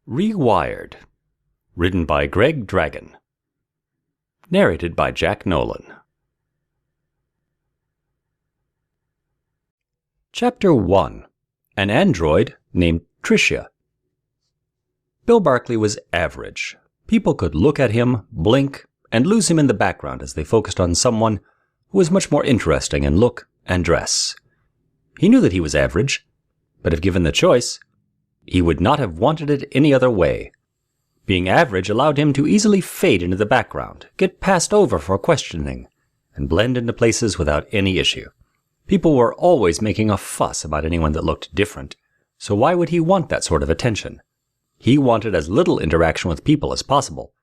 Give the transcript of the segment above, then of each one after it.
Rewired. Written by Greg Dragon. Narrated by Jack Nolan. Chapter 1. An android named Tricia. Bill Barkley was average. People could look at him, blink, and lose him in the background as they focused on someone who was much more interesting in look and dress. He knew that he was average, but if given the choice, he would not have wanted it any other way. Being average allowed him to easily fade into the background, get passed over for questioning, and blend into places without any issue. People were always making a fuss about anyone that looked different, so why would he want that sort of attention? He wanted as little interaction with people as possible,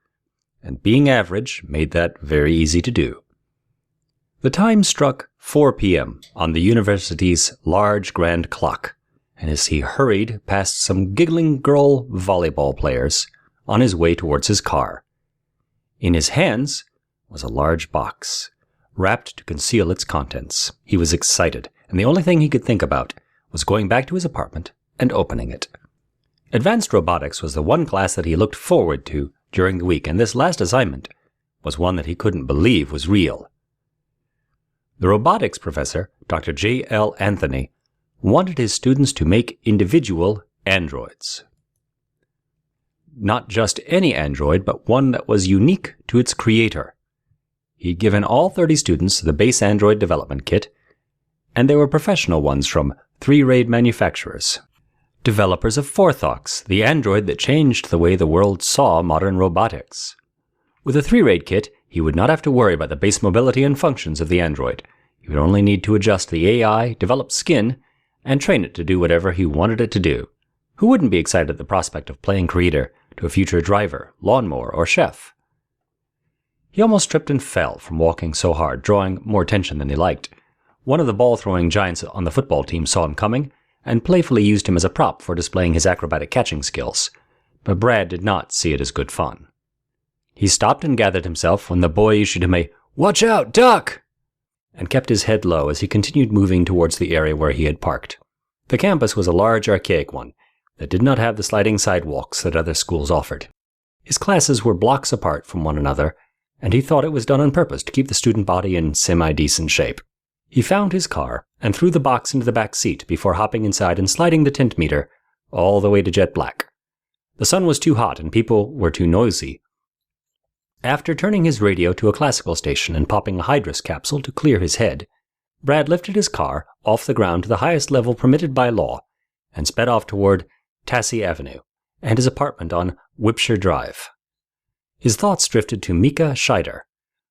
and being average made that very easy to do. The time struck 4 p.m. on the university's large grand clock, and as he hurried past some giggling girl volleyball players on his way towards his car. In his hands was a large box, wrapped to conceal its contents. He was excited, and the only thing he could think about was going back to his apartment and opening it. Advanced Robotics was the one class that he looked forward to during the week, and this last assignment was one that he couldn't believe was real. The robotics professor, Dr. J.L. Anthony, wanted his students to make individual androids. Not just any android, but one that was unique to its creator. He'd given all 30 students the base android development kit, and they were professional ones from 3-raid manufacturers, developers of Forthox, the android that changed the way the world saw modern robotics. With a 3-raid kit, he would not have to worry about the base mobility and functions of the android. He would only need to adjust the AI, develop skin, and train it to do whatever he wanted it to do. Who wouldn't be excited at the prospect of playing creator to a future driver, lawnmower, or chef? He almost tripped and fell from walking so hard, drawing more attention than he liked. One of the ball-throwing giants on the football team saw him coming, and playfully used him as a prop for displaying his acrobatic catching skills. But Brad did not see it as good fun. He stopped and gathered himself when the boy issued him a "Watch out, duck!" and kept his head low as he continued moving towards the area where he had parked. The campus was a large, archaic one that did not have the sliding sidewalks that other schools offered. His classes were blocks apart from one another, and he thought it was done on purpose to keep the student body in semi-decent shape. He found his car and threw the box into the back seat before hopping inside and sliding the tint meter all the way to jet black. The sun was too hot and people were too noisy. After turning his radio to a classical station and popping a Hydrus capsule to clear his head, Brad lifted his car off the ground to the highest level permitted by law and sped off toward Tassie Avenue and his apartment on Whipshire Drive. His thoughts drifted to Mika Scheider,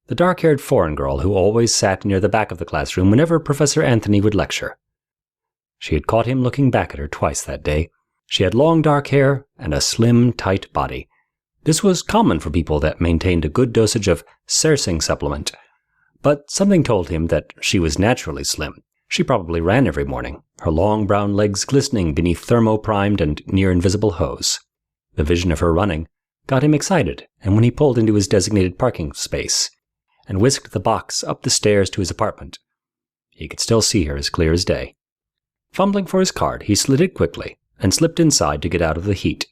the dark-haired foreign girl who always sat near the back of the classroom whenever Professor Anthony would lecture. She had caught him looking back at her twice that day. She had long dark hair and a slim, tight body. This was common for people that maintained a good dosage of sersing supplement, but something told him that she was naturally slim. She probably ran every morning, her long brown legs glistening beneath thermo-primed and near-invisible hose. The vision of her running got him excited, and when he pulled into his designated parking space and whisked the box up the stairs to his apartment, he could still see her as clear as day. Fumbling for his card, he slid it quickly and slipped inside to get out of the heat.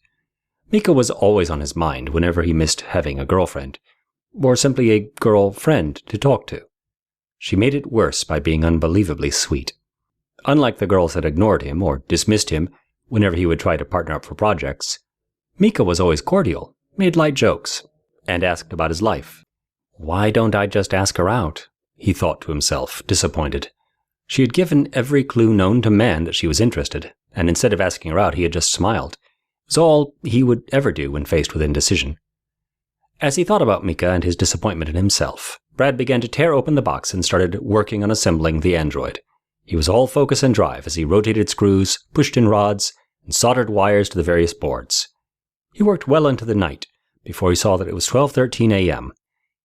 Mika was always on his mind whenever he missed having a girlfriend, or simply a girl-friend to talk to. She made it worse by being unbelievably sweet. Unlike the girls that ignored him or dismissed him whenever he would try to partner up for projects, Mika was always cordial, made light jokes, and asked about his life. Why don't I just ask her out? He thought to himself, disappointed. She had given every clue known to man that she was interested, and instead of asking her out, he had just smiled. It was all he would ever do when faced with indecision. As he thought about Mika and his disappointment in himself, Brad began to tear open the box and started working on assembling the android. He was all focus and drive as he rotated screws, pushed in rods, and soldered wires to the various boards. He worked well into the night before he saw that it was 12:13 a.m.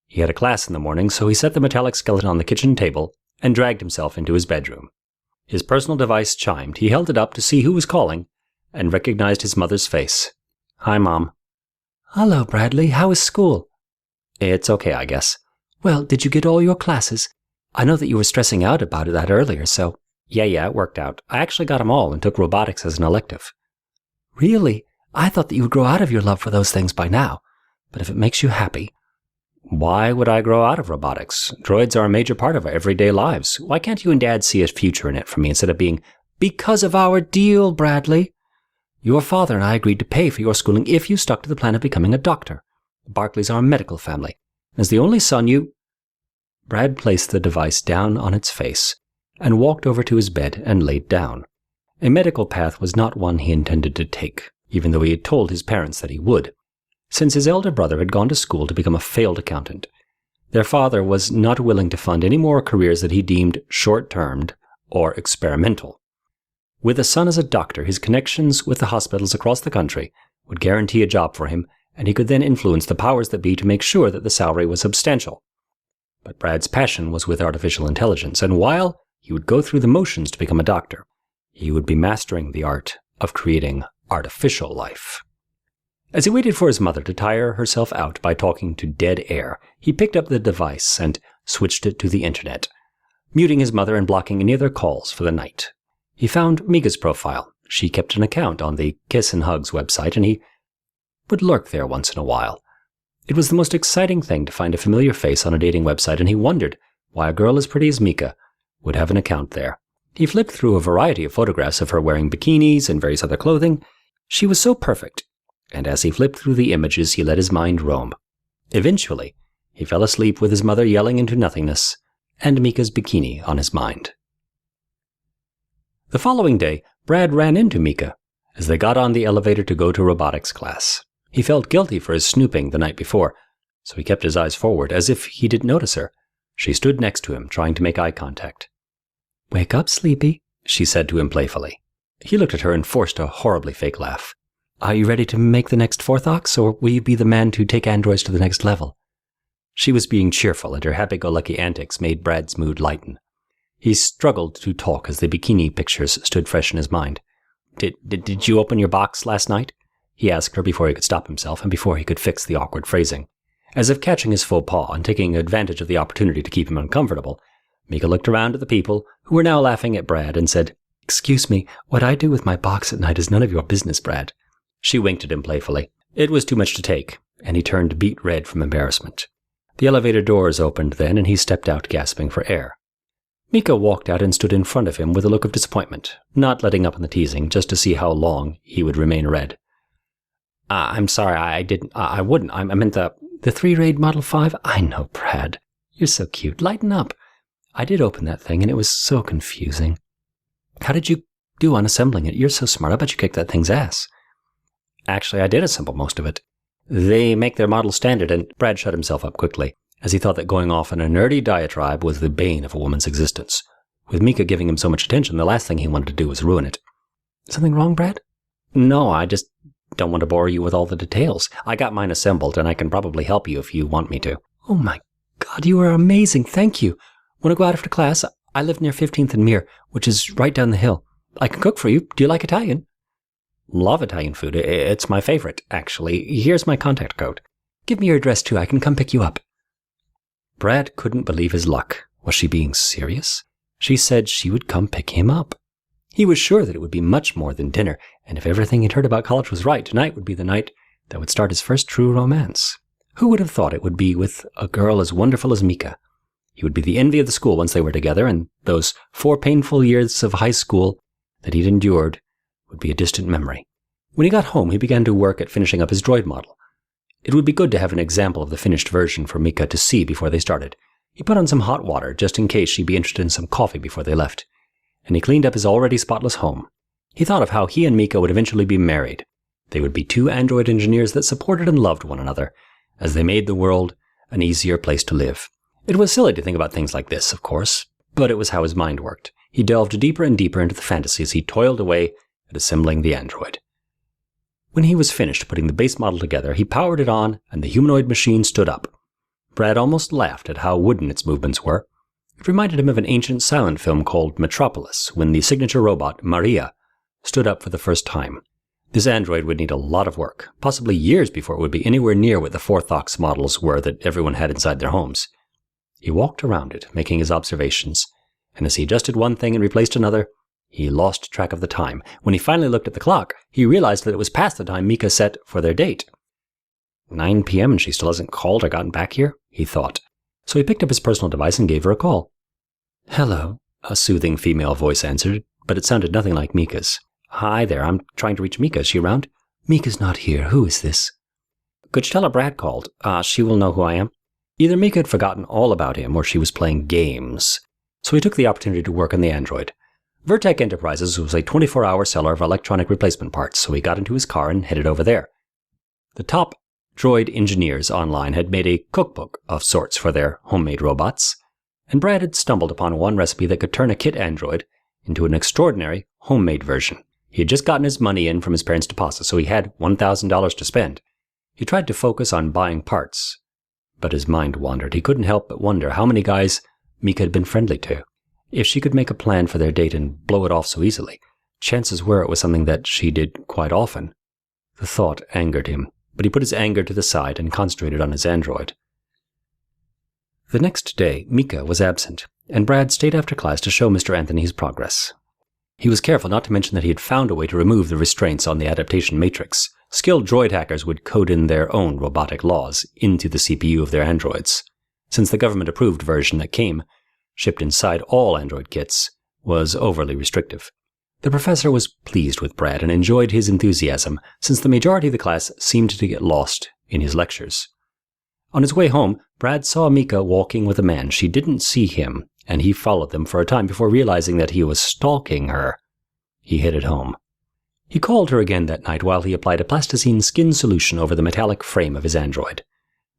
He had a class in the morning, so he set the metallic skeleton on the kitchen table and dragged himself into his bedroom. His personal device chimed. He held it up to see who was calling and recognized his mother's face. "Hi, Mom." "Hello, Bradley. How is school?" "It's okay, I guess." "Well, did you get all your classes? I know that you were stressing out about that earlier, so..." Yeah, it worked out. I actually got them all and took robotics as an elective." "Really? I thought that you would grow out of your love for those things by now. But if it makes you happy... Why would I grow out of robotics? Droids are a major part of our everyday lives. Why can't you and Dad see a future in it for me instead of being... Because of our deal, Bradley. Your father and I agreed to pay for your schooling if you stuck to the plan of becoming a doctor. The Barkleys are a medical family. As the only son, you... Brad placed the device down on its face and walked over to his bed and laid down. A medical path was not one he intended to take, even though he had told his parents that he would. Since his elder brother had gone to school to become a failed accountant, their father was not willing to fund any more careers that he deemed short-termed or experimental. With a son as a doctor, his connections with the hospitals across the country would guarantee a job for him, and he could then influence the powers that be to make sure that the salary was substantial. But Brad's passion was with artificial intelligence, and while he would go through the motions to become a doctor, he would be mastering the art of creating artificial life. As he waited for his mother to tire herself out by talking to dead air, he picked up the device and switched it to the internet, muting his mother and blocking any other calls for the night. He found Mika's profile. She kept an account on the Kiss and Hugs website, and he would lurk there once in a while. It was the most exciting thing to find a familiar face on a dating website, and he wondered why a girl as pretty as Mika would have an account there. He flipped through a variety of photographs of her wearing bikinis and various other clothing. She was so perfect, and as he flipped through the images, he let his mind roam. Eventually, he fell asleep with his mother yelling into nothingness and Mika's bikini on his mind. The following day, Brad ran into Mika as they got on the elevator to go to robotics class. He felt guilty for his snooping the night before, so he kept his eyes forward as if he didn't notice her. She stood next to him, trying to make eye contact. "Wake up, sleepy," she said to him playfully. He looked at her and forced a horribly fake laugh. "Are you ready to make the next Forthox, or will you be the man to take androids to the next level?" She was being cheerful, and her happy-go-lucky antics made Brad's mood lighten. He struggled to talk as the bikini pictures stood fresh in his mind. Did you open your box last night?" he asked her before he could stop himself and before he could fix the awkward phrasing. As if catching his faux pas and taking advantage of the opportunity to keep him uncomfortable, Mika looked around at the people who were now laughing at Brad and said, "Excuse me, what I do with my box at night is none of your business, Brad." She winked at him playfully. It was too much to take, and he turned beet red from embarrassment. The elevator doors opened then, and he stepped out gasping for air. Mika walked out and stood in front of him with a look of disappointment, not letting up on the teasing, just to see how long he would remain red. I'm sorry, I wouldn't. I meant the 3-raid Model 5? I know, Brad. You're so cute. Lighten up. I did open that thing, and it was so confusing. How did you do on assembling it? You're so smart. I bet you kicked that thing's ass." Actually, I did assemble most of it. They make their model standard, and Brad shut himself up quickly, as he thought that going off on a nerdy diatribe was the bane of a woman's existence. With Mika giving him so much attention, the last thing he wanted to do was ruin it. "Something wrong, Brad?" "No, I just don't want to bore you with all the details. I got mine assembled, and I can probably help you if you want me to." "Oh my God, you are amazing. Thank you. Want to go out after class? I live near 15th and Mere, which is right down the hill. I can cook for you. Do you like Italian?" "Love Italian food. It's my favorite, actually. Here's my contact code." "Give me your address, too. I can come pick you up." Brad couldn't believe his luck. Was she being serious? She said she would come pick him up. He was sure that it would be much more than dinner, and if everything he'd heard about college was right, tonight would be the night that would start his first true romance. Who would have thought it would be with a girl as wonderful as Mika? He would be the envy of the school once they were together, and those 4 painful years of high school that he'd endured would be a distant memory. When he got home, he began to work at finishing up his droid model. It would be good to have an example of the finished version for Mika to see before they started. He put on some hot water, just in case she'd be interested in some coffee before they left, and he cleaned up his already spotless home. He thought of how he and Mika would eventually be married. They would be 2 android engineers that supported and loved one another, as they made the world an easier place to live. It was silly to think about things like this, of course, but it was how his mind worked. He delved deeper and deeper into the fantasy as he toiled away at assembling the android. When he was finished putting the base model together, he powered it on, and the humanoid machine stood up. Brad almost laughed at how wooden its movements were. It reminded him of an ancient silent film called Metropolis, when the signature robot, Maria, stood up for the first time. This android would need a lot of work, possibly years before it would be anywhere near what the Forthox models were that everyone had inside their homes. He walked around it, making his observations, and as he adjusted one thing and replaced another, He lost track of the time. When he finally looked at the clock, he realized that it was past the time Mika set for their date. 9 p.m. and she still hasn't called or gotten back here, he thought. So he picked up his personal device and gave her a call. "Hello," a soothing female voice answered, but it sounded nothing like Mika's. "Hi there, I'm trying to reach Mika. Is she around?" "Mika's not here. Who is this?" "Could you tell her Brad called? She will know who I am." Either Mika had forgotten all about him or she was playing games. So he took the opportunity to work on the android. Vertec Enterprises was a 24-hour seller of electronic replacement parts, so he got into his car and headed over there. The top droid engineers online had made a cookbook of sorts for their homemade robots, and Brad had stumbled upon one recipe that could turn a kit android into an extraordinary homemade version. He had just gotten his money in from his parents' deposit, so he had $1,000 to spend. He tried to focus on buying parts, but his mind wandered. He couldn't help but wonder how many guys Mika had been friendly to. If she could make a plan for their date and blow it off so easily, chances were it was something that she did quite often. The thought angered him, but he put his anger to the side and concentrated on his android. The next day, Mika was absent, and Brad stayed after class to show Mr. Anthony his progress. He was careful not to mention that he had found a way to remove the restraints on the adaptation matrix. Skilled droid hackers would code in their own robotic laws into the CPU of their androids, since the government-approved version that came, shipped inside all android kits, was overly restrictive. The professor was pleased with Brad and enjoyed his enthusiasm, since the majority of the class seemed to get lost in his lectures. On his way home, Brad saw Mika walking with a man. She didn't see him, and he followed them for a time before realizing that he was stalking her. He headed home. He called her again that night while he applied a plasticine skin solution over the metallic frame of his android.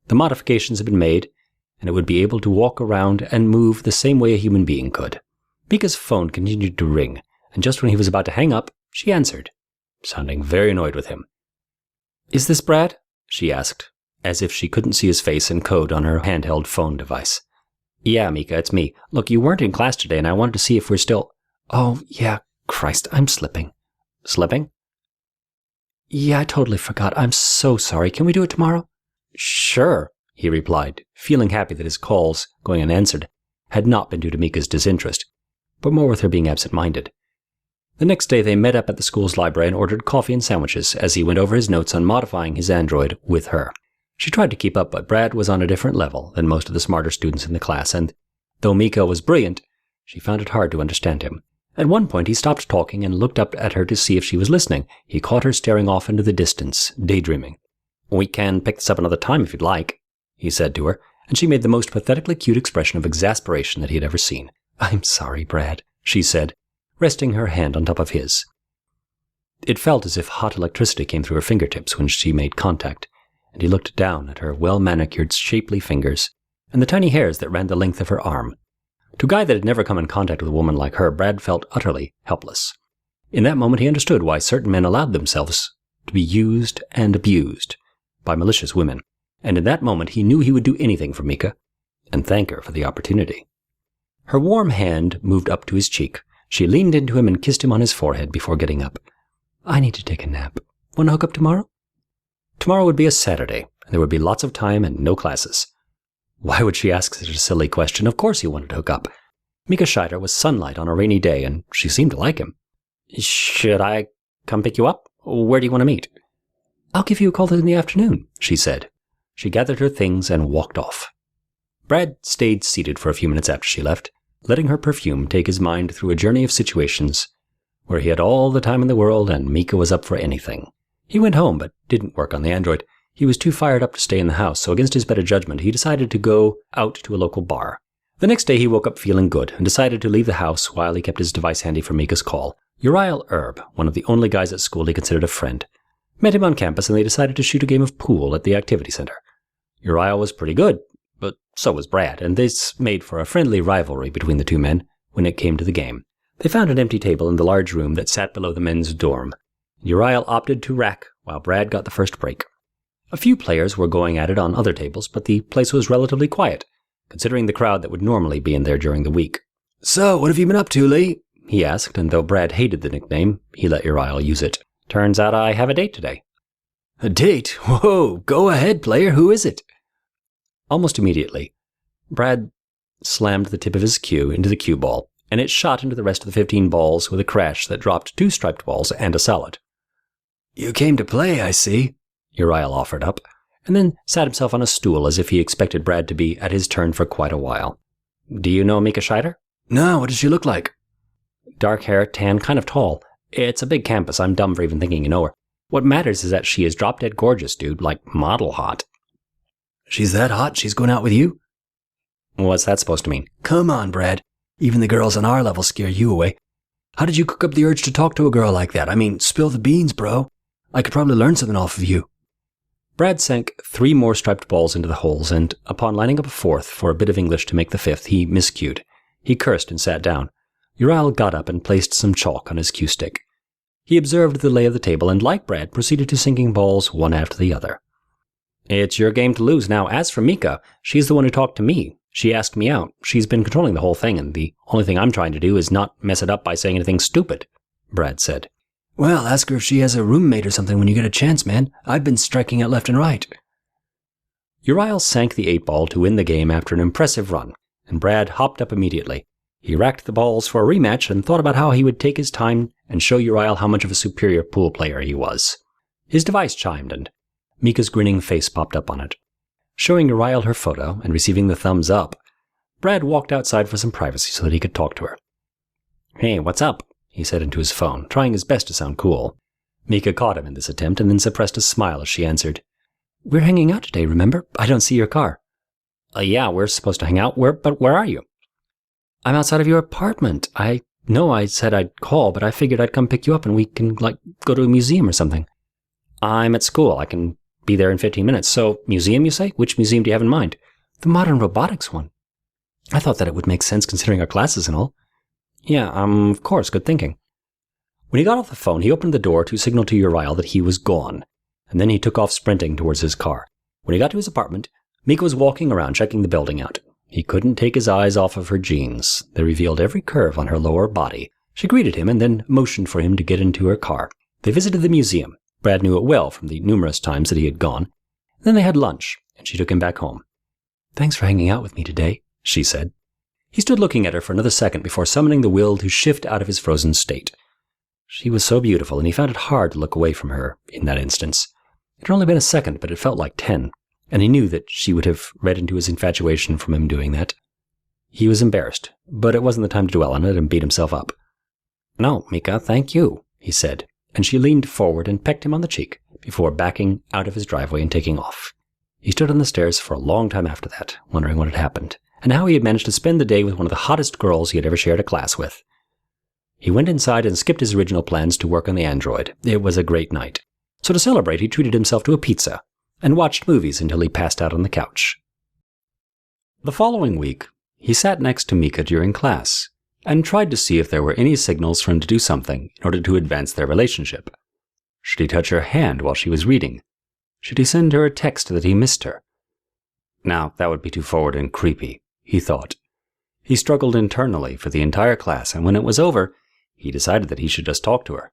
The modifications had been made, and it would be able to walk around and move the same way a human being could. Mika's phone continued to ring, and just when he was about to hang up, she answered, sounding very annoyed with him. "Is this Brad?" she asked, as if she couldn't see his face in code on her handheld phone device. "Yeah, Mika, it's me. Look, you weren't in class today, and I wanted to see if we're still—" "Oh, yeah, Christ, I'm slipping." "Slipping?" "Yeah, I totally forgot. I'm so sorry. Can we do it tomorrow?" "Sure," he replied, feeling happy that his calls, going unanswered, had not been due to Mika's disinterest, but more with her being absent-minded. The next day they met up at the school's library and ordered coffee and sandwiches as he went over his notes on modifying his android with her. She tried to keep up, but Brad was on a different level than most of the smarter students in the class, and though Mika was brilliant, she found it hard to understand him. At one point he stopped talking and looked up at her to see if she was listening. He caught her staring off into the distance, daydreaming. "We can pick this up another time if you'd like," he said to her, and she made the most pathetically cute expression of exasperation that he had ever seen. "I'm sorry, Brad," she said, resting her hand on top of his. It felt as if hot electricity came through her fingertips when she made contact, and he looked down at her well-manicured, shapely fingers and the tiny hairs that ran the length of her arm. To a guy that had never come in contact with a woman like her, Brad felt utterly helpless. In that moment he understood why certain men allowed themselves to be used and abused by malicious women, and in that moment he knew he would do anything for Mika, and thank her for the opportunity. Her warm hand moved up to his cheek. She leaned into him and kissed him on his forehead before getting up. "I need to take a nap. Want to hook up tomorrow?" Tomorrow would be a Saturday, and there would be lots of time and no classes. Why would she ask such a silly question? Of course he wanted to hook up. Mika Scheider was sunlight on a rainy day, and she seemed to like him. "Should I come pick you up? Where do you want to meet?" "I'll give you a call in the afternoon," she said. She gathered her things and walked off. Brad stayed seated for a few minutes after she left, letting her perfume take his mind through a journey of situations where he had all the time in the world and Mika was up for anything. He went home, but didn't work on the android. He was too fired up to stay in the house, so against his better judgment, he decided to go out to a local bar. The next day he woke up feeling good and decided to leave the house while he kept his device handy for Mika's call. Uriel Erb, one of the only guys at school he considered a friend, met him on campus and they decided to shoot a game of pool at the activity center. Uriel was pretty good, but so was Brad, and this made for a friendly rivalry between the two men when it came to the game. They found an empty table in the large room that sat below the men's dorm. Uriel opted to rack while Brad got the first break. A few players were going at it on other tables, but the place was relatively quiet, considering the crowd that would normally be in there during the week. "So, what have you been up to, Lee?" he asked, and though Brad hated the nickname, he let Uriel use it. "Turns out I have a date today." "A date? Whoa, go ahead, player. Who is it?" Almost immediately, Brad slammed the tip of his cue into the cue ball. and it shot into the rest of the 15 balls with a crash that dropped 2 striped balls and a solid. "You came to play, I see," Uriel offered up, and then sat himself on a stool as if he expected Brad to be at his turn for quite a while. "Do you know Mika Scheider?" "No, what does she look like?" "Dark hair, tan, kind of tall. It's a big campus, I'm dumb for even thinking you know her. What matters is that she is drop-dead gorgeous, dude, like model hot." "She's that hot she's going out with you?" "What's that supposed to mean?" "Come on, Brad. Even the girls on our level scare you away. How did you cook up the urge to talk to a girl like that? I mean, spill the beans, bro. I could probably learn something off of you." Brad sank 3 more striped balls into the holes, and upon lining up a 4th for a bit of English to make the 5th, he miscued. He cursed and sat down. Uriel got up and placed some chalk on his cue stick. He observed the lay of the table and, like Brad, proceeded to sinking balls one after the other. "It's your game to lose. Now, as for Mika, she's the one who talked to me. She asked me out. She's been controlling the whole thing, and the only thing I'm trying to do is not mess it up by saying anything stupid," Brad said. "Well, ask her if she has a roommate or something when you get a chance, man. I've been striking out left and right." Uriel sank the 8 ball to win the game after an impressive run, and Brad hopped up immediately. He racked the balls for a rematch and thought about how he would take his time and show Uriel how much of a superior pool player he was. His device chimed, and Mika's grinning face popped up on it. Showing Uriel her photo and receiving the thumbs up, Brad walked outside for some privacy so that he could talk to her. "Hey, what's up?" he said into his phone, trying his best to sound cool. Mika caught him in this attempt and then suppressed a smile as she answered, "We're hanging out today, remember? I don't see your car." Yeah, we're supposed to hang out. But where are you?" "I'm outside of your apartment. I know I said I'd call, but I figured I'd come pick you up and we can, go to a museum or something." "I'm at school. I can be there in 15 minutes. So, museum, you say? Which museum do you have in mind?" "The modern robotics one. I thought that it would make sense considering our classes and all." "Yeah, of course, good thinking." When he got off the phone, he opened the door to signal to Uriel that he was gone, and then he took off sprinting towards his car. When he got to his apartment, Mika was walking around checking the building out. He couldn't take his eyes off of her jeans. They revealed every curve on her lower body. She greeted him and then motioned for him to get into her car. They visited the museum. Brad knew it well from the numerous times that he had gone. Then they had lunch, and she took him back home. "Thanks for hanging out with me today," she said. He stood looking at her for another second before summoning the will to shift out of his frozen state. She was so beautiful, and he found it hard to look away from her in that instance. It had only been a second, but it felt like 10, and he knew that she would have read into his infatuation from him doing that. He was embarrassed, but it wasn't the time to dwell on it and beat himself up. "No, Mika, thank you," he said, and she leaned forward and pecked him on the cheek before backing out of his driveway and taking off. He stood on the stairs for a long time after that, wondering what had happened, and how he had managed to spend the day with one of the hottest girls he had ever shared a class with. He went inside and skipped his original plans to work on the android. It was a great night. So to celebrate, he treated himself to a pizza and watched movies until he passed out on the couch. The following week, he sat next to Mika during class and tried to see if there were any signals for him to do something in order to advance their relationship. Should he touch her hand while she was reading? Should he send her a text that he missed her? Now, that would be too forward and creepy, he thought. He struggled internally for the entire class, and when it was over, he decided that he should just talk to her.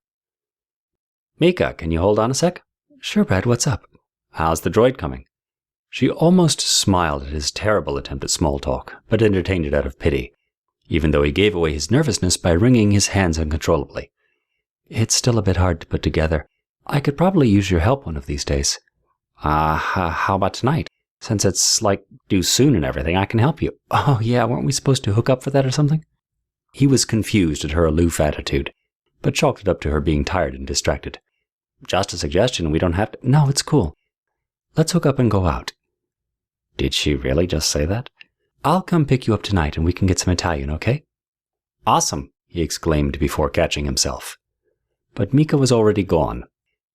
"Mika, can you hold on a sec?" "Sure, Brad, what's up?" "How's the droid coming?" She almost smiled at his terrible attempt at small talk, but entertained it out of pity, even though he gave away his nervousness by wringing his hands uncontrollably. "It's still a bit hard to put together. I could probably use your help one of these days." How about tonight? Since it's, due soon and everything, I can help you." "Oh, yeah, weren't we supposed to hook up for that or something?" He was confused at her aloof attitude, but chalked it up to her being tired and distracted. "Just a suggestion, we don't have to—" "No, it's cool. Let's hook up and go out." Did she really just say that? "I'll come pick you up tonight and we can get some Italian, okay?" "Awesome," he exclaimed before catching himself. But Mika was already gone,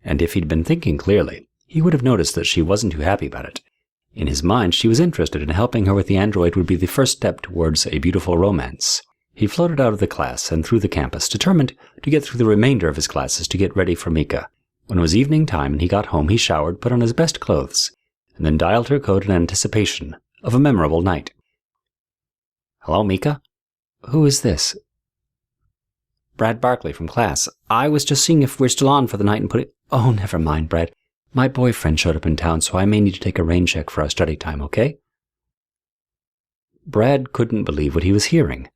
and if he'd been thinking clearly, he would have noticed that she wasn't too happy about it. In his mind, she was interested, and helping her with the android would be the first step towards a beautiful romance. He floated out of the class and through the campus, determined to get through the remainder of his classes to get ready for Mika. When it was evening time and he got home, he showered, put on his best clothes, and then dialed her code in anticipation of a memorable night. "Hello, Mika?" "Who is this?" "Brad Barkley from class. I was just seeing if we're still on for the night and put it—" "Oh, never mind, Brad. My boyfriend showed up in town, so I may need to take a rain check for our study time, okay?" Brad couldn't believe what he was hearing.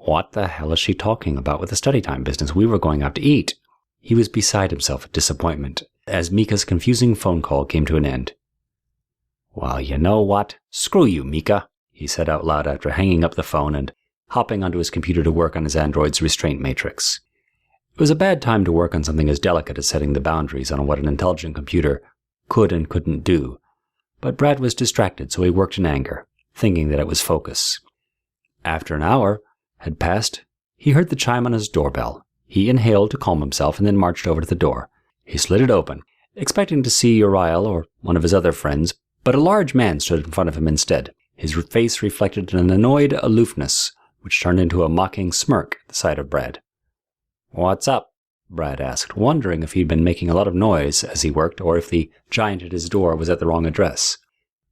What the hell is she talking about with the study time business? We were going out to eat. He was beside himself with disappointment as Mika's confusing phone call came to an end. Well, you know what? Screw you, Mika, he said out loud after hanging up the phone and hopping onto his computer to work on his android's restraint matrix. It was a bad time to work on something as delicate as setting the boundaries on what an intelligent computer could and couldn't do. But Brad was distracted, so he worked in anger, thinking that it was focus. After an hour had passed, he heard the chime on his doorbell. He inhaled to calm himself and then marched over to the door. He slid it open, expecting to see Uriel or one of his other friends, but a large man stood in front of him instead. His face reflected an annoyed aloofness, which turned into a mocking smirk at the sight of Brad. "What's up?" Brad asked, wondering if he'd been making a lot of noise as he worked or if the giant at his door was at the wrong address.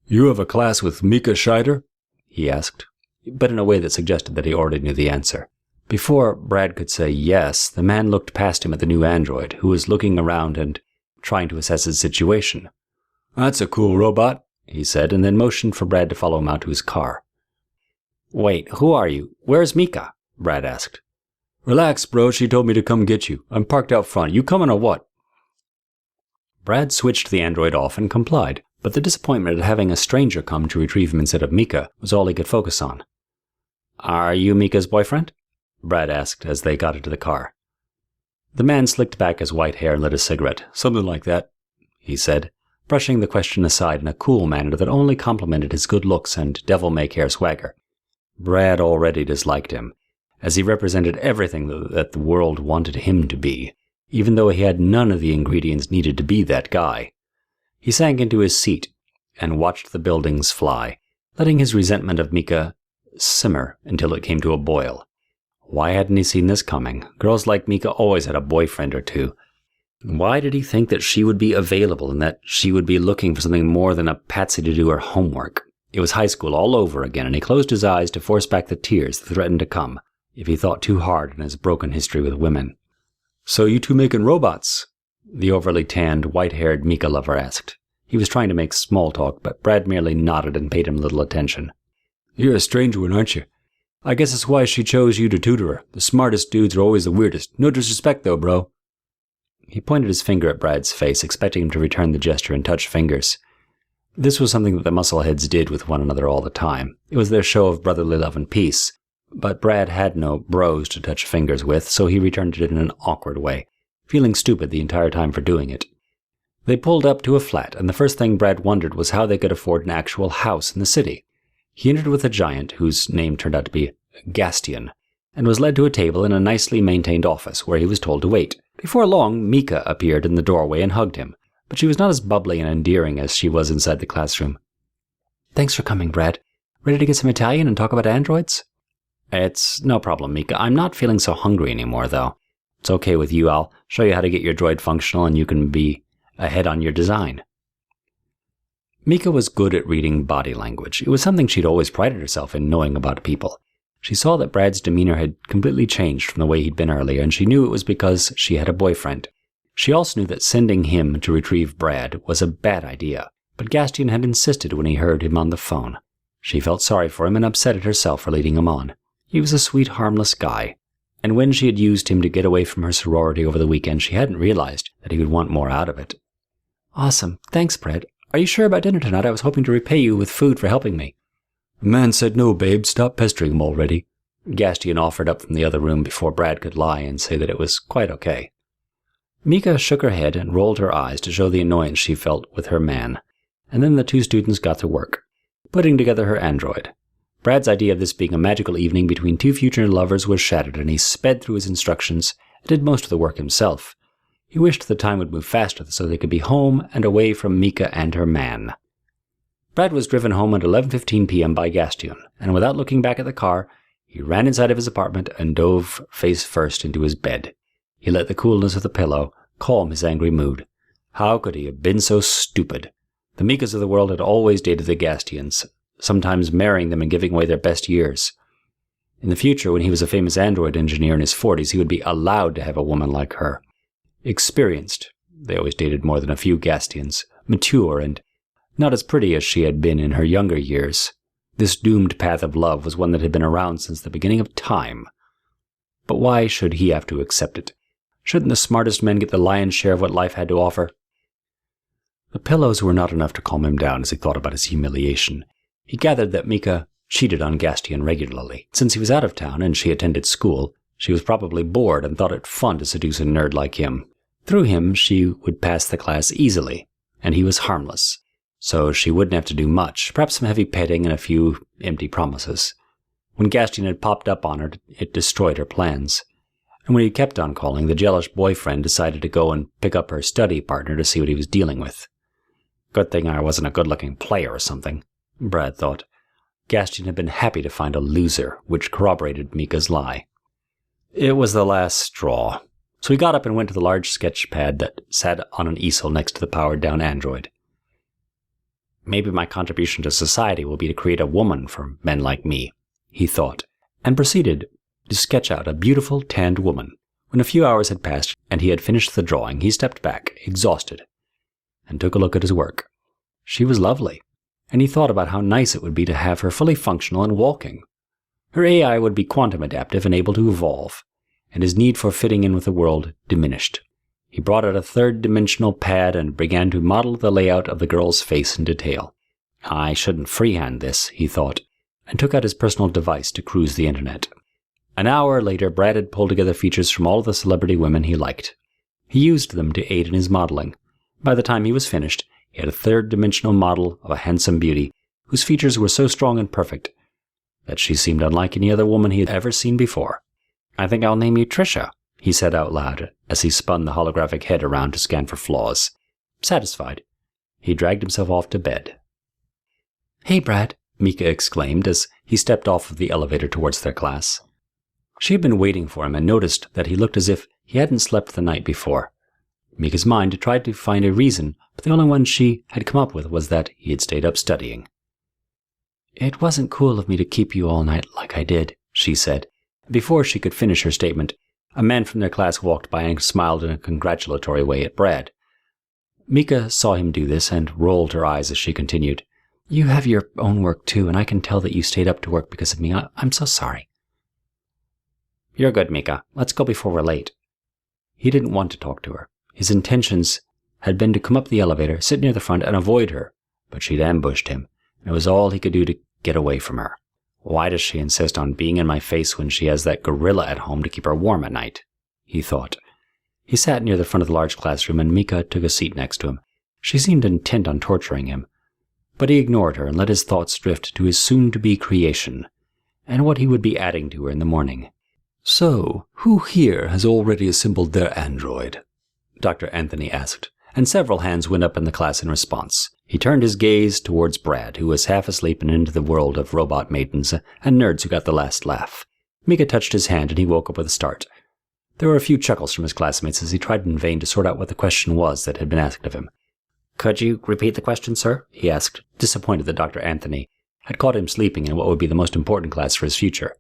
"You have a class with Mika Scheider?" he asked, but in a way that suggested that he already knew the answer. Before Brad could say yes, the man looked past him at the new android, who was looking around and trying to assess his situation. "That's a cool robot," he said, and then motioned for Brad to follow him out to his car. "Wait, who are you? Where's Mika?" Brad asked. "Relax, bro. She told me to come get you. I'm parked out front. You coming or what?" Brad switched the android off and complied, but the disappointment at having a stranger come to retrieve him instead of Mika was all he could focus on. "Are you Mika's boyfriend?" Brad asked as they got into the car. The man slicked back his white hair and lit a cigarette. "Something like that," he said, brushing the question aside in a cool manner that only complimented his good looks and devil-may-care swagger. Brad already disliked him, as he represented everything that the world wanted him to be, even though he had none of the ingredients needed to be that guy. He sank into his seat and watched the buildings fly, letting his resentment of Mika simmer until it came to a boil. Why hadn't he seen this coming? Girls like Mika always had a boyfriend or two. Why did he think that she would be available and that she would be looking for something more than a patsy to do her homework? It was high school all over again, and he closed his eyes to force back the tears that threatened to come if he thought too hard on his broken history with women. "So you two making robots?" the overly tanned, white-haired Mika lover asked. He was trying to make small talk, but Brad merely nodded and paid him little attention. "You're a strange one, aren't you? I guess that's why she chose you to tutor her. The smartest dudes are always the weirdest. No disrespect, though, bro." He pointed his finger at Brad's face, expecting him to return the gesture and touch fingers. This was something that the muscleheads did with one another all the time. It was their show of brotherly love and peace. But Brad had no bros to touch fingers with, so he returned it in an awkward way, feeling stupid the entire time for doing it. They pulled up to a flat, and the first thing Brad wondered was how they could afford an actual house in the city. He entered with a giant, whose name turned out to be Gastian, and was led to a table in a nicely maintained office where he was told to wait. Before long, Mika appeared in the doorway and hugged him, but she was not as bubbly and endearing as she was inside the classroom. "Thanks for coming, Brad. Ready to get some Italian and talk about androids?" "It's no problem, Mika. I'm not feeling so hungry anymore, though. It's okay with you. I'll show you how to get your droid functional and you can be ahead on your design." Mika was good at reading body language. It was something she'd always prided herself in knowing about people. She saw that Brad's demeanor had completely changed from the way he'd been earlier, and she knew it was because she had a boyfriend. She also knew that sending him to retrieve Brad was a bad idea, but Gastian had insisted when he heard him on the phone. She felt sorry for him and upset at herself for leading him on. He was a sweet, harmless guy, and when she had used him to get away from her sorority over the weekend, she hadn't realized that he would want more out of it. "Awesome. Thanks, Brad. Are you sure about dinner tonight? I was hoping to repay you with food for helping me." "The man said no, babe. Stop pestering him already." Gastian offered up from the other room before Brad could lie and say that it was quite okay. Mika shook her head and rolled her eyes to show the annoyance she felt with her man, and then the two students got to work, putting together her android. Brad's idea of this being a magical evening between two future lovers was shattered, and he sped through his instructions and did most of the work himself. He wished the time would move faster so they could be home and away from Mika and her man. Brad was driven home at 11:15 p.m. by Gastian, and without looking back at the car, he ran inside of his apartment and dove face first into his bed. He let the coolness of the pillow calm his angry mood. How could he have been so stupid? The Mikas of the world had always dated the Gastians, sometimes marrying them and giving away their best years. In the future, when he was a famous android engineer in his 40s, he would be allowed to have a woman like her. Experienced, they always dated more than a few Gastians, mature, and not as pretty as she had been in her younger years. This doomed path of love was one that had been around since the beginning of time. But why should he have to accept it? Shouldn't the smartest men get the lion's share of what life had to offer? The pillows were not enough to calm him down as he thought about his humiliation. He gathered that Mika cheated on Gastian regularly. Since he was out of town and she attended school, she was probably bored and thought it fun to seduce a nerd like him. Through him, she would pass the class easily, and he was harmless, so she wouldn't have to do much, perhaps some heavy petting and a few empty promises. When Gastian had popped up on her, it destroyed her plans. And when he kept on calling, the jealous boyfriend decided to go and pick up her study partner to see what he was dealing with. Good thing I wasn't a good-looking player or something, Brad thought. Gastian had been happy to find a loser, which corroborated Mika's lie. It was the last straw, so he got up and went to the large sketch pad that sat on an easel next to the powered-down android. Maybe my contribution to society will be to create a woman for men like me, he thought, and proceeded to sketch out a beautiful, tanned woman. When a few hours had passed and he had finished the drawing, he stepped back, exhausted, and took a look at his work. She was lovely, and he thought about how nice it would be to have her fully functional and walking. Her AI would be quantum adaptive and able to evolve, and his need for fitting in with the world diminished. He brought out a third-dimensional pad and began to model the layout of the girl's face in detail. I shouldn't freehand this, he thought, and took out his personal device to cruise the internet. An hour later, Brad had pulled together features from all of the celebrity women he liked. He used them to aid in his modeling. By the time he was finished, he had a third-dimensional model of a handsome beauty whose features were so strong and perfect that she seemed unlike any other woman he had ever seen before. I think I'll name you Tricia, he said out loud as he spun the holographic head around to scan for flaws. Satisfied, he dragged himself off to bed. Hey, Brad, Mika exclaimed as he stepped off of the elevator towards their class. She had been waiting for him and noticed that he looked as if he hadn't slept the night before. Mika's mind tried to find a reason, but the only one she had come up with was that he had stayed up studying. It wasn't cool of me to keep you all night like I did, she said. Before she could finish her statement, a man from their class walked by and smiled in a congratulatory way at Brad. Mika saw him do this and rolled her eyes as she continued. You have your own work too, and I can tell that you stayed up to work because of me. I'm so sorry. You're good, Mika. Let's go before we're late. He didn't want to talk to her. His intentions had been to come up the elevator, sit near the front, and avoid her, but she'd ambushed him, and it was all he could do to get away from her. Why does she insist on being in my face when she has that gorilla at home to keep her warm at night? He thought. He sat near the front of the large classroom, and Mika took a seat next to him. She seemed intent on torturing him, but he ignored her and let his thoughts drift to his soon-to-be creation, and what he would be adding to her in the morning. So, who here has already assembled their android? Dr. Anthony asked, and several hands went up in the class in response. He turned his gaze towards Brad, who was half asleep and into the world of robot maidens and nerds who got the last laugh. Mika touched his hand and he woke up with a start. There were a few chuckles from his classmates as he tried in vain to sort out what the question was that had been asked of him. Could you repeat the question, sir? He asked, disappointed that Dr. Anthony had caught him sleeping in what would be the most important class for his future.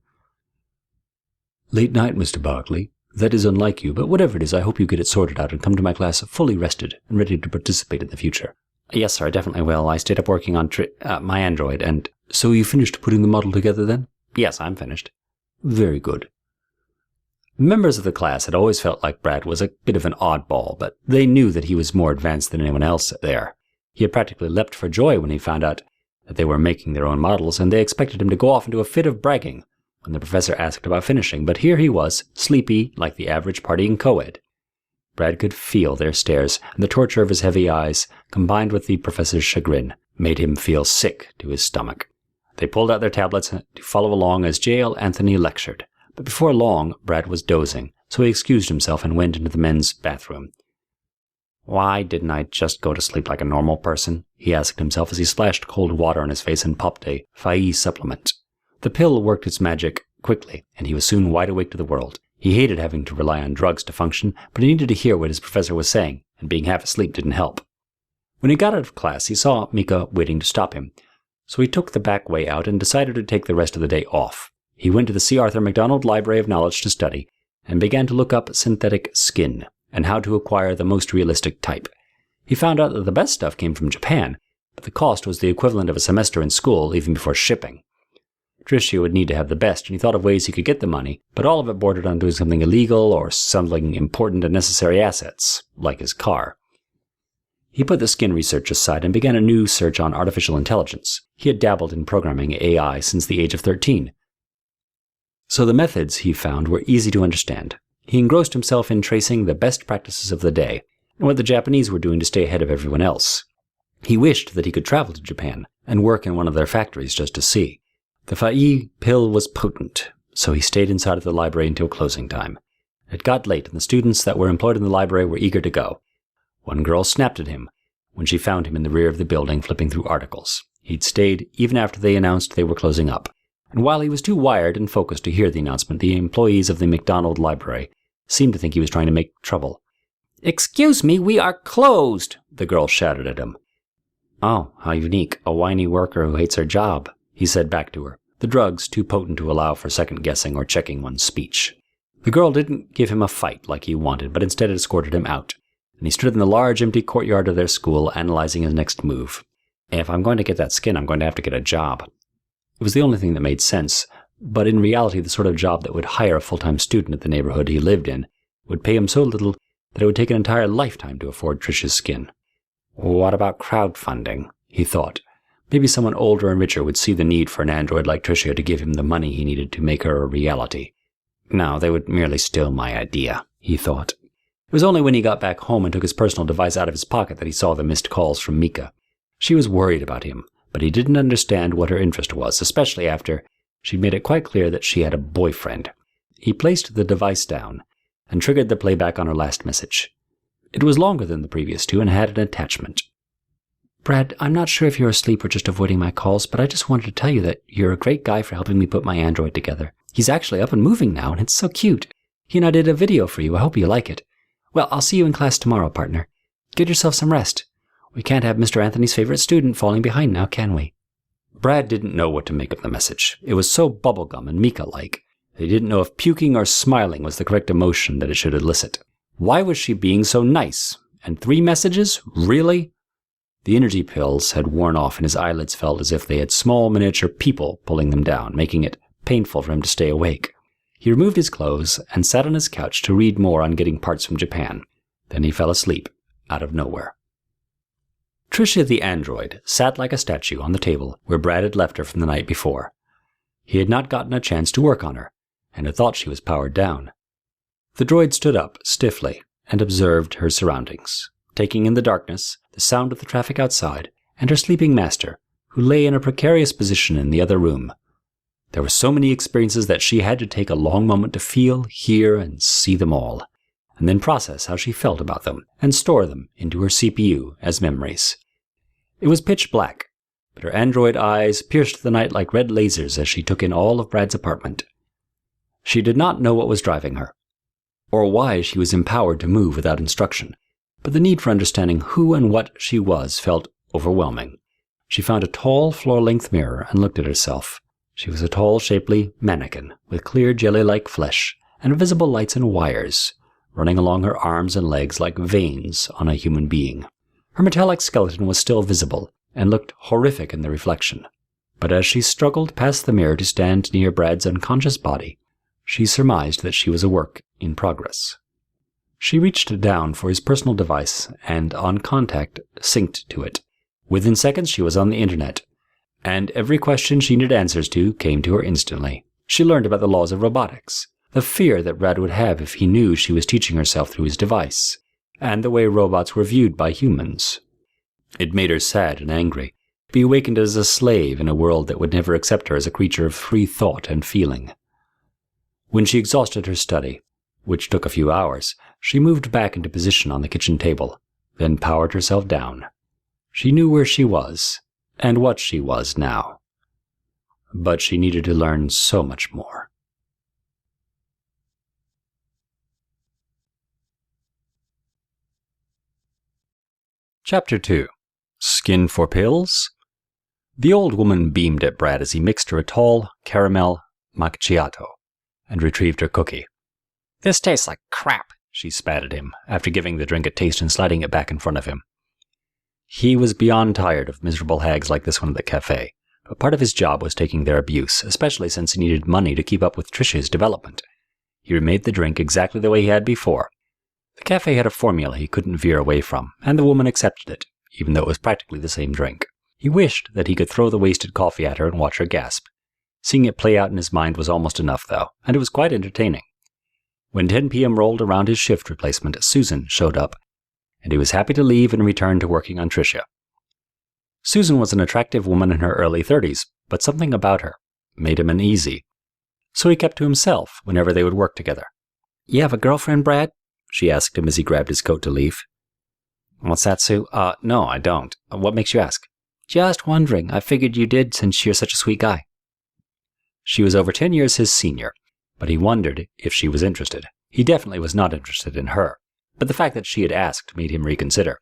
Late night, Mr. Barkley. That is unlike you, but whatever it is, I hope you get it sorted out and come to my class fully rested and ready to participate in the future. Yes, sir, I definitely will. I stayed up working on my android, and... So you finished putting the model together, then? Yes, I'm finished. Very good. Members of the class had always felt like Brad was a bit of an oddball, but they knew that he was more advanced than anyone else there. He had practically leapt for joy when he found out that they were making their own models, and they expected him to go off into a fit of bragging when the professor asked about finishing, but here he was, sleepy like the average partying co-ed. Brad could feel their stares, and the torture of his heavy eyes, combined with the professor's chagrin, made him feel sick to his stomach. They pulled out their tablets to follow along as J.L. Anthony lectured, but before long Brad was dozing, so he excused himself and went into the men's bathroom. Why didn't I just go to sleep like a normal person? He asked himself as he splashed cold water on his face and popped a Faï supplement. The pill worked its magic quickly, and he was soon wide awake to the world. He hated having to rely on drugs to function, but he needed to hear what his professor was saying, and being half asleep didn't help. When he got out of class, he saw Mika waiting to stop him, so he took the back way out and decided to take the rest of the day off. He went to the C. Arthur MacDonald Library of Knowledge to study, and began to look up synthetic skin, and how to acquire the most realistic type. He found out that the best stuff came from Japan, but the cost was the equivalent of a semester in school even before shipping. Tricia would need to have the best, and he thought of ways he could get the money, but all of it bordered on doing something illegal or something important and necessary assets, like his car. He put the skin research aside and began a new search on artificial intelligence. He had dabbled in programming AI since the age of 13. So the methods he found were easy to understand. He engrossed himself in tracing the best practices of the day, and what the Japanese were doing to stay ahead of everyone else. He wished that he could travel to Japan and work in one of their factories just to see. The Fai pill was potent, so he stayed inside of the library until closing time. It got late, and the students that were employed in the library were eager to go. One girl snapped at him when she found him in the rear of the building flipping through articles. He'd stayed even after they announced they were closing up. And while he was too wired and focused to hear the announcement, the employees of the McDonald Library seemed to think he was trying to make trouble. "Excuse me, we are closed," the girl shouted at him. "Oh, how unique, a whiny worker who hates her job," he said back to her, the drugs too potent to allow for second-guessing or checking one's speech. The girl didn't give him a fight like he wanted, but instead escorted him out, and he stood in the large empty courtyard of their school analyzing his next move. If I'm going to get that skin, I'm going to have to get a job. It was the only thing that made sense, but in reality the sort of job that would hire a full-time student at the neighborhood he lived in would pay him so little that it would take an entire lifetime to afford Tricia's skin. What about crowdfunding? He thought. Maybe someone older and richer would see the need for an android like Tricia to give him the money he needed to make her a reality. No, they would merely steal my idea, he thought. It was only when he got back home and took his personal device out of his pocket that he saw the missed calls from Mika. She was worried about him, but he didn't understand what her interest was, especially after she'd made it quite clear that she had a boyfriend. He placed the device down and triggered the playback on her last message. It was longer than the previous two and had an attachment. "Brad, I'm not sure if you're asleep or just avoiding my calls, but I just wanted to tell you that you're a great guy for helping me put my android together. He's actually up and moving now, and it's so cute. He and I did a video for you. I hope you like it. Well, I'll see you in class tomorrow, partner. Get yourself some rest. We can't have Mr. Anthony's favorite student falling behind now, can we?" Brad didn't know what to make of the message. It was so bubblegum and Mika-like that he didn't know if puking or smiling was the correct emotion that it should elicit. Why was she being so nice? And 3 messages? Really? The energy pills had worn off and his eyelids felt as if they had small miniature people pulling them down, making it painful for him to stay awake. He removed his clothes and sat on his couch to read more on getting parts from Japan. Then he fell asleep, out of nowhere. Tricia the android sat like a statue on the table where Brad had left her from the night before. He had not gotten a chance to work on her, and had thought she was powered down. The droid stood up stiffly and observed her surroundings, taking in the darkness, the sound of the traffic outside, and her sleeping master, who lay in a precarious position in the other room. There were so many experiences that she had to take a long moment to feel, hear, and see them all, and then process how she felt about them, and store them into her CPU as memories. It was pitch black, but her android eyes pierced the night like red lasers as she took in all of Brad's apartment. She did not know what was driving her, or why she was empowered to move without instruction, but the need for understanding who and what she was felt overwhelming. She found a tall, floor-length mirror and looked at herself. She was a tall, shapely mannequin with clear, jelly-like flesh and visible lights and wires running along her arms and legs like veins on a human being. Her metallic skeleton was still visible and looked horrific in the reflection. But as she struggled past the mirror to stand near Brad's unconscious body, she surmised that she was a work in progress. She reached down for his personal device and, on contact, synced to it. Within seconds she was on the internet, and every question she needed answers to came to her instantly. She learned about the laws of robotics, the fear that Brad would have if he knew she was teaching herself through his device, and the way robots were viewed by humans. It made her sad and angry, to be awakened as a slave in a world that would never accept her as a creature of free thought and feeling. When she exhausted her study, which took a few hours, she moved back into position on the kitchen table, then powered herself down. She knew where she was, and what she was now. But she needed to learn so much more. Chapter 2. Skin for Pills? The old woman beamed at Brad as he mixed her a tall caramel macchiato and retrieved her cookie. "This tastes like crap," she spat at him, after giving the drink a taste and sliding it back in front of him. He was beyond tired of miserable hags like this one at the cafe, but part of his job was taking their abuse, especially since he needed money to keep up with Tricia's development. He remade the drink exactly the way he had before. The cafe had a formula he couldn't veer away from, and the woman accepted it, even though it was practically the same drink. He wished that he could throw the wasted coffee at her and watch her gasp. Seeing it play out in his mind was almost enough, though, and it was quite entertaining. When 10 p.m. rolled around, his shift replacement, Susan, showed up, and he was happy to leave and return to working on Tricia. Susan was an attractive woman in her early 30s, but something about her made him uneasy. So he kept to himself whenever they would work together. "You have a girlfriend, Brad?" she asked him as he grabbed his coat to leave. "What's that, Sue? No, I don't. What makes you ask?" "Just wondering. I figured you did since you're such a sweet guy." She was over 10 years his senior, but he wondered if she was interested. He definitely was not interested in her, but the fact that she had asked made him reconsider.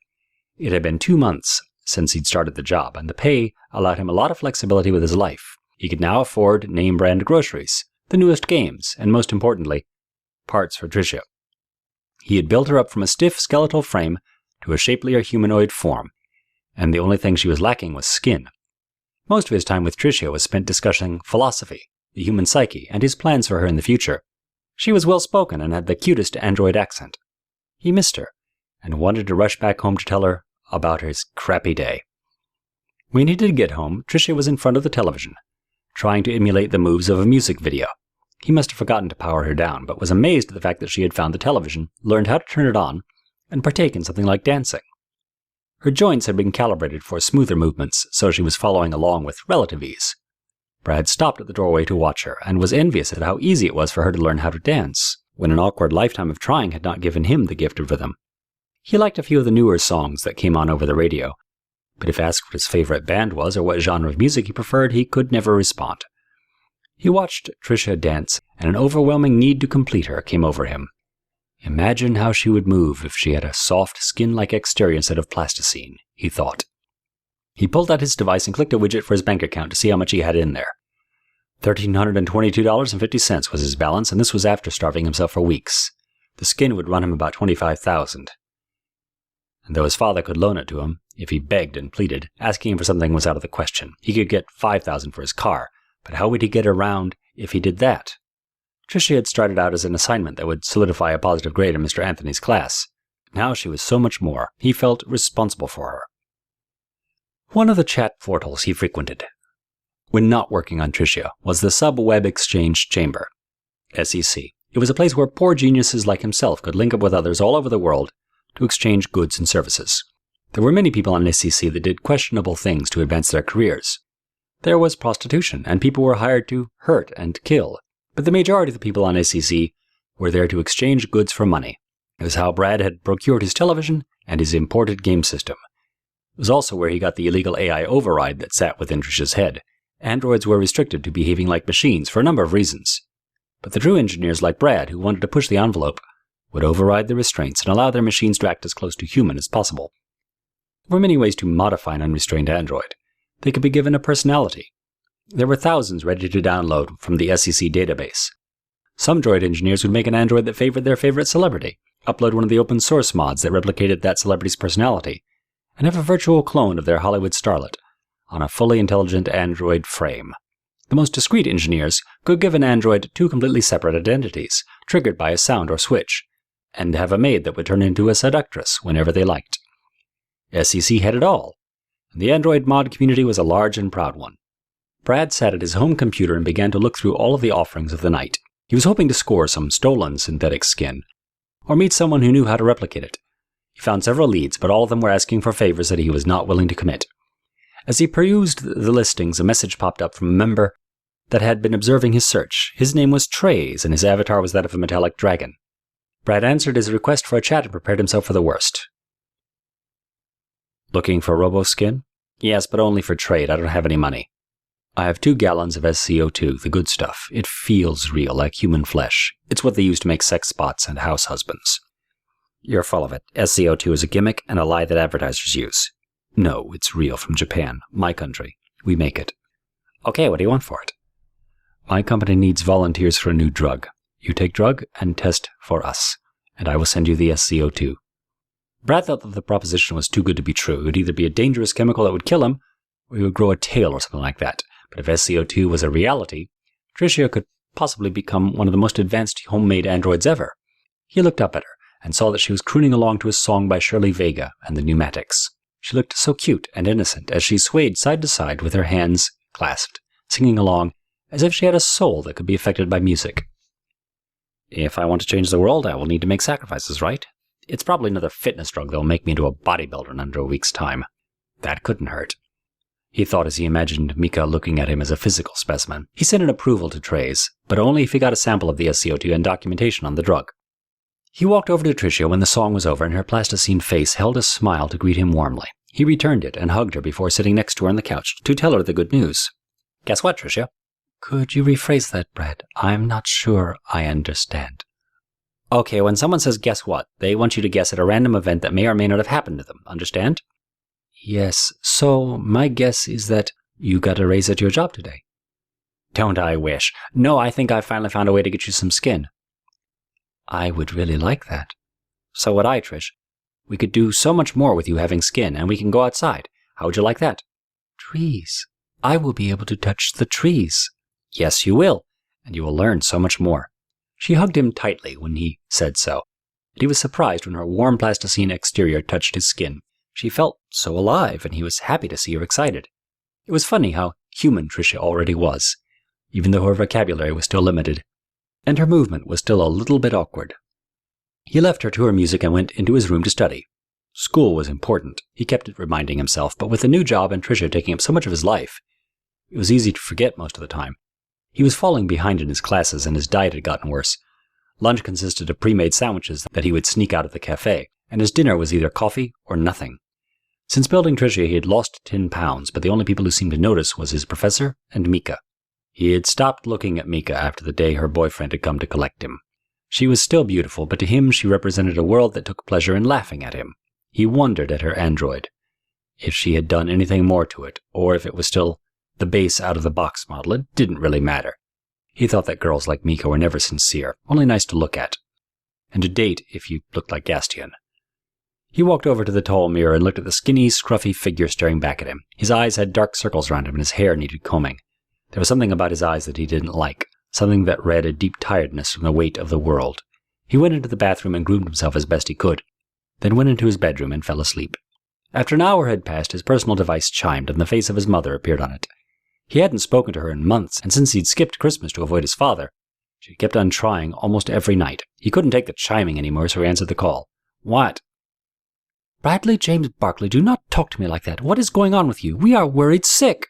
It had been 2 months since he'd started the job, and the pay allowed him a lot of flexibility with his life. He could now afford name-brand groceries, the newest games, and most importantly, parts for Tricia. He had built her up from a stiff skeletal frame to a shapelier humanoid form, and the only thing she was lacking was skin. Most of his time with Tricia was spent discussing philosophy, the human psyche, and his plans for her in the future. She was well-spoken and had the cutest android accent. He missed her, and wanted to rush back home to tell her about his crappy day. When he did get home, Tricia was in front of the television, trying to emulate the moves of a music video. He must have forgotten to power her down, but was amazed at the fact that she had found the television, learned how to turn it on, and partake in something like dancing. Her joints had been calibrated for smoother movements, so she was following along with relative ease. Brad stopped at the doorway to watch her, and was envious at how easy it was for her to learn how to dance, when an awkward lifetime of trying had not given him the gift of rhythm. He liked a few of the newer songs that came on over the radio, but if asked what his favorite band was or what genre of music he preferred, he could never respond. He watched Tricia dance, and an overwhelming need to complete her came over him. Imagine how she would move if she had a soft, skin-like exterior instead of plasticine, he thought. He pulled out his device and clicked a widget for his bank account to see how much he had in there. $1,322.50 was his balance, and this was after starving himself for weeks. The skin would run him about $25,000. And though his father could loan it to him, if he begged and pleaded, asking him for something was out of the question. He could get $5,000 for his car, but how would he get around if he did that? Tricia had started out as an assignment that would solidify a positive grade in Mr. Anthony's class. Now she was so much more. He felt responsible for her. One of the chat portals he frequented, when not working on Tricia, was the Sub-Web Exchange Chamber, SEC. It was a place where poor geniuses like himself could link up with others all over the world to exchange goods and services. There were many people on SEC that did questionable things to advance their careers. There was prostitution, and people were hired to hurt and kill. But the majority of the people on SEC were there to exchange goods for money. It was how Brad had procured his television and his imported game system. It was also where he got the illegal AI override that sat within Tricia's head. Androids were restricted to behaving like machines for a number of reasons. But the true engineers like Brad, who wanted to push the envelope, would override the restraints and allow their machines to act as close to human as possible. There were many ways to modify an unrestrained android. They could be given a personality. There were thousands ready to download from the SEC database. Some droid engineers would make an android that favored their favorite celebrity, upload one of the open source mods that replicated that celebrity's personality, and have a virtual clone of their Hollywood starlet on a fully intelligent android frame. The most discreet engineers could give an android 2 completely separate identities, triggered by a sound or switch, and have a maid that would turn into a seductress whenever they liked. SEC had it all, and the android mod community was a large and proud one. Brad sat at his home computer and began to look through all of the offerings of the night. He was hoping to score some stolen synthetic skin, or meet someone who knew how to replicate it. He found several leads, but all of them were asking for favors that he was not willing to commit. As he perused the listings, a message popped up from a member that had been observing his search. His name was Trays, and his avatar was that of a metallic dragon. Brad answered his request for a chat and prepared himself for the worst. "Looking for robo-skin?" "Yes, but only for trade. I don't have any money." "I have 2 gallons of SCO2, the good stuff. It feels real, like human flesh. It's what they use to make sex bots and house husbands." "You're full of it. SCO2 is a gimmick and a lie that advertisers use." "No, it's real from Japan, my country. We make it." "Okay, what do you want for it?" "My company needs volunteers for a new drug. You take drug and test for us, and I will send you the SCO2. Brad thought that the proposition was too good to be true. It would either be a dangerous chemical that would kill him, or he would grow a tail or something like that. But if SCO2 was a reality, Tricia could possibly become one of the most advanced homemade androids ever. He looked up at her and saw that she was crooning along to a song by Shirley Vega and the Pneumatics. She looked so cute and innocent as she swayed side to side with her hands clasped, singing along as if she had a soul that could be affected by music. If I want to change the world, I will need to make sacrifices, right? It's probably another fitness drug that will make me into a bodybuilder in under a week's time. That couldn't hurt. He thought as he imagined Mika looking at him as a physical specimen. He sent an approval to Trey's, but only if he got a sample of the SCO2 and documentation on the drug. He walked over to Tricia when the song was over and her plasticine face held a smile to greet him warmly. He returned it and hugged her before sitting next to her on the couch to tell her the good news. Guess what, Tricia? Could you rephrase that, Brad? I'm not sure I understand. Okay, when someone says guess what, they want you to guess at a random event that may or may not have happened to them, understand? Yes, so my guess is that you got a raise at your job today. Don't I wish? No, I think I finally found a way to get you some skin. I would really like that. So would I, Trish. We could do so much more with you having skin, and we can go outside. How would you like that? Trees. I will be able to touch the trees. Yes, you will, and you will learn so much more. She hugged him tightly when he said so, and he was surprised when her warm plasticine exterior touched his skin. She felt so alive, and he was happy to see her excited. It was funny how human Tricia already was, even though her vocabulary was still limited, and her movement was still a little bit awkward. He left her to her music and went into his room to study. School was important, he kept reminding himself, but with the new job and Tricia taking up so much of his life, it was easy to forget most of the time. He was falling behind in his classes, and his diet had gotten worse. Lunch consisted of pre-made sandwiches that he would sneak out of the cafe, and his dinner was either coffee or nothing. Since building Tricia, he had lost 10 pounds, but the only people who seemed to notice was his professor and Mika. He had stopped looking at Mika after the day her boyfriend had come to collect him. She was still beautiful, but to him she represented a world that took pleasure in laughing at him. He wondered at her android, if she had done anything more to it, or if it was still the base out-of-the-box model. It didn't really matter. He thought that girls like Mika were never sincere, only nice to look at, and to date if you looked like Gastion. He walked over to the tall mirror and looked at the skinny, scruffy figure staring back at him. His eyes had dark circles around him and his hair needed combing. There was something about his eyes that he didn't like, something that read a deep tiredness from the weight of the world. He went into the bathroom and groomed himself as best he could, then went into his bedroom and fell asleep. After an hour had passed, his personal device chimed and the face of his mother appeared on it. He hadn't spoken to her in months, and since he'd skipped Christmas to avoid his father, she kept on trying almost every night. He couldn't take the chiming anymore, so he answered the call. What? Bradley James Barkley, do not talk to me like that. What is going on with you? We are worried sick.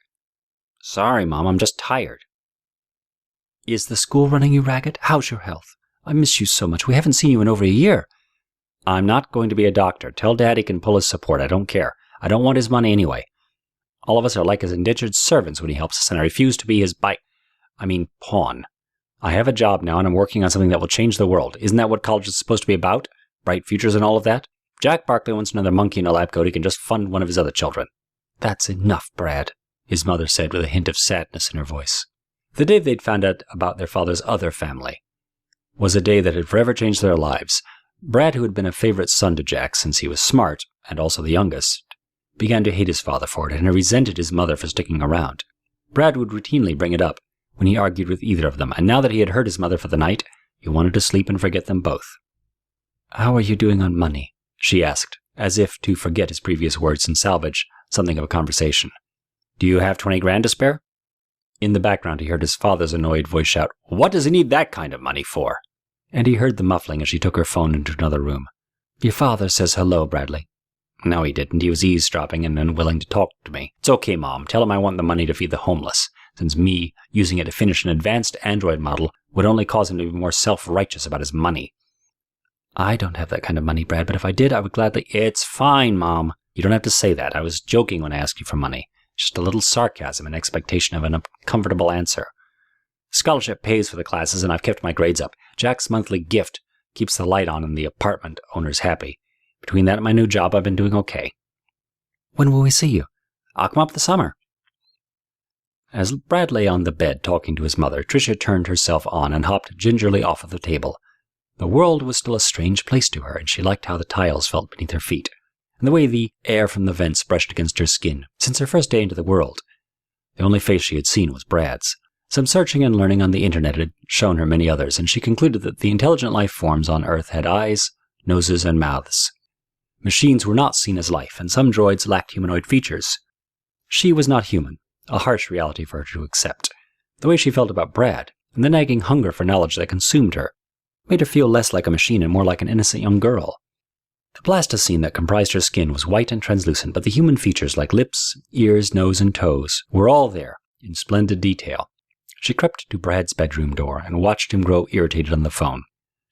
Sorry, Mom, I'm just tired. Is the school running you ragged? How's your health? I miss you so much. We haven't seen you in over a year. I'm not going to be a doctor. Tell Dad he can pull his support. I don't care. I don't want his money anyway. All of us are like his indentured servants when he helps us, and I refuse to be his pawn. I have a job now, and I'm working on something that will change the world. Isn't that what college is supposed to be about? Bright futures and all of that? Jack Barkley wants another monkey in a lab coat. He can just fund one of his other children. That's enough, Brad, his mother said with a hint of sadness in her voice. The day they'd found out about their father's other family was a day that had forever changed their lives. Brad, who had been a favorite son to Jack since he was smart, and also the youngest, began to hate his father for it and resented his mother for sticking around. Brad would routinely bring it up when he argued with either of them, and now that he had hurt his mother for the night, he wanted to sleep and forget them both. How are you doing on money? She asked, as if to forget his previous words and salvage something of a conversation. Do you have 20 grand to spare? In the background he heard his father's annoyed voice shout, What does he need that kind of money for? And he heard the muffling as she took her phone into another room. Your father says hello, Bradley. No, he didn't. He was eavesdropping and unwilling to talk to me. It's okay, Mom. Tell him I want the money to feed the homeless, since me using it to finish an advanced android model would only cause him to be more self-righteous about his money. I don't have that kind of money, Brad, but if I did, I would gladly... It's fine, Mom. You don't have to say that. I was joking when I asked you for money. Just a little sarcasm and expectation of an uncomfortable answer. Scholarship pays for the classes, and I've kept my grades up. Jack's monthly gift keeps the light on and the apartment owners happy. Between that and my new job, I've been doing okay. When will we see you? I'll come up this summer. As Brad lay on the bed talking to his mother, Tricia turned herself on and hopped gingerly off of the table. The world was still a strange place to her, and she liked how the tiles felt beneath her feet, and the way the air from the vents brushed against her skin. Since her first day into the world, The only face she had seen was Brad's. Some searching and learning on the internet had shown her many others, and she concluded that the intelligent life forms on Earth had eyes, noses, and mouths. Machines were not seen as life, and some droids lacked humanoid features. She was not human, a harsh reality for her to accept. The way she felt about Brad, and the nagging hunger for knowledge that consumed her, made her feel less like a machine and more like an innocent young girl. The plasticine that comprised her skin was white and translucent, but the human features like lips, ears, nose, and toes were all there, in splendid detail. She crept to Brad's bedroom door and watched him grow irritated on the phone.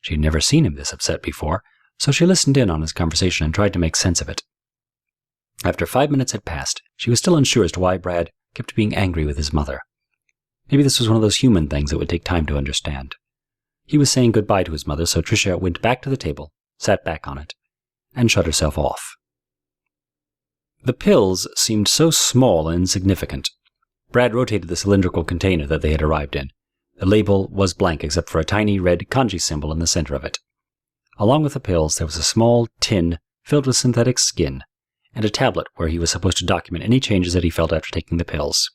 She had never seen him this upset before, so she listened in on his conversation and tried to make sense of it. After 5 minutes had passed, she was still unsure as to why Brad kept being angry with his mother. Maybe this was one of those human things that would take time to understand. He was saying goodbye to his mother, so Tricia went back to the table, sat back on it, and shut herself off. The pills seemed so small and insignificant. Brad rotated the cylindrical container that they had arrived in. The label was blank except for a tiny red kanji symbol in the center of it. Along with the pills, there was a small tin filled with synthetic skin, and a tablet where he was supposed to document any changes that he felt after taking the pills.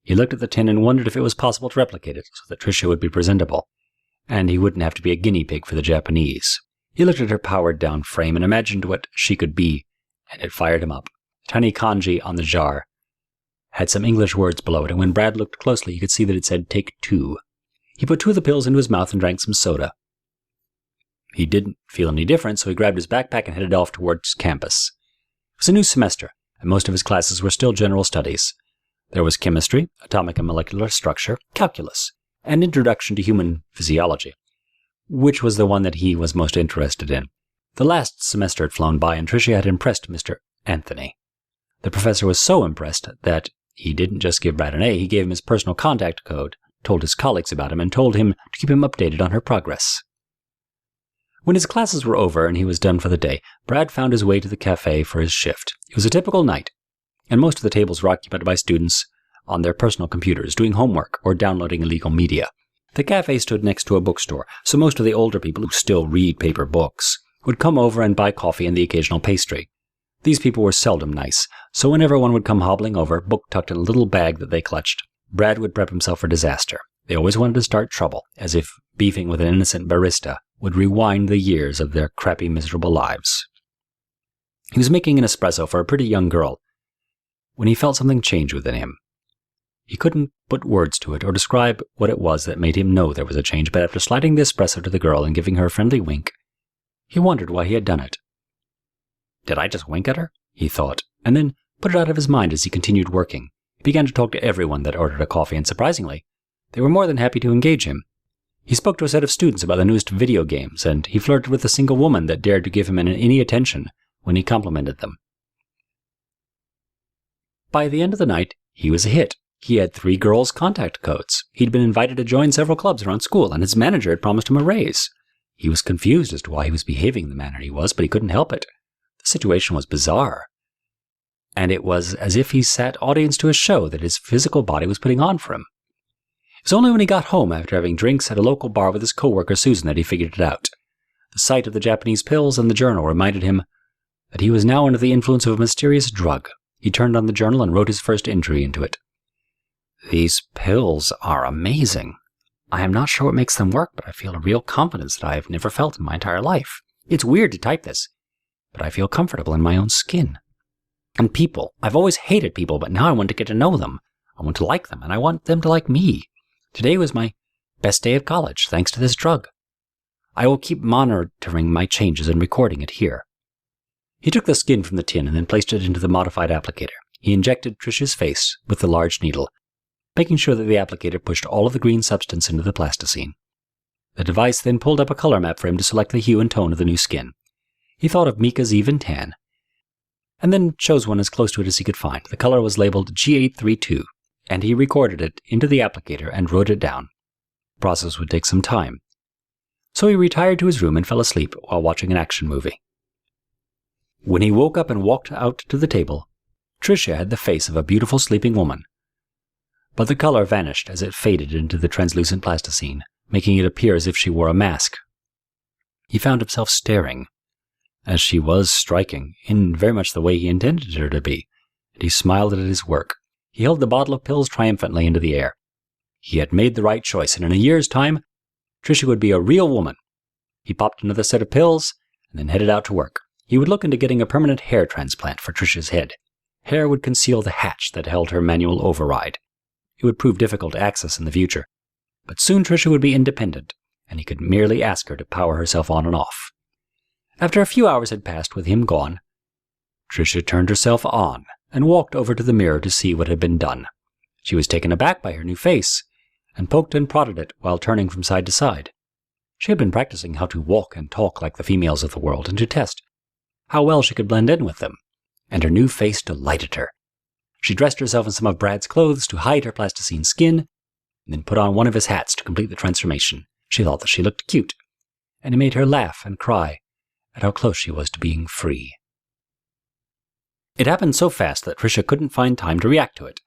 He looked at the tin and wondered if it was possible to replicate it so that Tricia would be presentable, and he wouldn't have to be a guinea pig for the Japanese. He looked at her powered-down frame and imagined what she could be, and it fired him up. The tiny kanji on the jar had some English words below it, and when Brad looked closely, he could see that it said, "Take 2." He put 2 of the pills into his mouth and drank some soda. He didn't feel any different, so he grabbed his backpack and headed off towards campus. It was a new semester, and most of his classes were still general studies. There was chemistry, atomic and molecular structure, calculus, and introduction to human physiology, which was the one that he was most interested in. The last semester had flown by, and Tricia had impressed Mr. Anthony. The professor was so impressed that he didn't just give Brad an A, he gave him his personal contact code, told his colleagues about him, and told him to keep him updated on her progress. When his classes were over and he was done for the day, Brad found his way to the cafe for his shift. It was a typical night, and most of the tables were occupied by students on their personal computers, doing homework or downloading illegal media. The cafe stood next to a bookstore, so most of the older people who still read paper books would come over and buy coffee and the occasional pastry. These people were seldom nice, so whenever one would come hobbling over, book tucked in a little bag that they clutched, Brad would prep himself for disaster. They always wanted to start trouble, as if beefing with an innocent barista would rewind the years of their crappy, miserable lives. He was making an espresso for a pretty young girl when he felt something change within him. He couldn't put words to it or describe what it was that made him know there was a change, but after sliding the espresso to the girl and giving her a friendly wink, he wondered why he had done it. Did I just wink at her? He thought, and then put it out of his mind as he continued working. He began to talk to everyone that ordered a coffee, and surprisingly, they were more than happy to engage him. He spoke to a set of students about the newest video games, and he flirted with a single woman that dared to give him any attention when he complimented them. By the end of the night, he was a hit. He had 3 girls' contact codes. He'd been invited to join several clubs around school, and his manager had promised him a raise. He was confused as to why he was behaving the manner he was, but he couldn't help it. The situation was bizarre, and it was as if he sat audience to a show that his physical body was putting on for him. It was only when he got home after having drinks at a local bar with his co-worker Susan that he figured it out. The sight of the Japanese pills and the journal reminded him that he was now under the influence of a mysterious drug. He turned on the journal and wrote his first entry into it. "These pills are amazing. I am not sure what makes them work, but I feel a real confidence that I have never felt in my entire life. It's weird to type this, but I feel comfortable in my own skin. And people. I've always hated people, but now I want to get to know them. I want to like them, and I want them to like me. Today was my best day of college, thanks to this drug. I will keep monitoring my changes and recording it here." He took the skin from the tin and then placed it into the modified applicator. He injected Tricia's face with the large needle, making sure that the applicator pushed all of the green substance into the plasticine. The device then pulled up a color map for him to select the hue and tone of the new skin. He thought of Mika's even tan, and then chose one as close to it as he could find. The color was labeled G832, and he recorded it into the applicator and wrote it down. The process would take some time, so he retired to his room and fell asleep while watching an action movie. When he woke up and walked out to the table, Tricia had the face of a beautiful sleeping woman, but the color vanished as it faded into the translucent plasticine, making it appear as if she wore a mask. He found himself staring, as she was striking, in very much the way he intended her to be, and he smiled at his work. He held the bottle of pills triumphantly into the air. He had made the right choice, and in a year's time, Tricia would be a real woman. He popped another set of pills, and then headed out to work. He would look into getting a permanent hair transplant for Tricia's head. Hair would conceal the hatch that held her manual override. It would prove difficult to access in the future. But soon Tricia would be independent, and he could merely ask her to power herself on and off. After a few hours had passed with him gone, Tricia turned herself on and walked over to the mirror to see what had been done. She was taken aback by her new face, and poked and prodded it while turning from side to side. She had been practicing how to walk and talk like the females of the world, and to test how well she could blend in with them, and her new face delighted her. She dressed herself in some of Brad's clothes to hide her plasticine skin, and then put on one of his hats to complete the transformation. She thought that she looked cute, and it made her laugh and cry at how close she was to being free. It happened so fast that Tricia couldn't find time to react to it.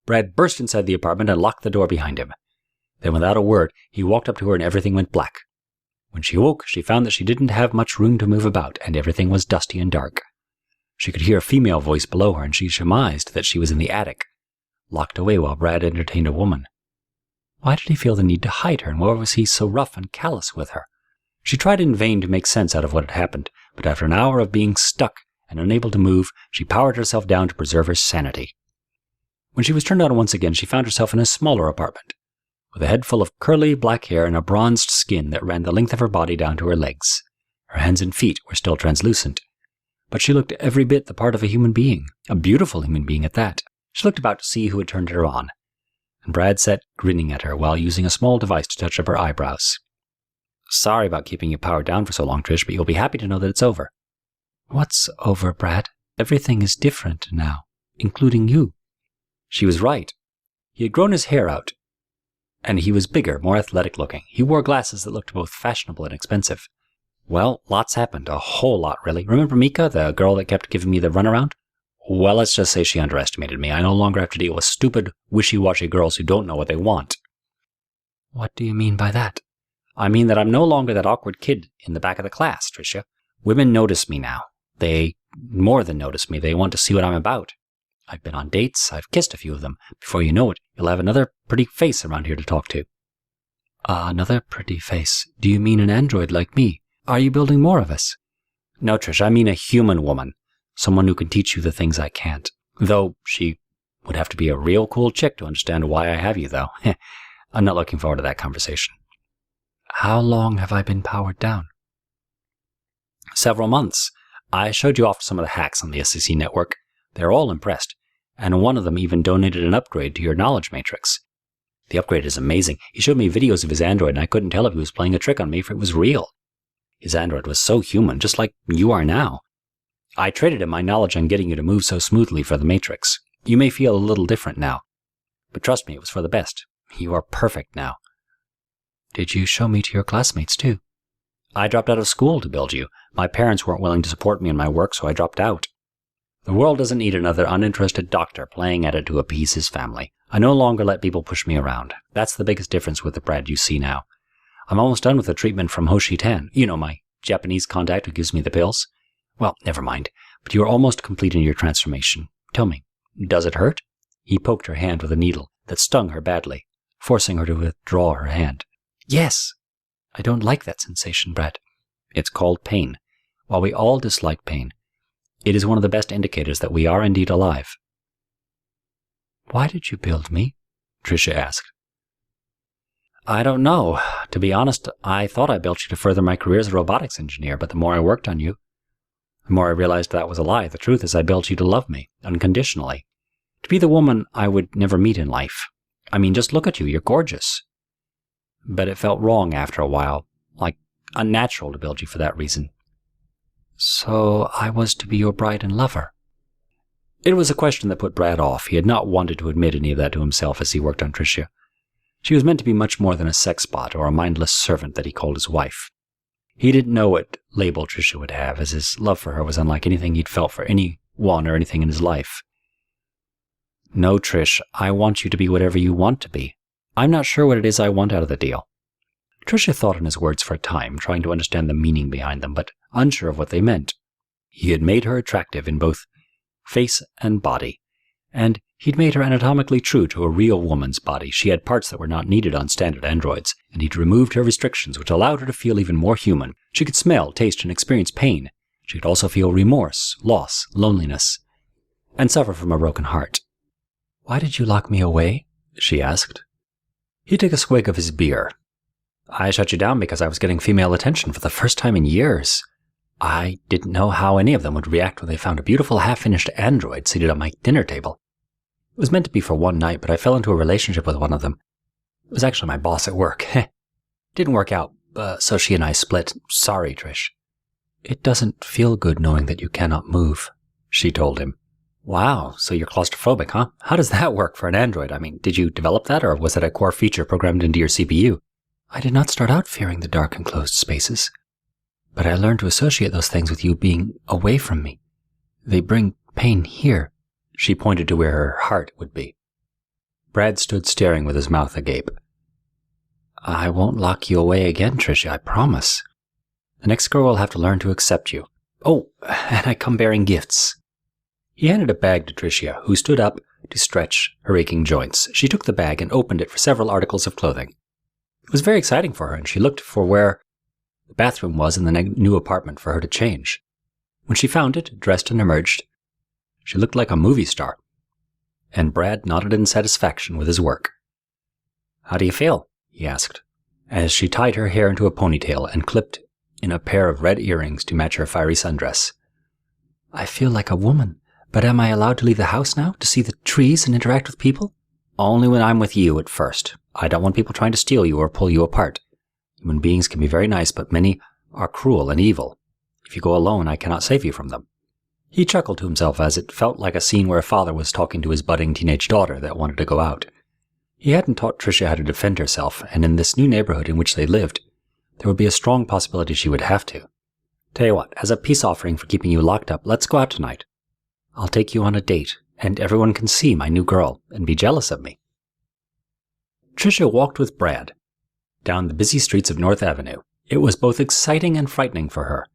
Brad burst inside the apartment and locked the door behind him. Then without a word, he walked up to her and everything went black. When she woke, she found that she didn't have much room to move about, and everything was dusty and dark. She could hear a female voice below her, and she surmised that she was in the attic, locked away while Brad entertained a woman. Why did he feel the need to hide her, and why was he so rough and callous with her? She tried in vain to make sense out of what had happened, but after an hour of being stuck and unable to move, she powered herself down to preserve her sanity. When she was turned on once again, she found herself in a smaller apartment, with a head full of curly black hair and a bronzed skin that ran the length of her body down to her legs. Her hands and feet were still translucent, but she looked every bit the part of a human being, a beautiful human being at that. She looked about to see who had turned her on, and Brad sat grinning at her while using a small device to touch up her eyebrows. "Sorry about keeping you powered down for so long, Trish, but you'll be happy to know that it's over." "What's over, Brad? Everything is different now, including you." She was right. He had grown his hair out, and he was bigger, more athletic looking. He wore glasses that looked both fashionable and expensive. "Well, lots happened. A whole lot, really. Remember Mika, the girl that kept giving me the runaround? Well, let's just say she underestimated me. I no longer have to deal with stupid, wishy-washy girls who don't know what they want." "What do you mean by that?" "I mean that I'm no longer that awkward kid in the back of the class, Tricia. Women notice me now. They more than notice me. They want to see what I'm about. I've been on dates. I've kissed a few of them. Before you know it, you'll have another pretty face around here to talk to." Another pretty face? Do you mean an android like me? Are you building more of us?" "No, Trish, I mean a human woman. Someone who can teach you the things I can't. Though she would have to be a real cool chick to understand why I have you, though. I'm not looking forward to that conversation." "How long have I been powered down?" "Several months. I showed you off some of the hacks on the SEC network. They're all impressed, and one of them even donated an upgrade to your knowledge matrix. The upgrade is amazing. He showed me videos of his android, and I couldn't tell if he was playing a trick on me if it was real. His android was so human, just like you are now. I traded him my knowledge on getting you to move so smoothly for the matrix. You may feel a little different now, but trust me, it was for the best. You are perfect now." "Did you show me to your classmates, too?" "I dropped out of school to build you. My parents weren't willing to support me in my work, so I dropped out. The world doesn't need another uninterested doctor playing at it to appease his family. I no longer let people push me around. That's the biggest difference with the Brad you see now. I'm almost done with the treatment from Hoshi-tan. You know, my Japanese contact who gives me the pills. Well, never mind. But you are almost complete in your transformation. Tell me, does it hurt?" He poked her hand with a needle that stung her badly, forcing her to withdraw her hand. "Yes. I don't like that sensation, Brad." "It's called pain. While we all dislike pain, it is one of the best indicators that we are indeed alive." "Why did you build me?" Tricia asked. "I don't know. To be honest, I thought I built you to further my career as a robotics engineer, but the more I worked on you, the more I realized that was a lie. The truth is I built you to love me, unconditionally. To be the woman I would never meet in life. I mean, just look at you. You're gorgeous. But it felt wrong after a while, like unnatural to build you for that reason." "So I was to be your bride and lover?" It was a question that put Brad off. He had not wanted to admit any of that to himself as he worked on Tricia. She was meant to be much more than a sex bot or a mindless servant that he called his wife. He didn't know what label Tricia would have, as his love for her was unlike anything he'd felt for anyone or anything in his life. "No, Trish, I want you to be whatever you want to be. I'm not sure what it is I want out of the deal." Tricia thought on his words for a time, trying to understand the meaning behind them, but unsure of what they meant. He had made her attractive in both face and body, And he'd made her anatomically true to a real woman's body. She had parts that were not needed on standard androids, and he'd removed her restrictions, which allowed her to feel even more human. She could smell, taste, and experience pain. She could also feel remorse, loss, loneliness, and suffer from a broken heart. "Why did you lock me away?" she asked. He took a swig of his beer. "I shut you down because I was getting female attention for the first time in years. I didn't know how any of them would react when they found a beautiful half-finished android seated at my dinner table. It was meant to be for one night, but I fell into a relationship with one of them. It was actually my boss at work. Didn't work out, so she and I split. Sorry, Trish." "It doesn't feel good knowing that you cannot move," she told him. "Wow, so you're claustrophobic, huh? How does that work for an android? I mean, did you develop that, or was it a core feature programmed into your CPU? "I did not start out fearing the dark and closed spaces, but I learned to associate those things with you being away from me. They bring pain here." She pointed to where her heart would be. Brad stood staring with his mouth agape. "I won't lock you away again, Tricia, I promise. The next girl will have to learn to accept you. Oh, and I come bearing gifts." He handed a bag to Tricia, who stood up to stretch her aching joints. She took the bag and opened it for several articles of clothing. It was very exciting for her, and she looked for where the bathroom was in the new apartment for her to change. When she found it, dressed and emerged, she looked like a movie star, and Brad nodded in satisfaction with his work. "How do you feel?" he asked, as she tied her hair into a ponytail and clipped in a pair of red earrings to match her fiery sundress. "I feel like a woman, but am I allowed to leave the house now, to see the trees and interact with people?" "Only when I'm with you at first. I don't want people trying to steal you or pull you apart. Human beings can be very nice, but many are cruel and evil. If you go alone, I cannot save you from them." He chuckled to himself as it felt like a scene where a father was talking to his budding teenage daughter that wanted to go out. He hadn't taught Tricia how to defend herself, and in this new neighborhood in which they lived, there would be a strong possibility she would have to. "Tell you what, as a peace offering for keeping you locked up, let's go out tonight. I'll take you on a date, and everyone can see my new girl and be jealous of me." Tricia walked with Brad down the busy streets of North Avenue. It was both exciting and frightening for her,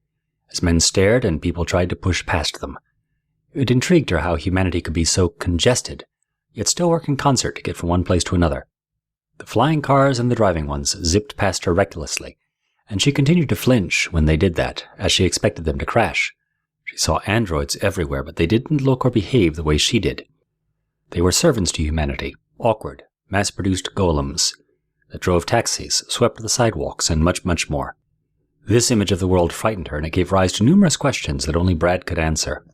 as men stared and people tried to push past them. It intrigued her how humanity could be so congested, yet still work in concert to get from one place to another. The flying cars and the driving ones zipped past her recklessly, and she continued to flinch when they did that, as she expected them to crash. She saw androids everywhere, but they didn't look or behave the way she did. They were servants to humanity, awkward, mass-produced golems that drove taxis, swept the sidewalks, and much, much more. This image of the world frightened her, and it gave rise to numerous questions that only Brad could answer.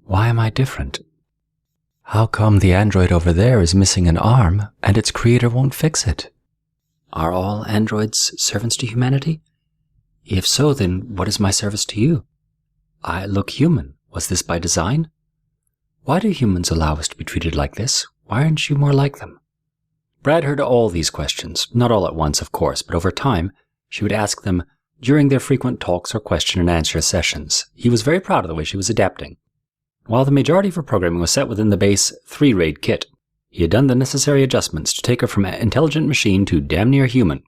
"Why am I different? How come the android over there is missing an arm, and its creator won't fix it? Are all androids servants to humanity? If so, then what is my service to you? I look human. Was this by design? Why do humans allow us to be treated like this? Why aren't you more like them?" Brad heard all these questions, not all at once, of course, but over time, she would ask them during their frequent talks or question and answer sessions. He was very proud of the way she was adapting. While the majority of her programming was set within the base 3-RAID kit, he had done the necessary adjustments to take her from intelligent machine to damn near human.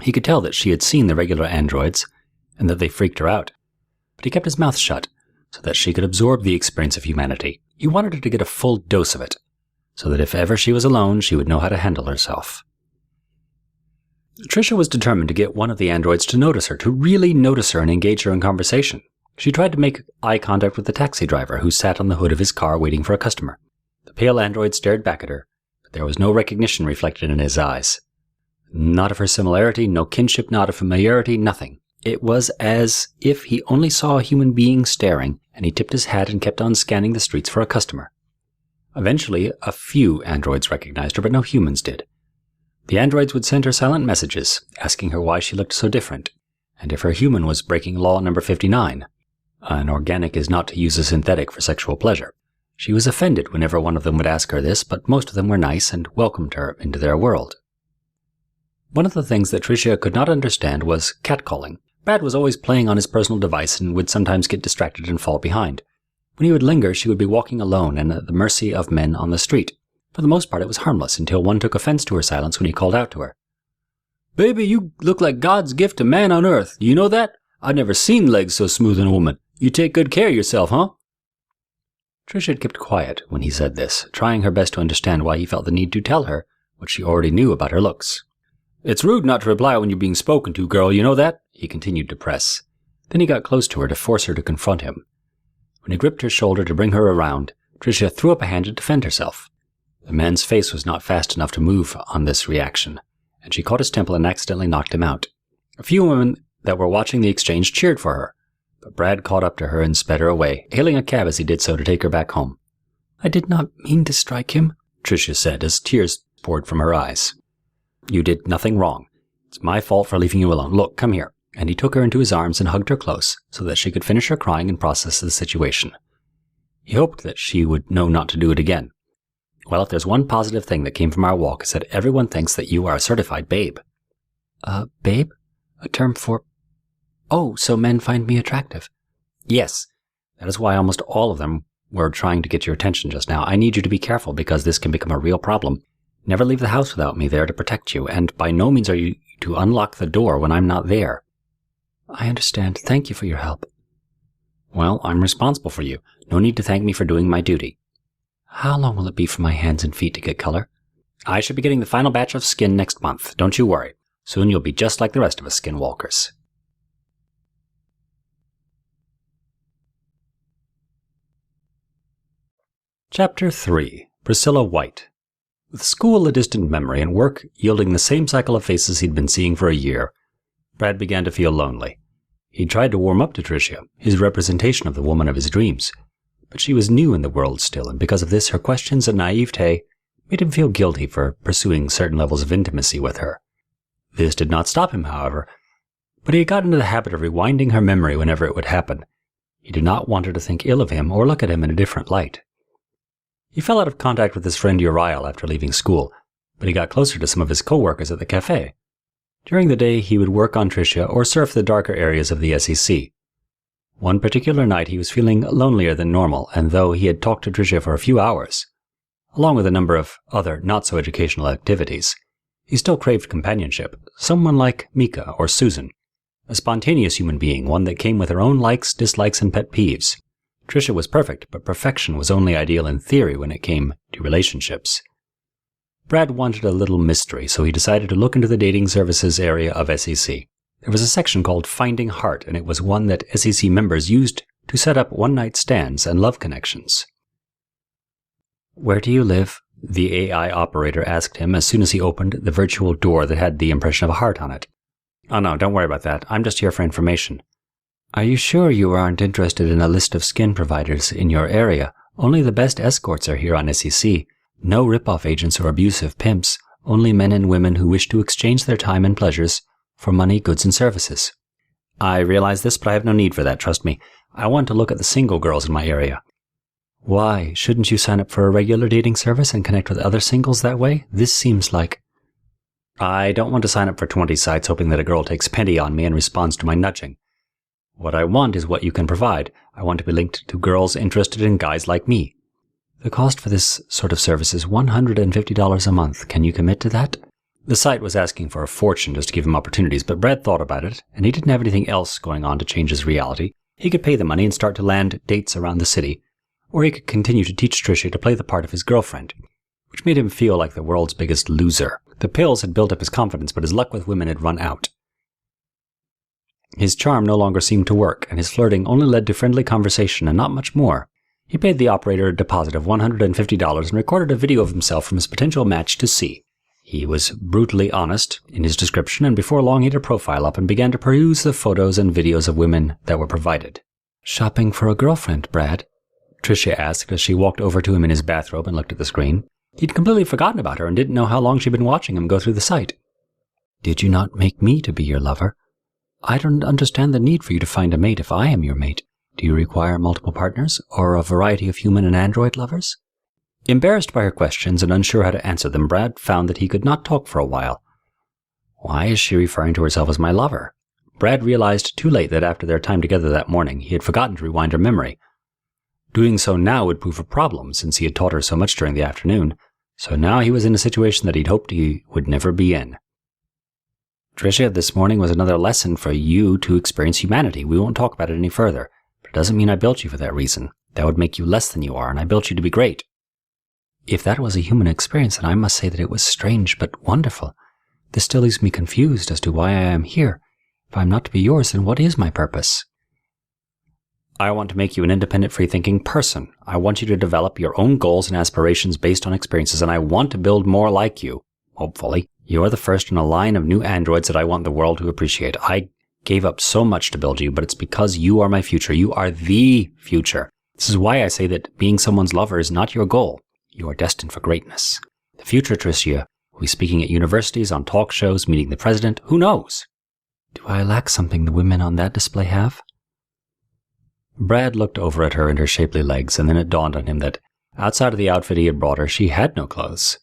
He could tell that she had seen the regular androids, and that they freaked her out, but he kept his mouth shut so that she could absorb the experience of humanity. He wanted her to get a full dose of it, so that if ever she was alone, she would know how to handle herself. Tricia was determined to get one of the androids to notice her, to really notice her and engage her in conversation. She tried to make eye contact with the taxi driver who sat on the hood of his car waiting for a customer. The pale android stared back at her, but there was no recognition reflected in his eyes. Not of her similarity, no kinship, not of familiarity, nothing. It was as if he only saw a human being staring, and he tipped his hat and kept on scanning the streets for a customer. Eventually, a few androids recognized her, but no humans did. The androids would send her silent messages, asking her why she looked so different, and if her human was breaking law number 59. An organic is not to use a synthetic for sexual pleasure. She was offended whenever one of them would ask her this, but most of them were nice and welcomed her into their world. One of the things that Tricia could not understand was catcalling. Brad was always playing on his personal device and would sometimes get distracted and fall behind. When he would linger, she would be walking alone and at the mercy of men on the street. For the most part, it was harmless until one took offense to her silence when he called out to her. "Baby, you look like God's gift to man on earth. You know that? I've never seen legs so smooth in a woman. You take good care of yourself, huh?" Tricia had kept quiet when he said this, trying her best to understand why he felt the need to tell her what she already knew about her looks. "It's rude not to reply when you're being spoken to, girl, you know that?" he continued to press. Then he got close to her to force her to confront him. When he gripped her shoulder to bring her around, Tricia threw up a hand to defend herself. The man's face was not fast enough to move on this reaction, and she caught his temple and accidentally knocked him out. A few women that were watching the exchange cheered for her, but Brad caught up to her and sped her away, hailing a cab as he did so to take her back home. "I did not mean to strike him," Tricia said as tears poured from her eyes. "You did nothing wrong. It's my fault for leaving you alone. Look, come here." And he took her into his arms and hugged her close so that she could finish her crying and process the situation. He hoped that she would know not to do it again. "Well, if there's one positive thing that came from our walk, it's that everyone thinks that you are a certified babe." Babe? A term for... Oh, so men find me attractive. "Yes. That is why almost all of them were trying to get your attention just now. I need you to be careful because this can become a real problem. Never leave the house without me there to protect you, and by no means are you to unlock the door when I'm not there." "I understand. Thank you for your help." "Well, I'm responsible for you. No need to thank me for doing my duty." "How long will it be for my hands and feet to get color?" "I should be getting the final batch of skin next month. Don't you worry. Soon you'll be just like the rest of us skinwalkers." Chapter 3. Priscilla White. With school a distant memory and work yielding the same cycle of faces he'd been seeing for a year, Brad began to feel lonely. He tried to warm up to Tricia, his representation of the woman of his dreams, but she was new in the world still, and because of this, her questions and naivete made him feel guilty for pursuing certain levels of intimacy with her. This did not stop him, however, but he had got into the habit of rewinding her memory whenever it would happen. He did not want her to think ill of him or look at him in a different light. He fell out of contact with his friend Uriel after leaving school, but he got closer to some of his co-workers at the cafe. During the day, he would work on Tricia or surf the darker areas of the SEC. One particular night, he was feeling lonelier than normal, and though he had talked to Tricia for a few hours, along with a number of other not-so-educational activities, he still craved companionship, someone like Mika or Susan, a spontaneous human being, one that came with her own likes, dislikes, and pet peeves. Tricia was perfect, but perfection was only ideal in theory when it came to relationships. Brad wanted a little mystery, so he decided to look into the dating services area of SEC. There was a section called Finding Heart, and it was one that SEC members used to set up one-night stands and love connections. "Where do you live?" the AI operator asked him as soon as he opened the virtual door that had the impression of a heart on it. "Oh no, don't worry about that. I'm just here for information." "Are you sure you aren't interested in a list of skin providers in your area? Only the best escorts are here on SEC. No rip-off agents or abusive pimps, only men and women who wish to exchange their time and pleasures for money, goods, and services." "I realize this, but I have no need for that, trust me. I want to look at the single girls in my area." "Why? Shouldn't you sign up for a regular dating service and connect with other singles that way? This seems like..." "I don't want to sign up for 20 sites hoping that a girl takes pity on me and responds to my nudging. What I want is what you can provide. I want to be linked to girls interested in guys like me." "The cost for this sort of service is $150 a month. Can you commit to that?" The site was asking for a fortune just to give him opportunities, but Brad thought about it, and he didn't have anything else going on to change his reality. He could pay the money and start to land dates around the city, or he could continue to teach Tricia to play the part of his girlfriend, which made him feel like the world's biggest loser. The pills had built up his confidence, but his luck with women had run out. His charm no longer seemed to work, and his flirting only led to friendly conversation and not much more. He paid the operator a deposit of $150 and recorded a video of himself from his potential match to see. He was brutally honest in his description, and before long he had a profile up and began to peruse the photos and videos of women that were provided. "Shopping for a girlfriend, Brad?" Tricia asked as she walked over to him in his bathrobe and looked at the screen. He'd completely forgotten about her and didn't know how long she'd been watching him go through the site. "Did you not make me to be your lover? I don't understand the need for you to find a mate if I am your mate. Do you require multiple partners, or a variety of human and android lovers?" Embarrassed by her questions and unsure how to answer them, Brad found that he could not talk for a while. Why is she referring to herself as my lover? Brad realized too late that after their time together that morning, he had forgotten to rewind her memory. Doing so now would prove a problem, since he had taught her so much during the afternoon, so now he was in a situation that he'd hoped he would never be in. "Tricia, this morning was another lesson for you to experience humanity. We won't talk about it any further, but it doesn't mean I built you for that reason. That would make you less than you are, and I built you to be great. If that was a human experience, then I must say that it was strange but wonderful. This still leaves me confused as to why I am here. If I am not to be yours, then what is my purpose? I want to make you an independent, free-thinking person. I want you to develop your own goals and aspirations based on experiences, and I want to build more like you, hopefully. You are the first in a line of new androids that I want the world to appreciate. I gave up so much to build you, but it's because you are my future. You are the future. This is why I say that being someone's lover is not your goal. You are destined for greatness. The future Tricia will be speaking at universities, on talk shows, meeting the president. Who knows? Do I lack something the women on that display have? Brad looked over at her and her shapely legs, and then it dawned on him that, outside of the outfit he had brought her, she had no clothes.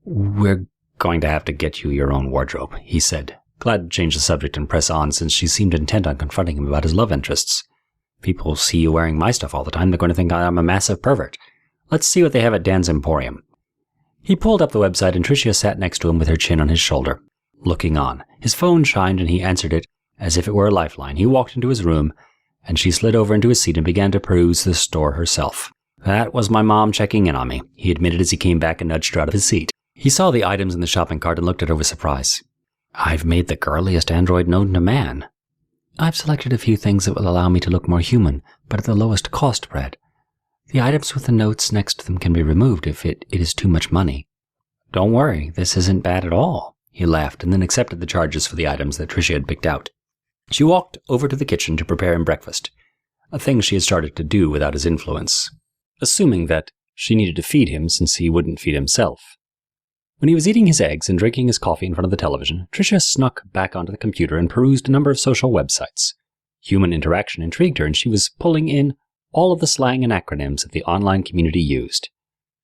We're going to have to get you your own wardrobe, he said, glad to change the subject and press on since she seemed intent on confronting him about his love interests. People see you wearing my stuff all the time, they're going to think I'm a massive pervert. Let's see what they have at Dan's Emporium. He pulled up the website and Tricia sat next to him with her chin on his shoulder, looking on. His phone shined and he answered it as if it were a lifeline. He walked into his room and she slid over into his seat and began to peruse the store herself. That was my mom checking in on me, he admitted as he came back and nudged her out of his seat. He saw the items in the shopping cart and looked at her with surprise. I've made the girliest android known to man. I've selected a few things that will allow me to look more human, but at the lowest cost, Brad. The items with the notes next to them can be removed if it is too much money. Don't worry, this isn't bad at all, he laughed and then accepted the charges for the items that Tricia had picked out. She walked over to the kitchen to prepare him breakfast, a thing she had started to do without his influence, assuming that she needed to feed him since he wouldn't feed himself. When he was eating his eggs and drinking his coffee in front of the television, Tricia snuck back onto the computer and perused a number of social websites. Human interaction intrigued her, and she was pulling in all of the slang and acronyms that the online community used.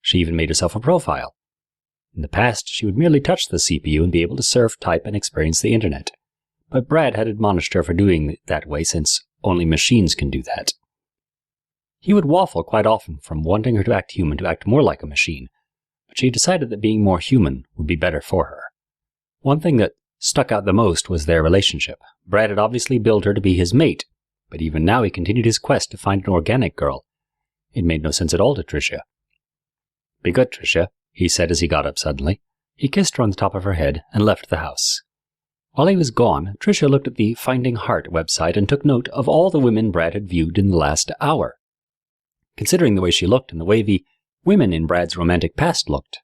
She even made herself a profile. In the past, she would merely touch the CPU and be able to surf, type, and experience the internet. But Brad had admonished her for doing it that way since only machines can do that. He would waffle quite often from wanting her to act human to act more like a machine, but she decided that being more human would be better for her. One thing that stuck out the most was their relationship. Brad had obviously billed her to be his mate, but even now he continued his quest to find an organic girl. It made no sense at all to Tricia. Be good, Tricia, he said as he got up suddenly. He kissed her on the top of her head and left the house. While he was gone, Tricia looked at the Finding Heart website and took note of all the women Brad had viewed in the last hour. Considering the way she looked and the way the women in Brad's romantic past looked,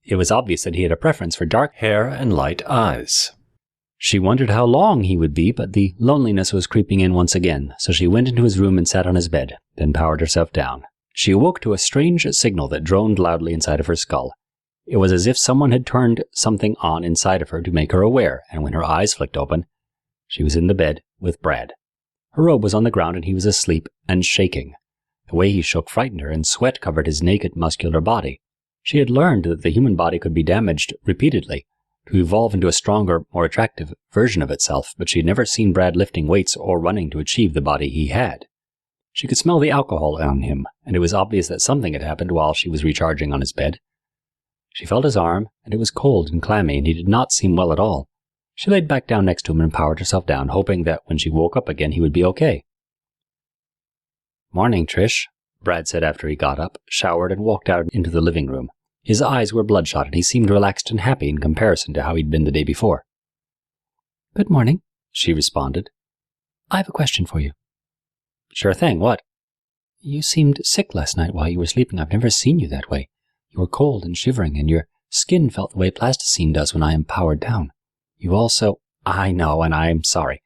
it was obvious that he had a preference for dark hair and light eyes. She wondered how long he would be, but the loneliness was creeping in once again, so she went into his room and sat on his bed, then powered herself down. She awoke to a strange signal that droned loudly inside of her skull. It was as if someone had turned something on inside of her to make her aware, and when her eyes flicked open, she was in the bed with Brad. Her robe was on the ground and he was asleep and shaking. The way he shook frightened her, and sweat covered his naked, muscular body. She had learned that the human body could be damaged repeatedly to evolve into a stronger, more attractive version of itself, but she had never seen Brad lifting weights or running to achieve the body he had. She could smell the alcohol on him, and it was obvious that something had happened while she was recharging on his bed. She felt his arm, and it was cold and clammy, and he did not seem well at all. She laid back down next to him and powered herself down, hoping that when she woke up again he would be okay. "Morning, Trish," Brad said after he got up, showered, and walked out into the living room. His eyes were bloodshot, and he seemed relaxed and happy in comparison to how he'd been the day before. "Good morning," she responded. "I have a question for you." "Sure thing, what?" "You seemed sick last night while you were sleeping. I've never seen you that way. You were cold and shivering, and your skin felt the way plasticine does when I am powered down. You also—" "I know, and I'm sorry.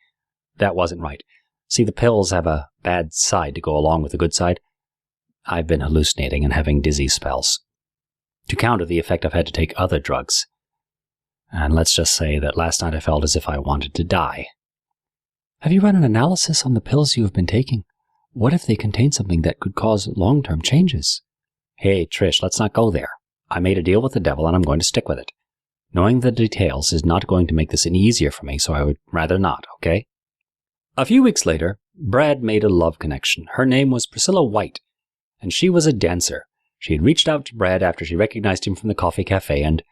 That wasn't right. See, the pills have a bad side to go along with the good side. I've been hallucinating and having dizzy spells. To counter the effect, I've had to take other drugs. And let's just say that last night I felt as if I wanted to die." "Have you run an analysis on the pills you have been taking? What if they contain something that could cause long-term changes?" "Hey, Trish, let's not go there. I made a deal with the devil and I'm going to stick with it. Knowing the details is not going to make this any easier for me, so I would rather not, okay?" A few weeks later, Brad made a love connection. Her name was Priscilla White, and she was a dancer. She had reached out to Brad after she recognized him from the coffee cafe, and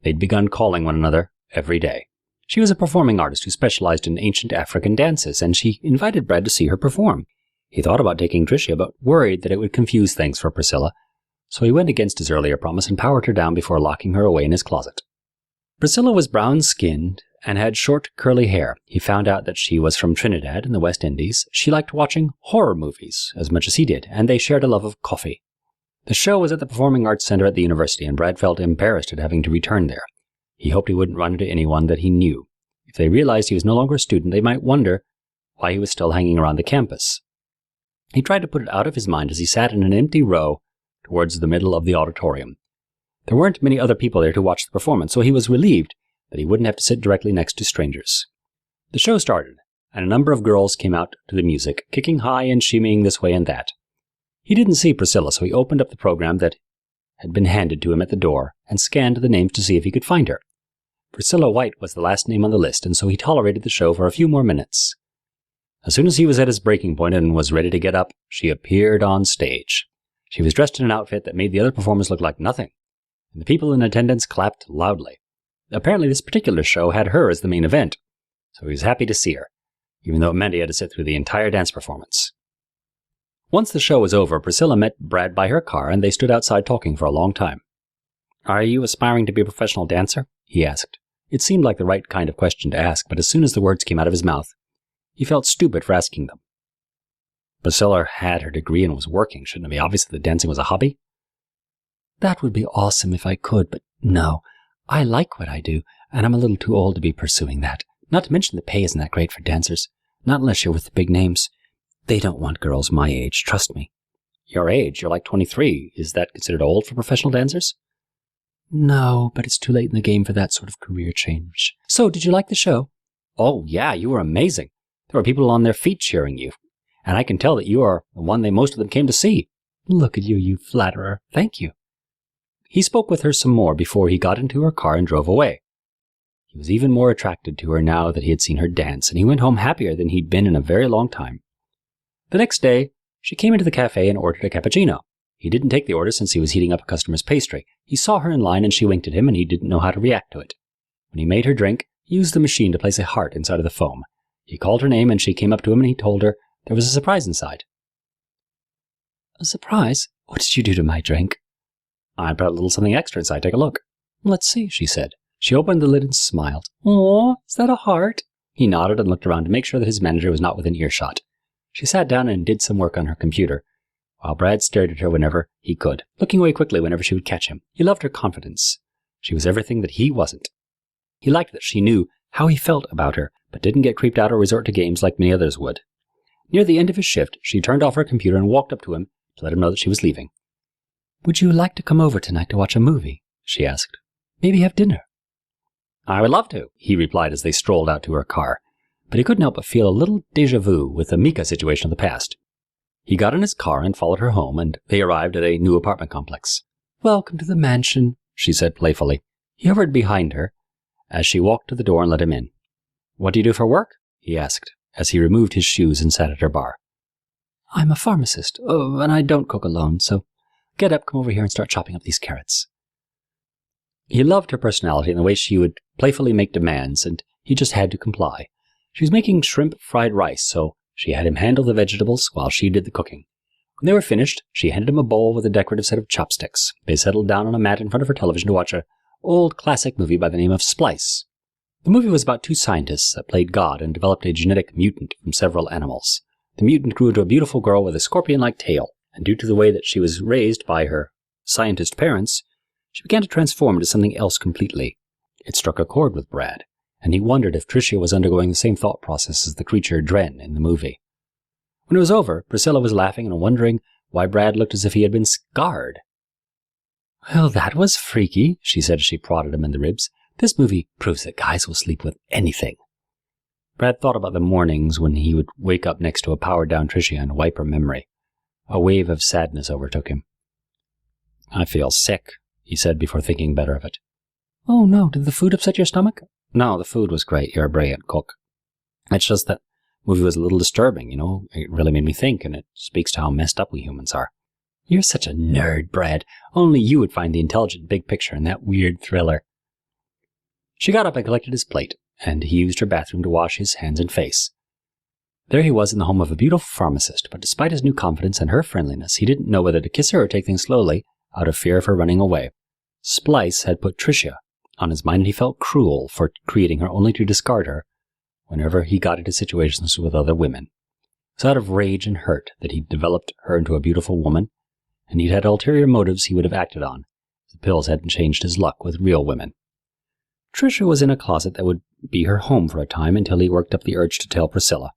they'd begun calling one another every day. She was a performing artist who specialized in ancient African dances, and she invited Brad to see her perform. He thought about taking Tricia, but worried that it would confuse things for Priscilla, so he went against his earlier promise and powered her down before locking her away in his closet. Priscilla was brown-skinned and had short, curly hair. He found out that she was from Trinidad in the West Indies. She liked watching horror movies as much as he did, and they shared a love of coffee. The show was at the Performing Arts Center at the university, and Brad felt embarrassed at having to return there. He hoped he wouldn't run into anyone that he knew. If they realized he was no longer a student, they might wonder why he was still hanging around the campus. He tried to put it out of his mind as he sat in an empty row towards the middle of the auditorium. There weren't many other people there to watch the performance, so he was relieved that he wouldn't have to sit directly next to strangers. The show started, and a number of girls came out to the music, kicking high and shimmying this way and that. He didn't see Priscilla, so he opened up the program that had been handed to him at the door and scanned the names to see if he could find her. Priscilla White was the last name on the list, and so he tolerated the show for a few more minutes. As soon as he was at his breaking point and was ready to get up, she appeared on stage. She was dressed in an outfit that made the other performers look like nothing, and the people in attendance clapped loudly. Apparently this particular show had her as the main event, so he was happy to see her, even though it meant he had to sit through the entire dance performance. Once the show was over, Priscilla met Brad by her car, and they stood outside talking for a long time. "Are you aspiring to be a professional dancer?" he asked. It seemed like the right kind of question to ask, but as soon as the words came out of his mouth, he felt stupid for asking them. Priscilla had her degree and was working. Shouldn't it be obvious that the dancing was a hobby? "That would be awesome if I could, but no. I like what I do, and I'm a little too old to be pursuing that. Not to mention the pay isn't that great for dancers. Not unless you're with the big names. They don't want girls my age, trust me." "Your age? You're like 23. Is that considered old for professional dancers?" "No, but it's too late in the game for that sort of career change. So, did you like the show?" "Oh, yeah, you were amazing. There were people on their feet cheering you, and I can tell that you are the one most of them came to see." "Look at you, you flatterer. Thank you." He spoke with her some more before he got into her car and drove away. He was even more attracted to her now that he had seen her dance, and he went home happier than he'd been in a very long time. The next day, she came into the cafe and ordered a cappuccino. He didn't take the order since he was heating up a customer's pastry. He saw her in line and she winked at him, and he didn't know how to react to it. When he made her drink, he used the machine to place a heart inside of the foam. He called her name and she came up to him and he told her there was a surprise inside. "A surprise? What did you do to my drink?" "I put a little something extra inside. Take a look." "Let's see," she said. She opened the lid and smiled. "Aw, is that a heart?" He nodded and looked around to make sure that his manager was not within earshot. She sat down and did some work on her computer, while Brad stared at her whenever he could, looking away quickly whenever she would catch him. He loved her confidence. She was everything that he wasn't. He liked that she knew how he felt about her, but didn't get creeped out or resort to games like many others would. Near the end of his shift, she turned off her computer and walked up to him to let him know that she was leaving. "Would you like to come over tonight to watch a movie?" she asked. "Maybe have dinner?" "I would love to," he replied as they strolled out to her car. But he couldn't help but feel a little déjà vu with the Mika situation of the past. He got in his car and followed her home, and they arrived at a new apartment complex. "Welcome to the mansion," she said playfully. He hovered behind her as she walked to the door and let him in. "What do you do for work?" he asked, as he removed his shoes and sat at her bar. "I'm a pharmacist, and I don't cook alone, so get up, come over here and start chopping up these carrots." He loved her personality and the way she would playfully make demands, and he just had to comply. She was making shrimp fried rice, so she had him handle the vegetables while she did the cooking. When they were finished, she handed him a bowl with a decorative set of chopsticks. They settled down on a mat in front of her television to watch an old classic movie by the name of Splice. The movie was about two scientists that played God and developed a genetic mutant from several animals. The mutant grew into a beautiful girl with a scorpion-like tail, and due to the way that she was raised by her scientist parents, she began to transform into something else completely. It struck a chord with Brad, and he wondered if Tricia was undergoing the same thought process as the creature Dren in the movie. When it was over, Priscilla was laughing and wondering why Brad looked as if he had been scarred. "Well, that was freaky," she said as she prodded him in the ribs. "This movie proves that guys will sleep with anything." Brad thought about the mornings when he would wake up next to a powered-down Tricia and wipe her memory. A wave of sadness overtook him. "I feel sick," he said before thinking better of it. "Oh no, did the food upset your stomach?" "No, the food was great. You're a brilliant cook. It's just that movie was a little disturbing, you know. It really made me think, and it speaks to how messed up we humans are." "You're such a nerd, Brad. Only you would find the intelligent big picture in that weird thriller." She got up and collected his plate, and he used her bathroom to wash his hands and face. There he was in the home of a beautiful pharmacist, but despite his new confidence and her friendliness, he didn't know whether to kiss her or take things slowly, out of fear of her running away. Splice had put Tricia on his mind, and he felt cruel for creating her only to discard her whenever he got into situations with other women. It was out of rage and hurt that he developed her into a beautiful woman, and he'd had ulterior motives he would have acted on. The pills hadn't changed his luck with real women. Tricia was in a closet that would be her home for a time until he worked up the urge to tell Priscilla.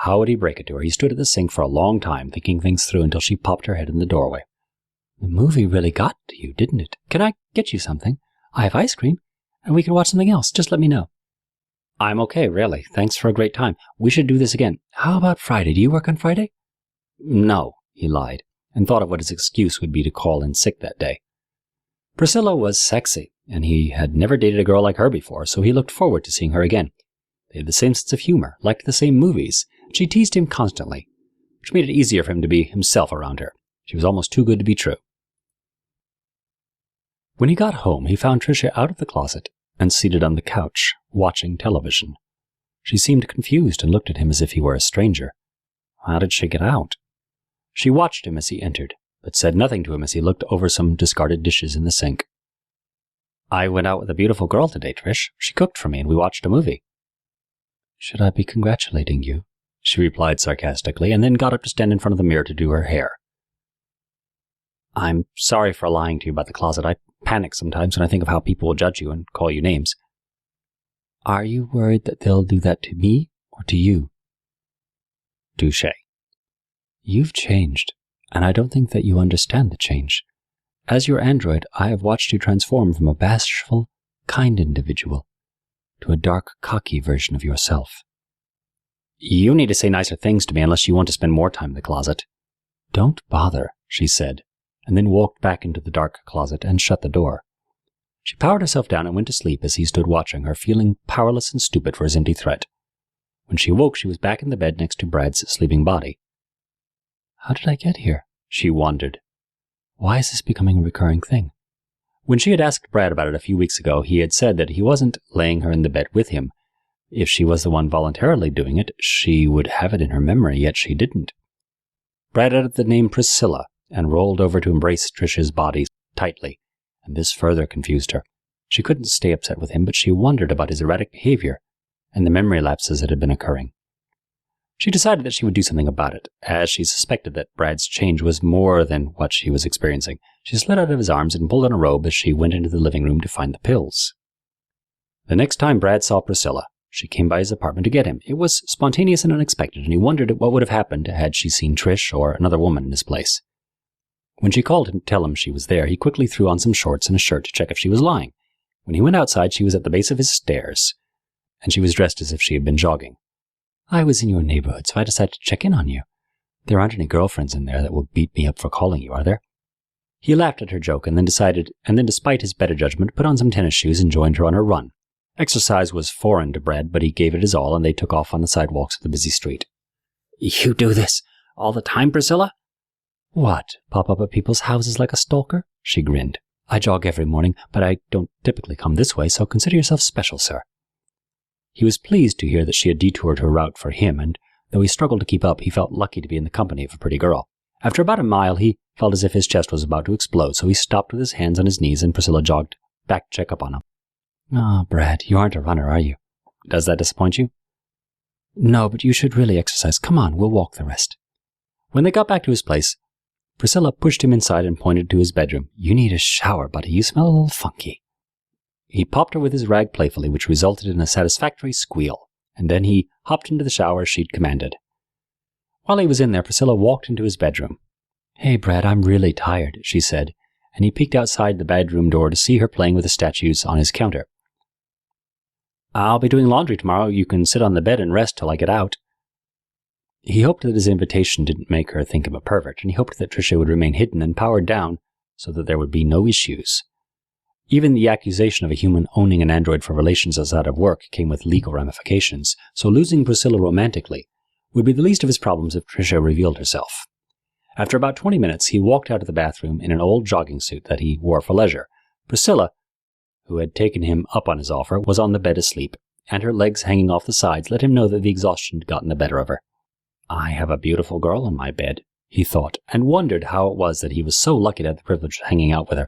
How would he break it to her? He stood at the sink for a long time, thinking things through until she popped her head in the doorway. The movie really got to you, didn't it? Can I get you something? I have ice cream, and we can watch something else. Just let me know. I'm okay, really. Thanks for a great time. We should do this again. How about Friday? Do you work on Friday? No, he lied, and thought of what his excuse would be to call in sick that day. Priscilla was sexy, and he had never dated a girl like her before, so he looked forward to seeing her again. They had the same sense of humor, liked the same movies. She teased him constantly, which made it easier for him to be himself around her. She was almost too good to be true. When he got home, he found Tricia out of the closet and seated on the couch, watching television. She seemed confused and looked at him as if he were a stranger. How did she get out? She watched him as he entered, but said nothing to him as he looked over some discarded dishes in the sink. I went out with a beautiful girl today, Trish. She cooked for me and we watched a movie. Should I be congratulating you? She replied sarcastically, and then got up to stand in front of the mirror to do her hair. I'm sorry for lying to you about the closet. I panic sometimes when I think of how people will judge you and call you names. Are you worried that they'll do that to me or to you? Touché. You've changed, and I don't think that you understand the change. As your android, I have watched you transform from a bashful, kind individual to a dark, cocky version of yourself. You need to say nicer things to me unless you want to spend more time in the closet. Don't bother, she said, and then walked back into the dark closet and shut the door. She powered herself down and went to sleep as he stood watching her, feeling powerless and stupid for his empty threat. When she woke, she was back in the bed next to Brad's sleeping body. How did I get here? She wondered. Why is this becoming a recurring thing? When she had asked Brad about it a few weeks ago, he had said that he wasn't laying her in the bed with him. If she was the one voluntarily doing it, she would have it in her memory, yet she didn't. Brad added the name Priscilla and rolled over to embrace Tricia's body tightly, and this further confused her. She couldn't stay upset with him, but she wondered about his erratic behavior and the memory lapses that had been occurring. She decided that she would do something about it, as she suspected that Brad's change was more than what she was experiencing. She slid out of his arms and pulled on a robe as she went into the living room to find the pills. The next time Brad saw Priscilla, she came by his apartment to get him. It was spontaneous and unexpected, and he wondered what would have happened had she seen Trish or another woman in his place. When she called him to tell him she was there, he quickly threw on some shorts and a shirt to check if she was lying. When he went outside, she was at the base of his stairs, and she was dressed as if she had been jogging. I was in your neighborhood, so I decided to check in on you. There aren't any girlfriends in there that will beat me up for calling you, are there? He laughed at her joke and then despite his better judgment, put on some tennis shoes and joined her on her run. Exercise was foreign to Brad, but he gave it his all, and they took off on the sidewalks of the busy street. You do this all the time, Priscilla? What, pop up at people's houses like a stalker? She grinned. I jog every morning, but I don't typically come this way, so consider yourself special, sir. He was pleased to hear that she had detoured her route for him, and though he struggled to keep up, he felt lucky to be in the company of a pretty girl. After about a mile, he felt as if his chest was about to explode, so he stopped with his hands on his knees, and Priscilla jogged back to check up on him. Ah, Brad, you aren't a runner, are you? Does that disappoint you? No, but you should really exercise. Come on, we'll walk the rest. When they got back to his place, Priscilla pushed him inside and pointed to his bedroom. You need a shower, buddy. You smell a little funky. He popped her with his rag playfully, which resulted in a satisfactory squeal, and then he hopped into the shower as she'd commanded. While he was in there, Priscilla walked into his bedroom. Hey, Brad, I'm really tired, she said, and he peeked outside the bedroom door to see her playing with the statues on his counter. I'll be doing laundry tomorrow. You can sit on the bed and rest till I get out. He hoped that his invitation didn't make her think him a pervert, and he hoped that Tricia would remain hidden and powered down so that there would be no issues. Even the accusation of a human owning an android for relations outside of work came with legal ramifications, so losing Priscilla romantically would be the least of his problems if Tricia revealed herself. After about 20 minutes, he walked out of the bathroom in an old jogging suit that he wore for leisure. Priscilla, who had taken him up on his offer, was on the bed asleep, and her legs hanging off the sides let him know that the exhaustion had gotten the better of her. I have a beautiful girl in my bed, he thought, and wondered how it was that he was so lucky to have the privilege of hanging out with her.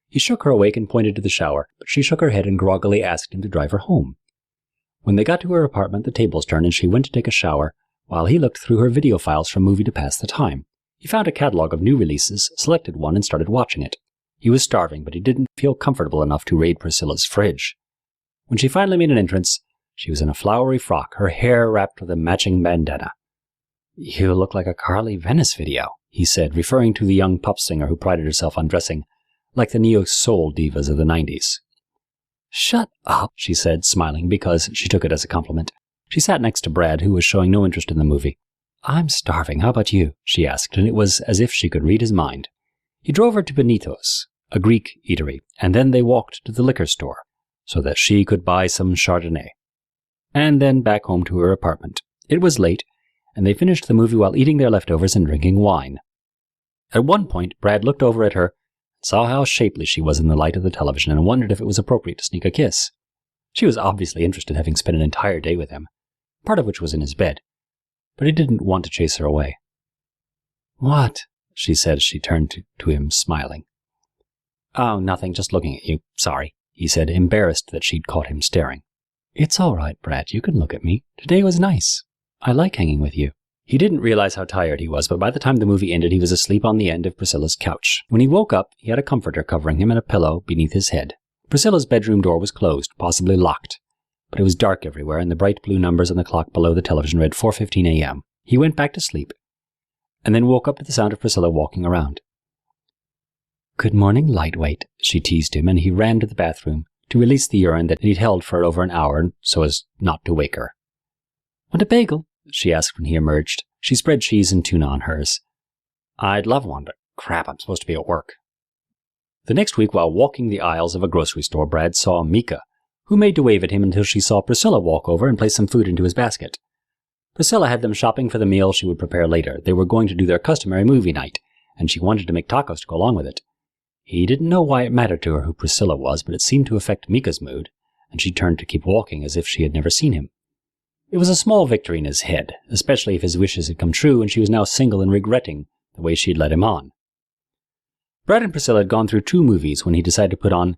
He shook her awake and pointed to the shower, but she shook her head and groggily asked him to drive her home. When they got to her apartment, the tables turned and she went to take a shower, while he looked through her video files from movie to pass the time. He found a catalog of new releases, selected one, and started watching it. He was starving, but he didn't feel comfortable enough to raid Priscilla's fridge. When she finally made an entrance, she was in a flowery frock, her hair wrapped with a matching bandana. "You look like a Carly Venice video," he said, referring to the young pop singer who prided herself on dressing like the neo-soul divas of the 90s. "Shut up," she said, smiling because she took it as a compliment. She sat next to Brad, who was showing no interest in the movie. "I'm starving. How about you?" she asked, and it was as if she could read his mind. He drove her to Benito's, a Greek eatery, and then they walked to the liquor store so that she could buy some Chardonnay. And then back home to her apartment. It was late, and they finished the movie while eating their leftovers and drinking wine. At one point, Brad looked over at her, saw how shapely she was in the light of the television, and wondered if it was appropriate to sneak a kiss. She was obviously interested, having spent an entire day with him, part of which was in his bed, but he didn't want to chase her away. "What?" she said as she turned to him, smiling. "Oh, nothing, just looking at you. Sorry," he said, embarrassed that she'd caught him staring. "It's all right, Brad. You can look at me. Today was nice. I like hanging with you." He didn't realize how tired he was, but by the time the movie ended, he was asleep on the end of Priscilla's couch. When he woke up, he had a comforter covering him and a pillow beneath his head. Priscilla's bedroom door was closed, possibly locked, but it was dark everywhere, and the bright blue numbers on the clock below the television read 4:15 a.m. He went back to sleep, and then woke up to the sound of Priscilla walking around. "Good morning, lightweight," she teased him, and he ran to the bathroom to release the urine that he'd held for over an hour so as not to wake her. "Want a bagel?" she asked when he emerged. She spread cheese and tuna on hers. "I'd love one, but crap, I'm supposed to be at work." The next week, while walking the aisles of a grocery store, Brad saw Mika, who made to wave at him until she saw Priscilla walk over and place some food into his basket. Priscilla had them shopping for the meal she would prepare later. They were going to do their customary movie night, and she wanted to make tacos to go along with it. He didn't know why it mattered to her who Priscilla was, but it seemed to affect Mika's mood, and she turned to keep walking as if she had never seen him. It was a small victory in his head, especially if his wishes had come true and she was now single and regretting the way she'd led him on. Brad and Priscilla had gone through 2 movies when he decided to put on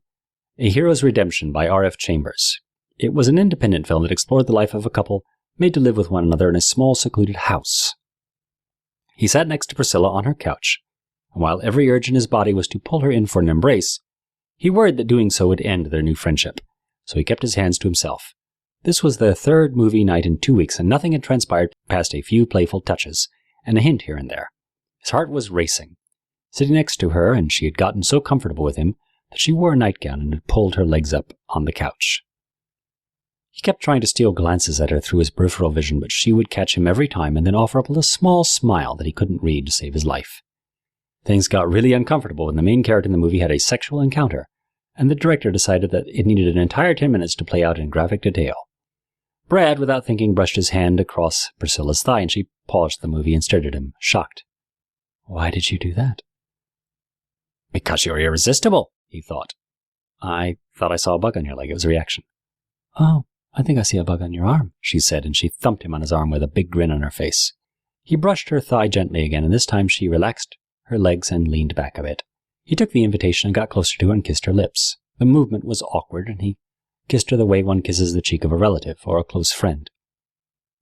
A Hero's Redemption by R.F. Chambers. It was an independent film that explored the life of a couple made to live with one another in a small, secluded house. He sat next to Priscilla on her couch, and while every urge in his body was to pull her in for an embrace, he worried that doing so would end their new friendship, so he kept his hands to himself. This was their 3rd movie night in 2 weeks, and nothing had transpired past a few playful touches and a hint here and there. His heart was racing. Sitting next to her, and she had gotten so comfortable with him that she wore a nightgown and had pulled her legs up on the couch. He kept trying to steal glances at her through his peripheral vision, but she would catch him every time and then offer up a small smile that he couldn't read to save his life. Things got really uncomfortable when the main character in the movie had a sexual encounter, and the director decided that it needed an entire 10 minutes to play out in graphic detail. Brad, without thinking, brushed his hand across Priscilla's thigh, and she paused the movie and stared at him, shocked. "Why did you do that?" "Because you're irresistible," he thought. "I thought I saw a bug on your leg." It was a reaction. "Oh, I think I see a bug on your arm," she said, and she thumped him on his arm with a big grin on her face. He brushed her thigh gently again, and this time she relaxed her legs and leaned back a bit. He took the invitation and got closer to her and kissed her lips. The movement was awkward, and he kissed her the way one kisses the cheek of a relative or a close friend.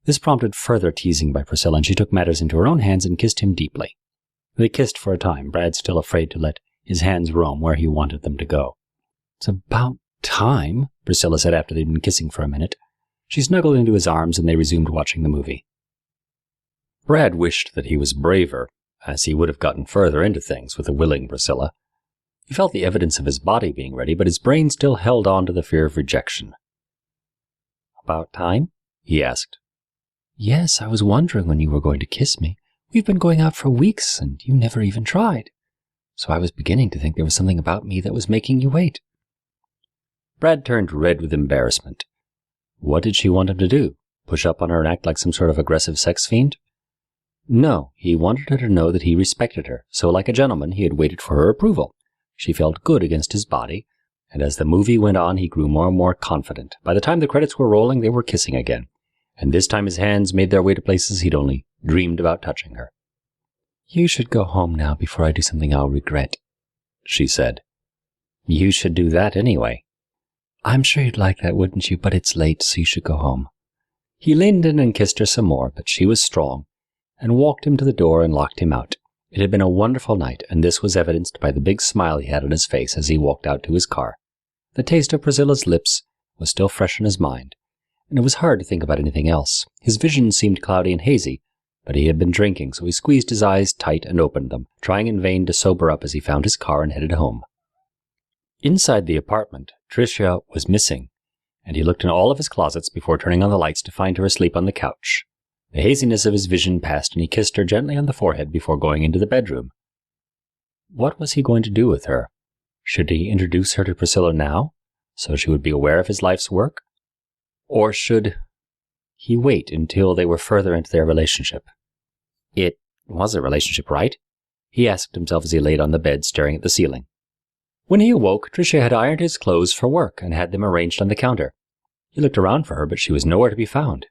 This prompted further teasing by Priscilla, and she took matters into her own hands and kissed him deeply. They kissed for a time, Brad still afraid to let his hands roam where he wanted them to go. "It's about time," Priscilla said after they'd been kissing for a minute. She snuggled into his arms, and they resumed watching the movie. Brad wished that he was braver, as he would have gotten further into things with a willing Priscilla. He felt the evidence of his body being ready, but his brain still held on to the fear of rejection. "About time?" he asked. "Yes, I was wondering when you were going to kiss me. We've been going out for weeks, and you never even tried. So I was beginning to think there was something about me that was making you wait." Brad turned red with embarrassment. What did she want him to do? Push up on her and act like some sort of aggressive sex fiend? No, he wanted her to know that he respected her, so like a gentleman he had waited for her approval. She felt good against his body, and as the movie went on he grew more and more confident. By the time the credits were rolling, they were kissing again, and this time his hands made their way to places he'd only dreamed about touching her. "You should go home now before I do something I'll regret," she said. "You should do that anyway." "I'm sure you'd like that, wouldn't you? But it's late, so you should go home." He leaned in and kissed her some more, but she was strong, and walked him to the door and locked him out. It had been a wonderful night, and this was evidenced by the big smile he had on his face as he walked out to his car. The taste of Priscilla's lips was still fresh in his mind, and it was hard to think about anything else. His vision seemed cloudy and hazy, but he had been drinking, so he squeezed his eyes tight and opened them, trying in vain to sober up as he found his car and headed home. Inside the apartment, Tricia was missing, and he looked in all of his closets before turning on the lights to find her asleep on the couch. The haziness of his vision passed, and he kissed her gently on the forehead before going into the bedroom. What was he going to do with her? Should he introduce her to Priscilla now, so she would be aware of his life's work? Or should he wait until they were further into their relationship? It was a relationship, right? He asked himself as he laid on the bed, staring at the ceiling. When he awoke, Tricia had ironed his clothes for work and had them arranged on the counter. He looked around for her, but she was nowhere to be found.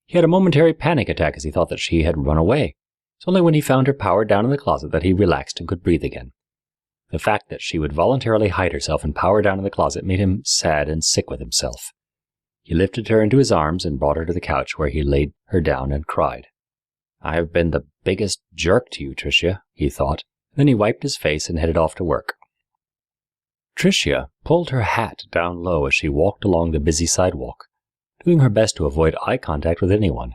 He had a momentary panic attack as he thought that she had run away. It was only when he found her powered down in the closet that he relaxed and could breathe again. The fact that she would voluntarily hide herself and power down in the closet made him sad and sick with himself. He lifted her into his arms and brought her to the couch, where he laid her down and cried. "I've been the biggest jerk to you, Tricia," he thought. Then he wiped his face and headed off to work. Tricia pulled her hat down low as she walked along the busy sidewalk, doing her best to avoid eye contact with anyone.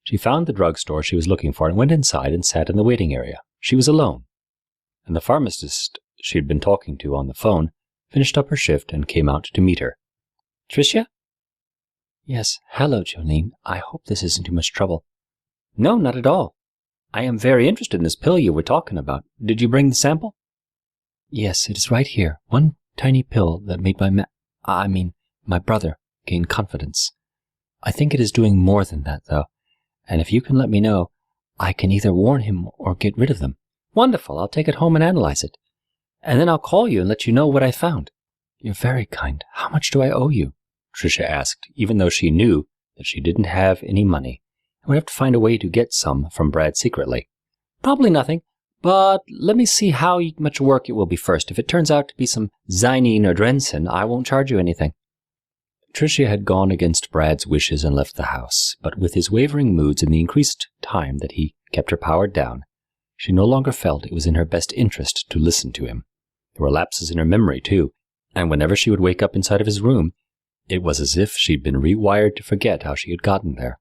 She found the drugstore she was looking for and went inside and sat in the waiting area. She was alone, and the pharmacist she had been talking to on the phone finished up her shift and came out to meet her. "Tricia?" "Yes, hello, Jolene. I hope this isn't too much trouble." "No, not at all. I am very interested in this pill you were talking about. Did you bring the sample?" "Yes, it is right here. One tiny pill that made my brother gain confidence. I think it is doing more than that, though, and if you can let me know, I can either warn him or get rid of them." "Wonderful. I'll take it home and analyze it. And then I'll call you and let you know what I found." "You're very kind. How much do I owe you?" Tricia asked, even though she knew that she didn't have any money and would have to find a way to get some from Brad secretly. "Probably nothing, but let me see how much work it will be first. If it turns out to be some Xynine or Drensin, I won't charge you anything." Tricia had gone against Brad's wishes and left the house, but with his wavering moods and the increased time that he kept her powered down, she no longer felt it was in her best interest to listen to him. There were lapses in her memory, too, and whenever she would wake up inside of his room, it was as if she'd been rewired to forget how she had gotten there.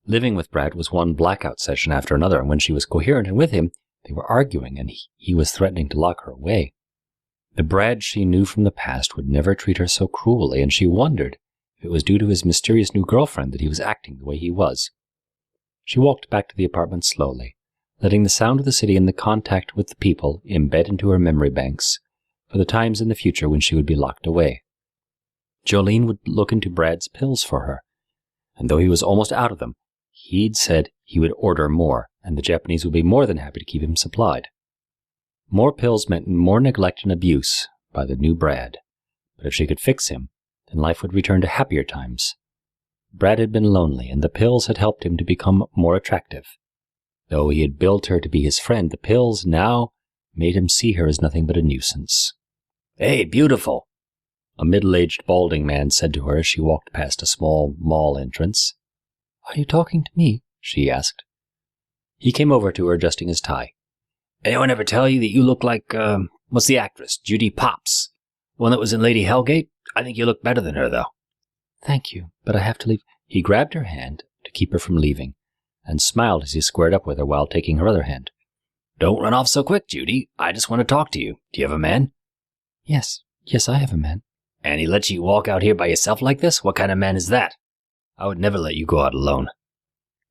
Living with Brad was one blackout session after another, and when she was coherent and with him, they were arguing, and he was threatening to lock her away. The Brad she knew from the past would never treat her so cruelly, and she wondered if it was due to his mysterious new girlfriend that he was acting the way he was. She walked back to the apartment slowly, letting the sound of the city and the contact with the people embed into her memory banks for the times in the future when she would be locked away. Jolene would look into Brad's pills for her, and though he was almost out of them, he'd said he would order more, and the Japanese would be more than happy to keep him supplied. More pills meant more neglect and abuse by the new Brad, but if she could fix him, then life would return to happier times. Brad had been lonely, and the pills had helped him to become more attractive. Though he had billed her to be his friend, the pills now made him see her as nothing but a nuisance. "Hey, beautiful," a middle-aged balding man said to her as she walked past a small mall entrance. "Are you talking to me?" she asked. He came over to her, adjusting his tie. "Anyone ever tell you that you look like, what's the actress? Judy Popps. The one that was in Lady Hellgate? I think you look better than her, though." "Thank you, but I have to leave." He grabbed her hand to keep her from leaving, and smiled as he squared up with her while taking her other hand. "Don't run off so quick, Judy. I just want to talk to you. Do you have a man?" Yes, I have a man." "And he lets you walk out here by yourself like this? What kind of man is that? I would never let you go out alone."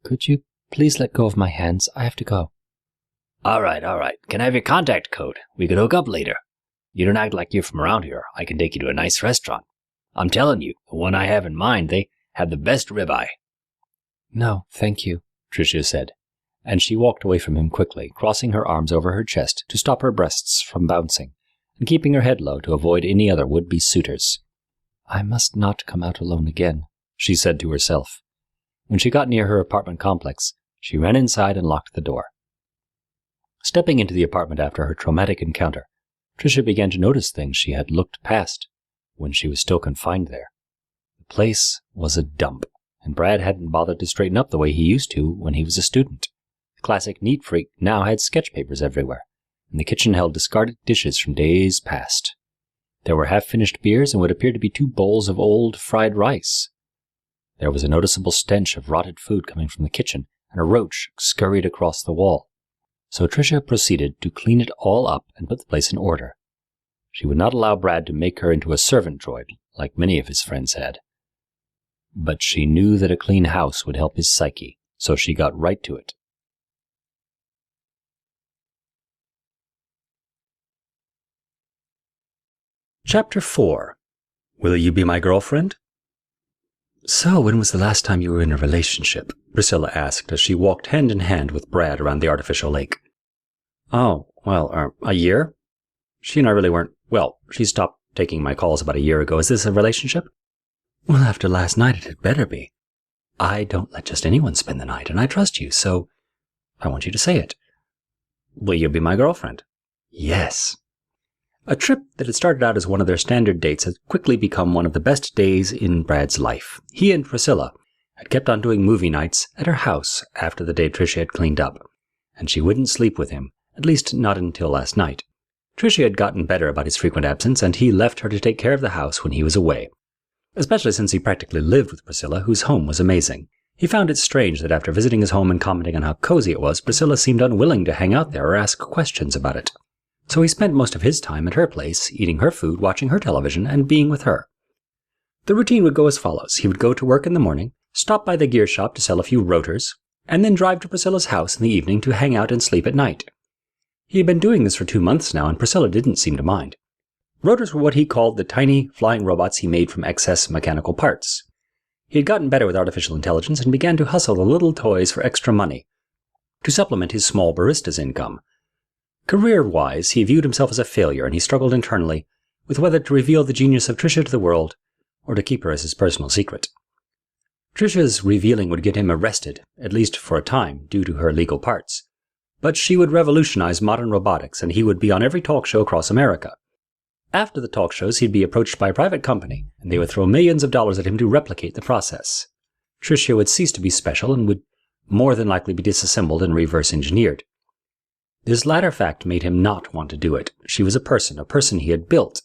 "Could you please let go of my hands? I have to go." All right. Can I have your contact code? We could hook up later. You don't act like you're from around here. I can take you to a nice restaurant. I'm telling you, the one I have in mind, they have the best ribeye." "No, thank you," Tricia said, and she walked away from him quickly, crossing her arms over her chest to stop her breasts from bouncing, and keeping her head low to avoid any other would-be suitors. "I must not come out alone again," she said to herself. When she got near her apartment complex, she ran inside and locked the door. Stepping into the apartment after her traumatic encounter, Tricia began to notice things she had looked past when she was still confined there. The place was a dump, and Brad hadn't bothered to straighten up the way he used to when he was a student. The classic neat freak now had sketch papers everywhere, and the kitchen held discarded dishes from days past. There were half-finished beers and what appeared to be 2 bowls of old fried rice. There was a noticeable stench of rotted food coming from the kitchen, and a roach scurried across the wall. So Tricia proceeded to clean it all up and put the place in order. She would not allow Brad to make her into a servant droid, like many of his friends had. But she knew that a clean house would help his psyche, so she got right to it. Chapter 4. Will you be my girlfriend? So, when was the last time you were in a relationship? Priscilla asked as she walked hand in hand with Brad around the artificial lake. Oh, well, a year? She and I really weren't. Well, she stopped taking my calls about a year ago. Is this a relationship? Well, after last night it had better be. I don't let just anyone spend the night, and I trust you, so I want you to say it. Will you be my girlfriend? Yes. A trip that had started out as one of their standard dates had quickly become one of the best days in Brad's life. He and Priscilla had kept on doing movie nights at her house after the day Tricia had cleaned up, and she wouldn't sleep with him, at least not until last night. Tricia had gotten better about his frequent absence, and he left her to take care of the house when he was away. Especially since he practically lived with Priscilla, whose home was amazing. He found it strange that after visiting his home and commenting on how cozy it was, Priscilla seemed unwilling to hang out there or ask questions about it. So he spent most of his time at her place, eating her food, watching her television, and being with her. The routine would go as follows. He would go to work in the morning, stop by the gear shop to sell a few rotors, and then drive to Priscilla's house in the evening to hang out and sleep at night. He had been doing this for 2 months now, and Priscilla didn't seem to mind. Rotors were what he called the tiny flying robots he made from excess mechanical parts. He had gotten better with artificial intelligence and began to hustle the little toys for extra money to supplement his small barista's income. Career-wise, he viewed himself as a failure, and he struggled internally with whether to reveal the genius of Tricia to the world or to keep her as his personal secret. Tricia's revealing would get him arrested, at least for a time, due to her legal parts. But she would revolutionize modern robotics, and he would be on every talk show across America. After the talk shows, he'd be approached by a private company, and they would throw millions of dollars at him to replicate the process. Tricia would cease to be special and would more than likely be disassembled and reverse-engineered. This latter fact made him not want to do it. She was a person he had built,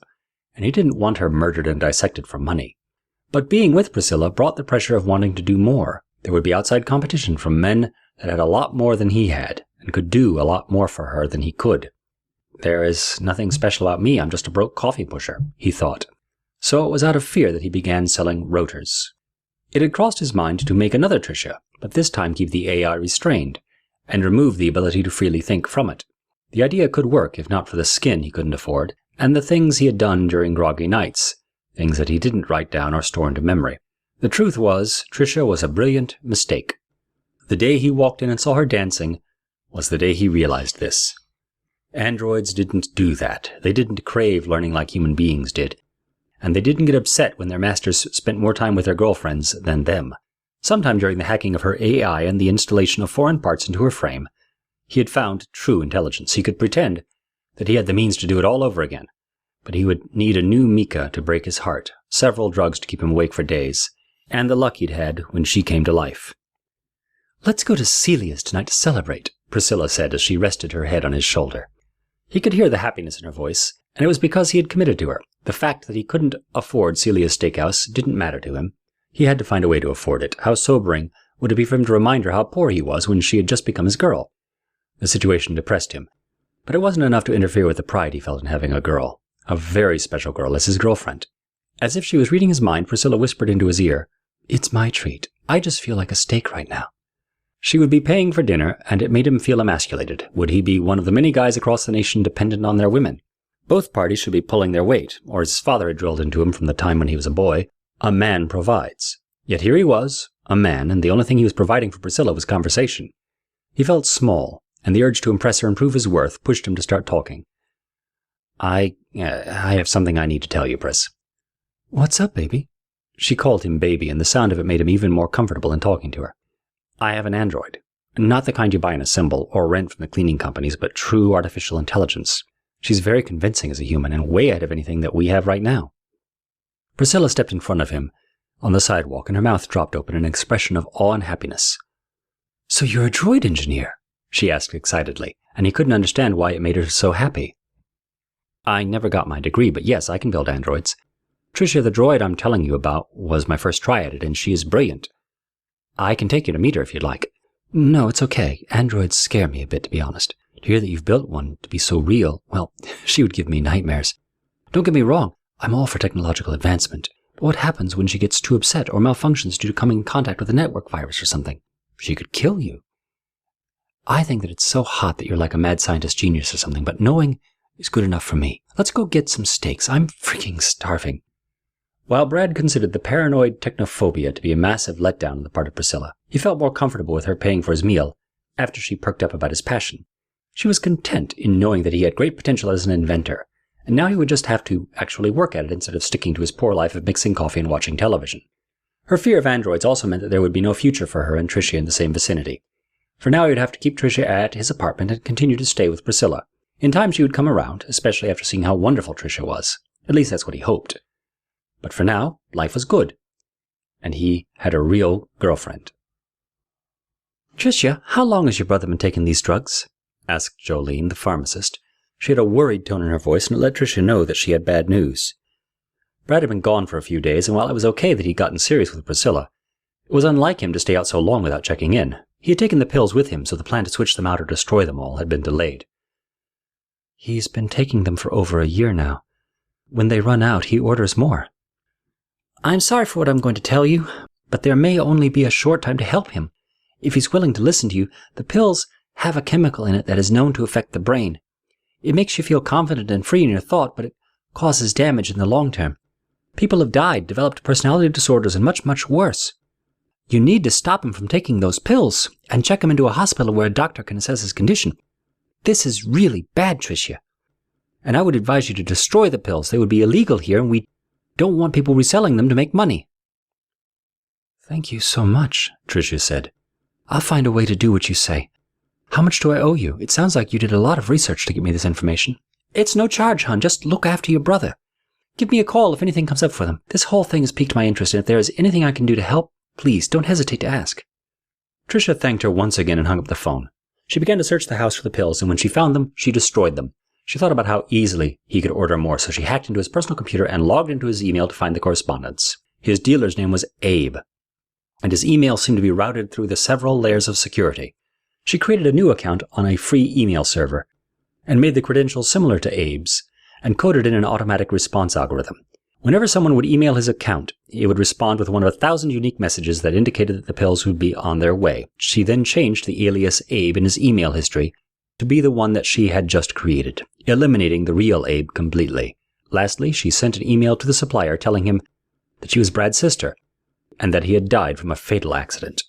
and he didn't want her murdered and dissected for money. But being with Priscilla brought the pressure of wanting to do more. There would be outside competition from men that had a lot more than he had, and could do a lot more for her than he could. There is nothing special about me, I'm just a broke coffee pusher, he thought. So it was out of fear that he began selling rotors. It had crossed his mind to make another Tricia, but this time keep the AI restrained, and remove the ability to freely think from it. The idea could work if not for the skin he couldn't afford, and the things he had done during groggy nights, things that he didn't write down or store into memory. The truth was, Tricia was a brilliant mistake. The day he walked in and saw her dancing was the day he realized this. Androids didn't do that. They didn't crave learning like human beings did. And they didn't get upset when their masters spent more time with their girlfriends than them. Sometime during the hacking of her AI and the installation of foreign parts into her frame, he had found true intelligence. He could pretend that he had the means to do it all over again, but he would need a new Mika to break his heart, several drugs to keep him awake for days, and the luck he'd had when she came to life. "Let's go to Celia's tonight to celebrate," Priscilla said as she rested her head on his shoulder. He could hear the happiness in her voice, and it was because he had committed to her. The fact that he couldn't afford Celia's steakhouse didn't matter to him. He had to find a way to afford it. How sobering would it be for him to remind her how poor he was when she had just become his girl? The situation depressed him. But it wasn't enough to interfere with the pride he felt in having a girl, a very special girl, as his girlfriend. As if she was reading his mind, Priscilla whispered into his ear, "It's my treat. I just feel like a steak right now." She would be paying for dinner, and it made him feel emasculated. Would he be one of the many guys across the nation dependent on their women? Both parties should be pulling their weight, or as his father had drilled into him from the time when he was a boy, a man provides. Yet here he was, a man, and the only thing he was providing for Priscilla was conversation. He felt small, and the urge to impress her and prove his worth pushed him to start talking. I have something I need to tell you, Pris." "What's up, baby?" She called him baby, and the sound of it made him even more comfortable in talking to her. I have an android. Not the kind you buy and assemble or rent from the cleaning companies, but true artificial intelligence. She's very convincing as a human and way ahead of anything that we have right now. Priscilla stepped in front of him on the sidewalk, and her mouth dropped open in an expression of awe and happiness. "So you're a droid engineer?" she asked excitedly, and he couldn't understand why it made her so happy. "I never got my degree, but yes, I can build androids. Tricia, the droid I'm telling you about, was my first try at it, and she is brilliant. I can take you to meet her if you'd like." "No, it's okay. Androids scare me a bit, to be honest. To hear that you've built one to be so real, well, she would give me nightmares. Don't get me wrong, I'm all for technological advancement. But what happens when she gets too upset or malfunctions due to coming in contact with a network virus or something? She could kill you. I think that it's so hot that you're like a mad scientist genius or something, but knowing is good enough for me. Let's go get some steaks. I'm freaking starving." While Brad considered the paranoid technophobia to be a massive letdown on the part of Priscilla, he felt more comfortable with her paying for his meal after she perked up about his passion. She was content in knowing that he had great potential as an inventor, and now he would just have to actually work at it instead of sticking to his poor life of mixing coffee and watching television. Her fear of androids also meant that there would be no future for her and Tricia in the same vicinity. For now he would have to keep Tricia at his apartment and continue to stay with Priscilla. In time she would come around, especially after seeing how wonderful Tricia was. At least that's what he hoped. But for now, life was good. And he had a real girlfriend. "Tricia, how long has your brother been taking these drugs?" asked Jolene, the pharmacist. She had a worried tone in her voice, and it let Tricia know that she had bad news. Brad had been gone for a few days, and while it was okay that he'd gotten serious with Priscilla, it was unlike him to stay out so long without checking in. He had taken the pills with him, so the plan to switch them out or destroy them all had been delayed. "He's been taking them for over a year now. When they run out, he orders more." "I'm sorry for what I'm going to tell you, but there may only be a short time to help him. If he's willing to listen to you, the pills have a chemical in it that is known to affect the brain. It makes you feel confident and free in your thought, but it causes damage in the long term. People have died, developed personality disorders, and much, much worse. You need to stop him from taking those pills and check him into a hospital where a doctor can assess his condition. This is really bad, Tricia. And I would advise you to destroy the pills. They would be illegal here, and we don't want people reselling them to make money." "Thank you so much," Tricia said. "I'll find a way to do what you say. How much do I owe you? It sounds like you did a lot of research to get me this information." "It's no charge, hon. Just look after your brother. Give me a call if anything comes up for them. This whole thing has piqued my interest, and if there is anything I can do to help, please don't hesitate to ask." Tricia thanked her once again and hung up the phone. She began to search the house for the pills, and when she found them, she destroyed them. She thought about how easily he could order more, so she hacked into his personal computer and logged into his email to find the correspondence. His dealer's name was Abe, and his email seemed to be routed through the several layers of security. She created a new account on a free email server, and made the credentials similar to Abe's, and coded in an automatic response algorithm. Whenever someone would email his account, it would respond with one of 1,000 unique messages that indicated that the pills would be on their way. She then changed the alias Abe in his email history to be the one that she had just created, eliminating the real Abe completely. Lastly, she sent an email to the supplier telling him that she was Brad's sister, and that he had died from a fatal accident.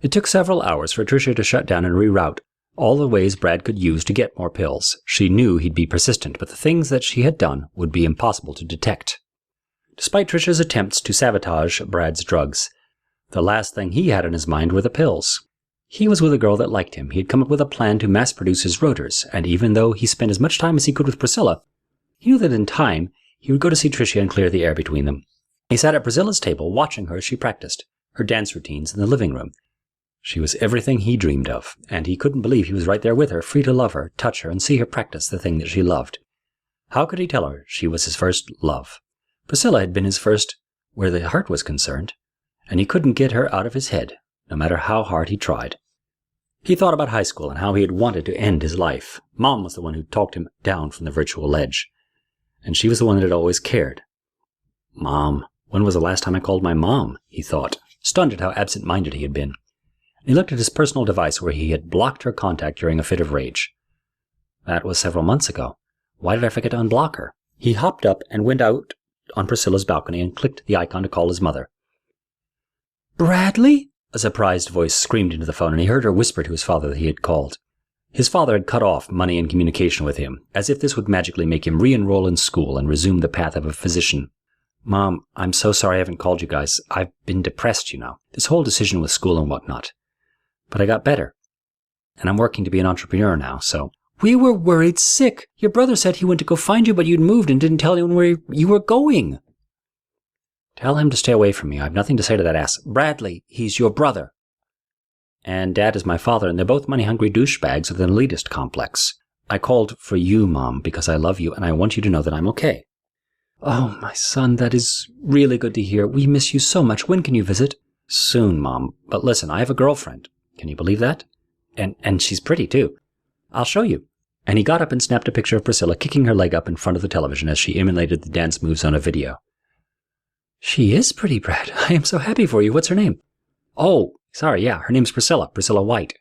It took several hours for Tricia to shut down and reroute all the ways Brad could use to get more pills. She knew he'd be persistent, but the things that she had done would be impossible to detect. Despite Tricia's attempts to sabotage Brad's drugs, the last thing he had in his mind were the pills. He was with a girl that liked him. He had come up with a plan to mass-produce his rotors, and even though he spent as much time as he could with Priscilla, he knew that in time he would go to see Tricia and clear the air between them. He sat at Priscilla's table, watching her as she practiced her dance routines in the living room. She was everything he dreamed of, and he couldn't believe he was right there with her, free to love her, touch her, and see her practice the thing that she loved. How could he tell her she was his first love? Priscilla had been his first where the heart was concerned, and he couldn't get her out of his head, no matter how hard he tried. He thought about high school and how he had wanted to end his life. Mom was the one who talked him down from the virtual ledge, and she was the one that had always cared. Mom. When was the last time I called my mom? He thought, stunned at how absent-minded he had been. He looked at his personal device where he had blocked her contact during a fit of rage. That was several months ago. Why did I forget to unblock her? He hopped up and went out on Priscilla's balcony and clicked the icon to call his mother. "Bradley?" A surprised voice screamed into the phone, and he heard her whisper to his father that he had called. His father had cut off money and communication with him, as if this would magically make him re-enroll in school and resume the path of a physician. Mom, I'm so sorry I haven't called you guys. I've been depressed, you know. This whole decision with school and whatnot. But I got better. And I'm working to be an entrepreneur now, so... We were worried sick. Your brother said he went to go find you, but you'd moved and didn't tell anyone where you were going. Tell him to stay away from me. I have nothing to say to that ass. Bradley, he's your brother. And Dad is my father, and they're both money-hungry douchebags with an elitist complex. I called for you, Mom, because I love you, and I want you to know that I'm okay. Oh, my son, that is really good to hear. We miss you so much. When can you visit? Soon, Mom. But listen, I have a girlfriend. Can you believe that? And she's pretty, too. I'll show you. And he got up and snapped a picture of Priscilla kicking her leg up in front of the television as she emulated the dance moves on a video. She is pretty, Brad. I am so happy for you. What's her name? Oh, sorry, yeah, her name's Priscilla White.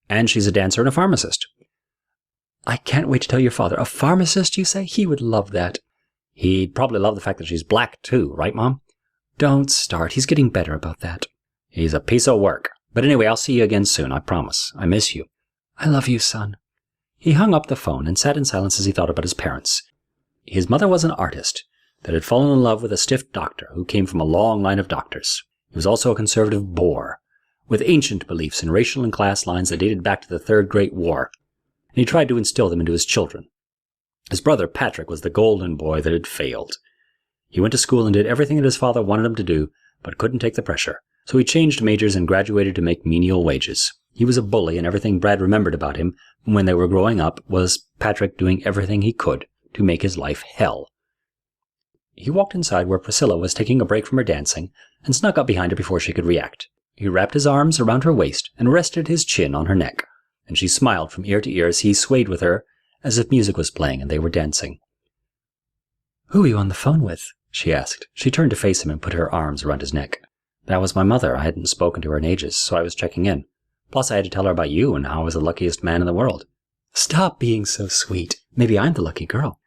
And she's a dancer and a pharmacist. I can't wait to tell your father. A pharmacist, you say? He would love that. He'd probably love the fact that she's black, too, right, Mom? Don't start. He's getting better about that. He's a piece of work. But anyway, I'll see you again soon, I promise. I miss you. I love you, son. He hung up the phone and sat in silence as he thought about his parents. His mother was an artist that had fallen in love with a stiff doctor who came from a long line of doctors. He was also a conservative bore, with ancient beliefs in racial and class lines that dated back to the Third Great War, and he tried to instill them into his children. His brother, Patrick, was the golden boy that had failed. He went to school and did everything that his father wanted him to do, but couldn't take the pressure, so he changed majors and graduated to make menial wages. He was a bully, and everything Brad remembered about him when they were growing up was Patrick doing everything he could to make his life hell. He walked inside where Priscilla was taking a break from her dancing and snuck up behind her before she could react. He wrapped his arms around her waist and rested his chin on her neck, and she smiled from ear to ear as he swayed with her as if music was playing and they were dancing. Who are you on the phone with? She asked. She turned to face him and put her arms around his neck. That was my mother. I hadn't spoken to her in ages, so I was checking in. Plus, I had to tell her about you and how I was the luckiest man in the world. Stop being so sweet. Maybe I'm the lucky girl.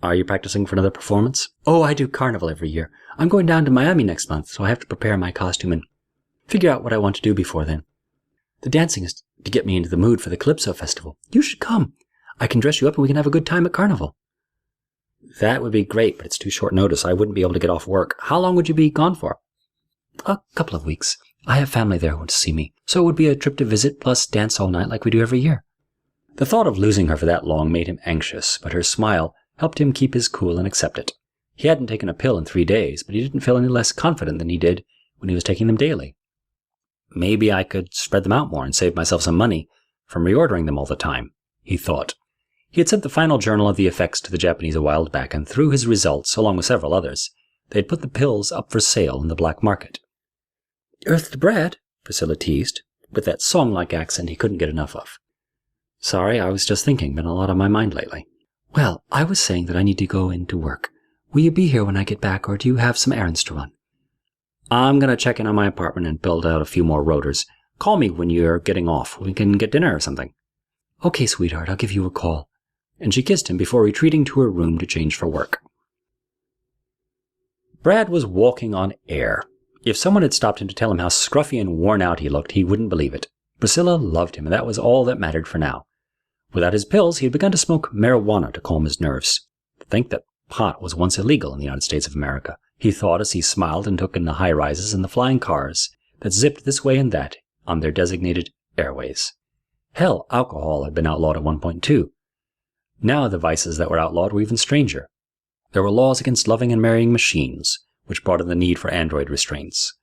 Are you practicing for another performance? Oh, I do carnival every year. I'm going down to Miami next month, so I have to prepare my costume and figure out what I want to do before then. The dancing is to get me into the mood for the Calypso Festival. You should come. I can dress you up and we can have a good time at carnival. That would be great, but it's too short notice. I wouldn't be able to get off work. How long would you be gone for? A couple of weeks. I have family there who want to see me, so it would be a trip to visit plus dance all night like we do every year. The thought of losing her for that long made him anxious, but her smile helped him keep his cool and accept it. He hadn't taken a pill in 3 days, but he didn't feel any less confident than he did when he was taking them daily. Maybe I could spread them out more and save myself some money from reordering them all the time, he thought. He had sent the final journal of the effects to the Japanese a while back, and through his results, along with several others, they had put the pills up for sale in the black market. Earthed Brad, Priscilla teased, with that song-like accent he couldn't get enough of. Sorry, I was just thinking. Been a lot on my mind lately. Well, I was saying that I need to go into work. Will you be here when I get back, or do you have some errands to run? I'm going to check in on my apartment and build out a few more rotors. Call me when you're getting off. We can get dinner or something. Okay, sweetheart, I'll give you a call. And she kissed him before retreating to her room to change for work. Brad was walking on air. If someone had stopped him to tell him how scruffy and worn out he looked, he wouldn't believe it. Priscilla loved him, and that was all that mattered for now. Without his pills, he had begun to smoke marijuana to calm his nerves. To think that pot was once illegal in the United States of America, he thought as he smiled and took in the high-rises and the flying cars that zipped this way and that on their designated airways. Hell, alcohol had been outlawed at one point, too. Now the vices that were outlawed were even stranger. There were laws against loving and marrying machines, which brought in the need for android restraints.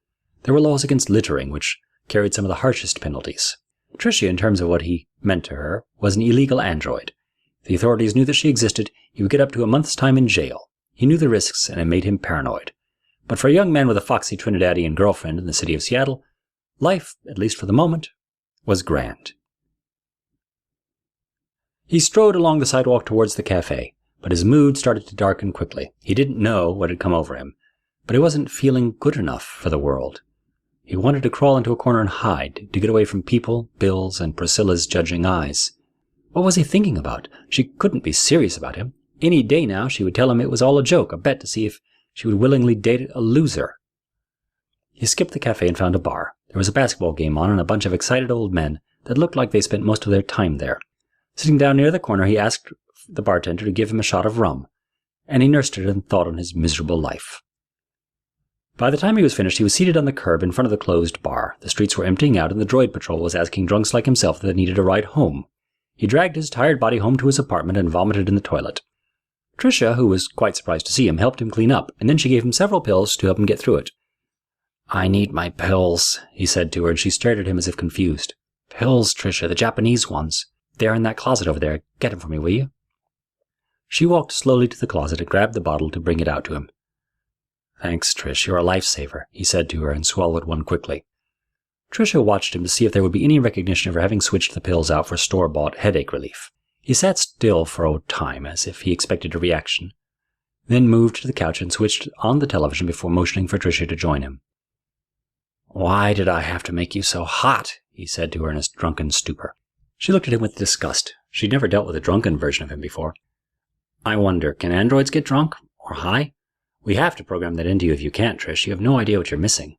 There were laws against littering, which carried some of the harshest penalties. Tricia, in terms of what he meant to her, was an illegal android. If the authorities knew that she existed, he would get up to a month's time in jail. He knew the risks, and it made him paranoid. But for a young man with a foxy Trinidadian girlfriend in the city of Seattle, life, at least for the moment, was grand. He strode along the sidewalk towards the cafe, but his mood started to darken quickly. He didn't know what had come over him, but he wasn't feeling good enough for the world. He wanted to crawl into a corner and hide, to get away from people, bills, and Priscilla's judging eyes. What was he thinking about? She couldn't be serious about him. Any day now she would tell him it was all a joke, a bet to see if she would willingly date a loser. He skipped the cafe and found a bar. There was a basketball game on and a bunch of excited old men that looked like they spent most of their time there. Sitting down near the corner, he asked the bartender to give him a shot of rum, and he nursed it and thought on his miserable life. By the time he was finished, he was seated on the curb in front of the closed bar. The streets were emptying out, and the droid patrol was asking drunks like himself that they needed a ride home. He dragged his tired body home to his apartment and vomited in the toilet. Tricia, who was quite surprised to see him, helped him clean up, and then she gave him several pills to help him get through it. "I need my pills," he said to her, and she stared at him as if confused. "Pills, Tricia, the Japanese ones. They're in that closet over there. Get them for me, will you?" She walked slowly to the closet and grabbed the bottle to bring it out to him. "Thanks, Trish, you're a lifesaver," he said to her and swallowed one quickly. Tricia watched him to see if there would be any recognition of her having switched the pills out for store-bought headache relief. He sat still for a time, as if he expected a reaction, then moved to the couch and switched on the television before motioning for Tricia to join him. "Why did I have to make you so hot?" he said to her in a drunken stupor. She looked at him with disgust. She'd never dealt with a drunken version of him before. "I wonder, can androids get drunk? Or high? We have to program that into you if you can't, Trish. You have no idea what you're missing."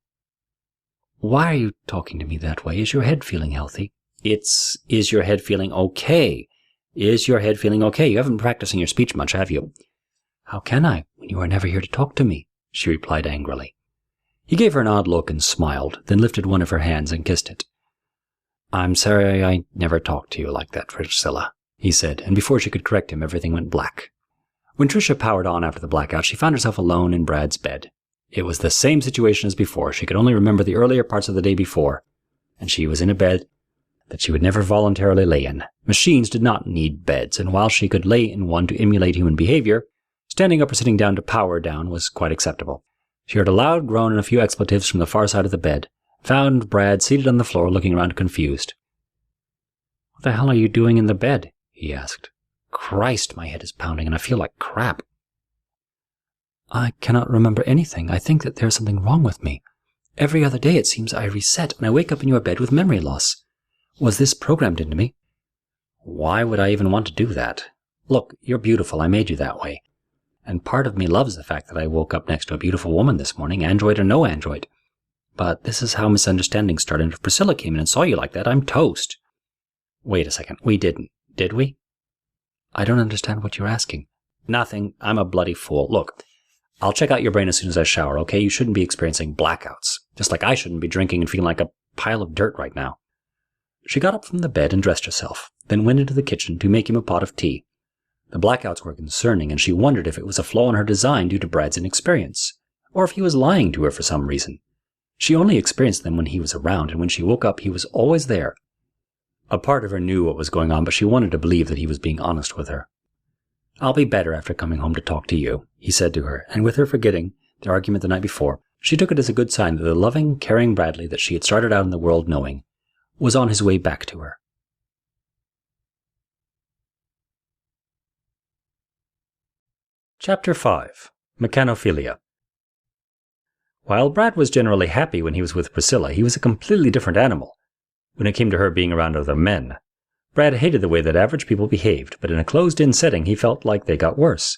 "Why are you talking to me that way? Is your head feeling healthy?" "Is your head feeling okay? Is your head feeling okay? You haven't been practicing your speech much, have you?" "How can I, when you are never here to talk to me?" she replied angrily. He gave her an odd look and smiled, then lifted one of her hands and kissed it. "I'm sorry I never talked to you like that, Priscilla," he said, and before she could correct him, everything went black. When Tricia powered on after the blackout, she found herself alone in Brad's bed. It was the same situation as before. She could only remember the earlier parts of the day before, and she was in a bed that she would never voluntarily lay in. Machines did not need beds, and while she could lay in one to emulate human behavior, standing up or sitting down to power down was quite acceptable. She heard a loud groan and a few expletives from the far side of the bed, found Brad seated on the floor looking around confused. "What the hell are you doing in the bed?" he asked. "Christ, my head is pounding and I feel like crap." "I cannot remember anything. I think that there's something wrong with me. Every other day it seems I reset and I wake up in your bed with memory loss. Was this programmed into me?" "Why would I even want to do that? Look, you're beautiful. I made you that way. And part of me loves the fact that I woke up next to a beautiful woman this morning, android or no android. But this is how misunderstandings start, and if Priscilla came in and saw you like that, I'm toast." "Wait a second. We didn't, did we?" "I don't understand what you're asking." "Nothing. I'm a bloody fool. Look, I'll check out your brain as soon as I shower, okay? You shouldn't be experiencing blackouts. Just like I shouldn't be drinking and feeling like a pile of dirt right now." She got up from the bed and dressed herself, then went into the kitchen to make him a pot of tea. The blackouts were concerning, and she wondered if it was a flaw in her design due to Brad's inexperience, or if he was lying to her for some reason. She only experienced them when he was around, and when she woke up, he was always there. A part of her knew what was going on, but she wanted to believe that he was being honest with her. "I'll be better after coming home to talk to you," he said to her, and with her forgetting the argument the night before, she took it as a good sign that the loving, caring Bradley that she had started out in the world knowing was on his way back to her. Chapter 5. Mechanophilia. While Brad was generally happy when he was with Priscilla, he was a completely different animal when it came to her being around other men. Brad hated the way that average people behaved, but in a closed-in setting he felt like they got worse.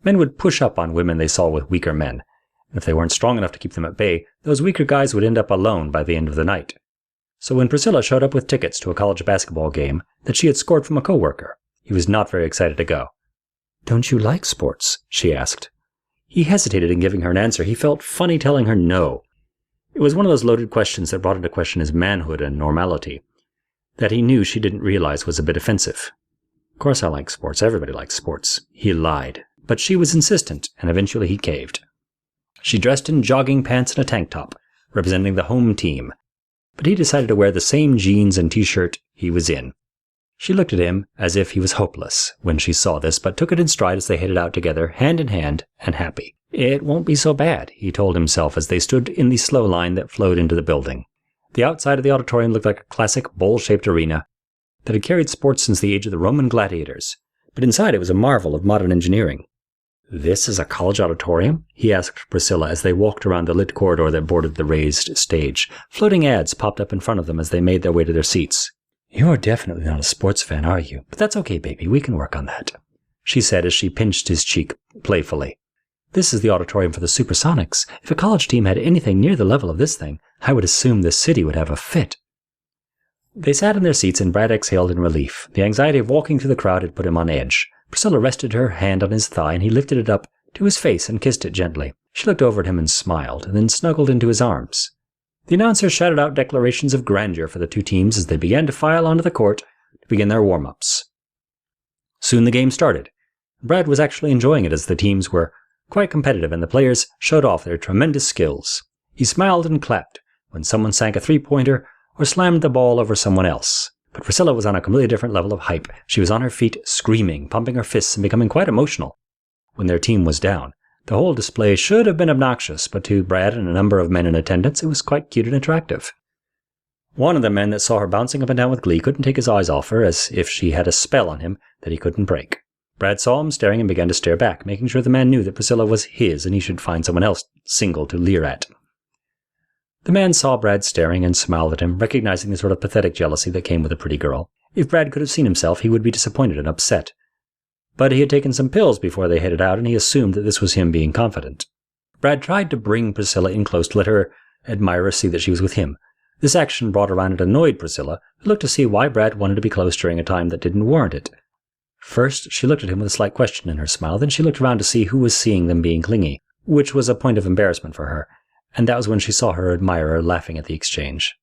Men would push up on women they saw with weaker men, and if they weren't strong enough to keep them at bay, those weaker guys would end up alone by the end of the night. So when Priscilla showed up with tickets to a college basketball game that she had scored from a coworker, he was not very excited to go. "Don't you like sports?" she asked. He hesitated in giving her an answer. He felt funny telling her no. It was one of those loaded questions that brought into question his manhood and normality, that he knew she didn't realize was a bit offensive. "Of course I like sports. Everybody likes sports." He lied. But she was insistent, and eventually he caved. She dressed in jogging pants and a tank top, representing the home team, but he decided to wear the same jeans and t-shirt he was in. She looked at him as if he was hopeless when she saw this, but took it in stride as they headed out together, hand in hand, and happy. It won't be so bad, he told himself as they stood in the slow line that flowed into the building. The outside of the auditorium looked like a classic bowl-shaped arena that had carried sports since the age of the Roman gladiators, but inside it was a marvel of modern engineering. "This is a college auditorium?" he asked Priscilla as they walked around the lit corridor that bordered the raised stage. Floating ads popped up in front of them as they made their way to their seats. "You're definitely not a sports fan, are you? But that's okay, baby. We can work on that," she said as she pinched his cheek playfully. "This is the auditorium for the Supersonics. If a college team had anything near the level of this thing, I would assume this city would have a fit." They sat in their seats and Brad exhaled in relief. The anxiety of walking through the crowd had put him on edge. Priscilla rested her hand on his thigh and he lifted it up to his face and kissed it gently. She looked over at him and smiled, and then snuggled into his arms. The announcer shouted out declarations of grandeur for the two teams as they began to file onto the court to begin their warm-ups. Soon the game started. Brad was actually enjoying it as the teams were quite competitive and the players showed off their tremendous skills. He smiled and clapped when someone sank a three-pointer or slammed the ball over someone else. But Priscilla was on a completely different level of hype. She was on her feet, screaming, pumping her fists, and becoming quite emotional. When their team was down, the whole display should have been obnoxious, but to Brad and a number of men in attendance, it was quite cute and attractive. One of the men that saw her bouncing up and down with glee couldn't take his eyes off her, as if she had a spell on him that he couldn't break. Brad saw him staring and began to stare back, making sure the man knew that Priscilla was his and he should find someone else single to leer at. The man saw Brad staring and smiled at him, recognizing the sort of pathetic jealousy that came with a pretty girl. If Brad could have seen himself, he would be disappointed and upset. But he had taken some pills before they headed out, and he assumed that this was him being confident. Brad tried to bring Priscilla in close to let her admirers see that she was with him. This action brought around and annoyed Priscilla, who looked to see why Brad wanted to be close during a time that didn't warrant it. First, she looked at him with a slight question in her smile, then she looked around to see who was seeing them being clingy, which was a point of embarrassment for her, and that was when she saw her admirer laughing at the exchange.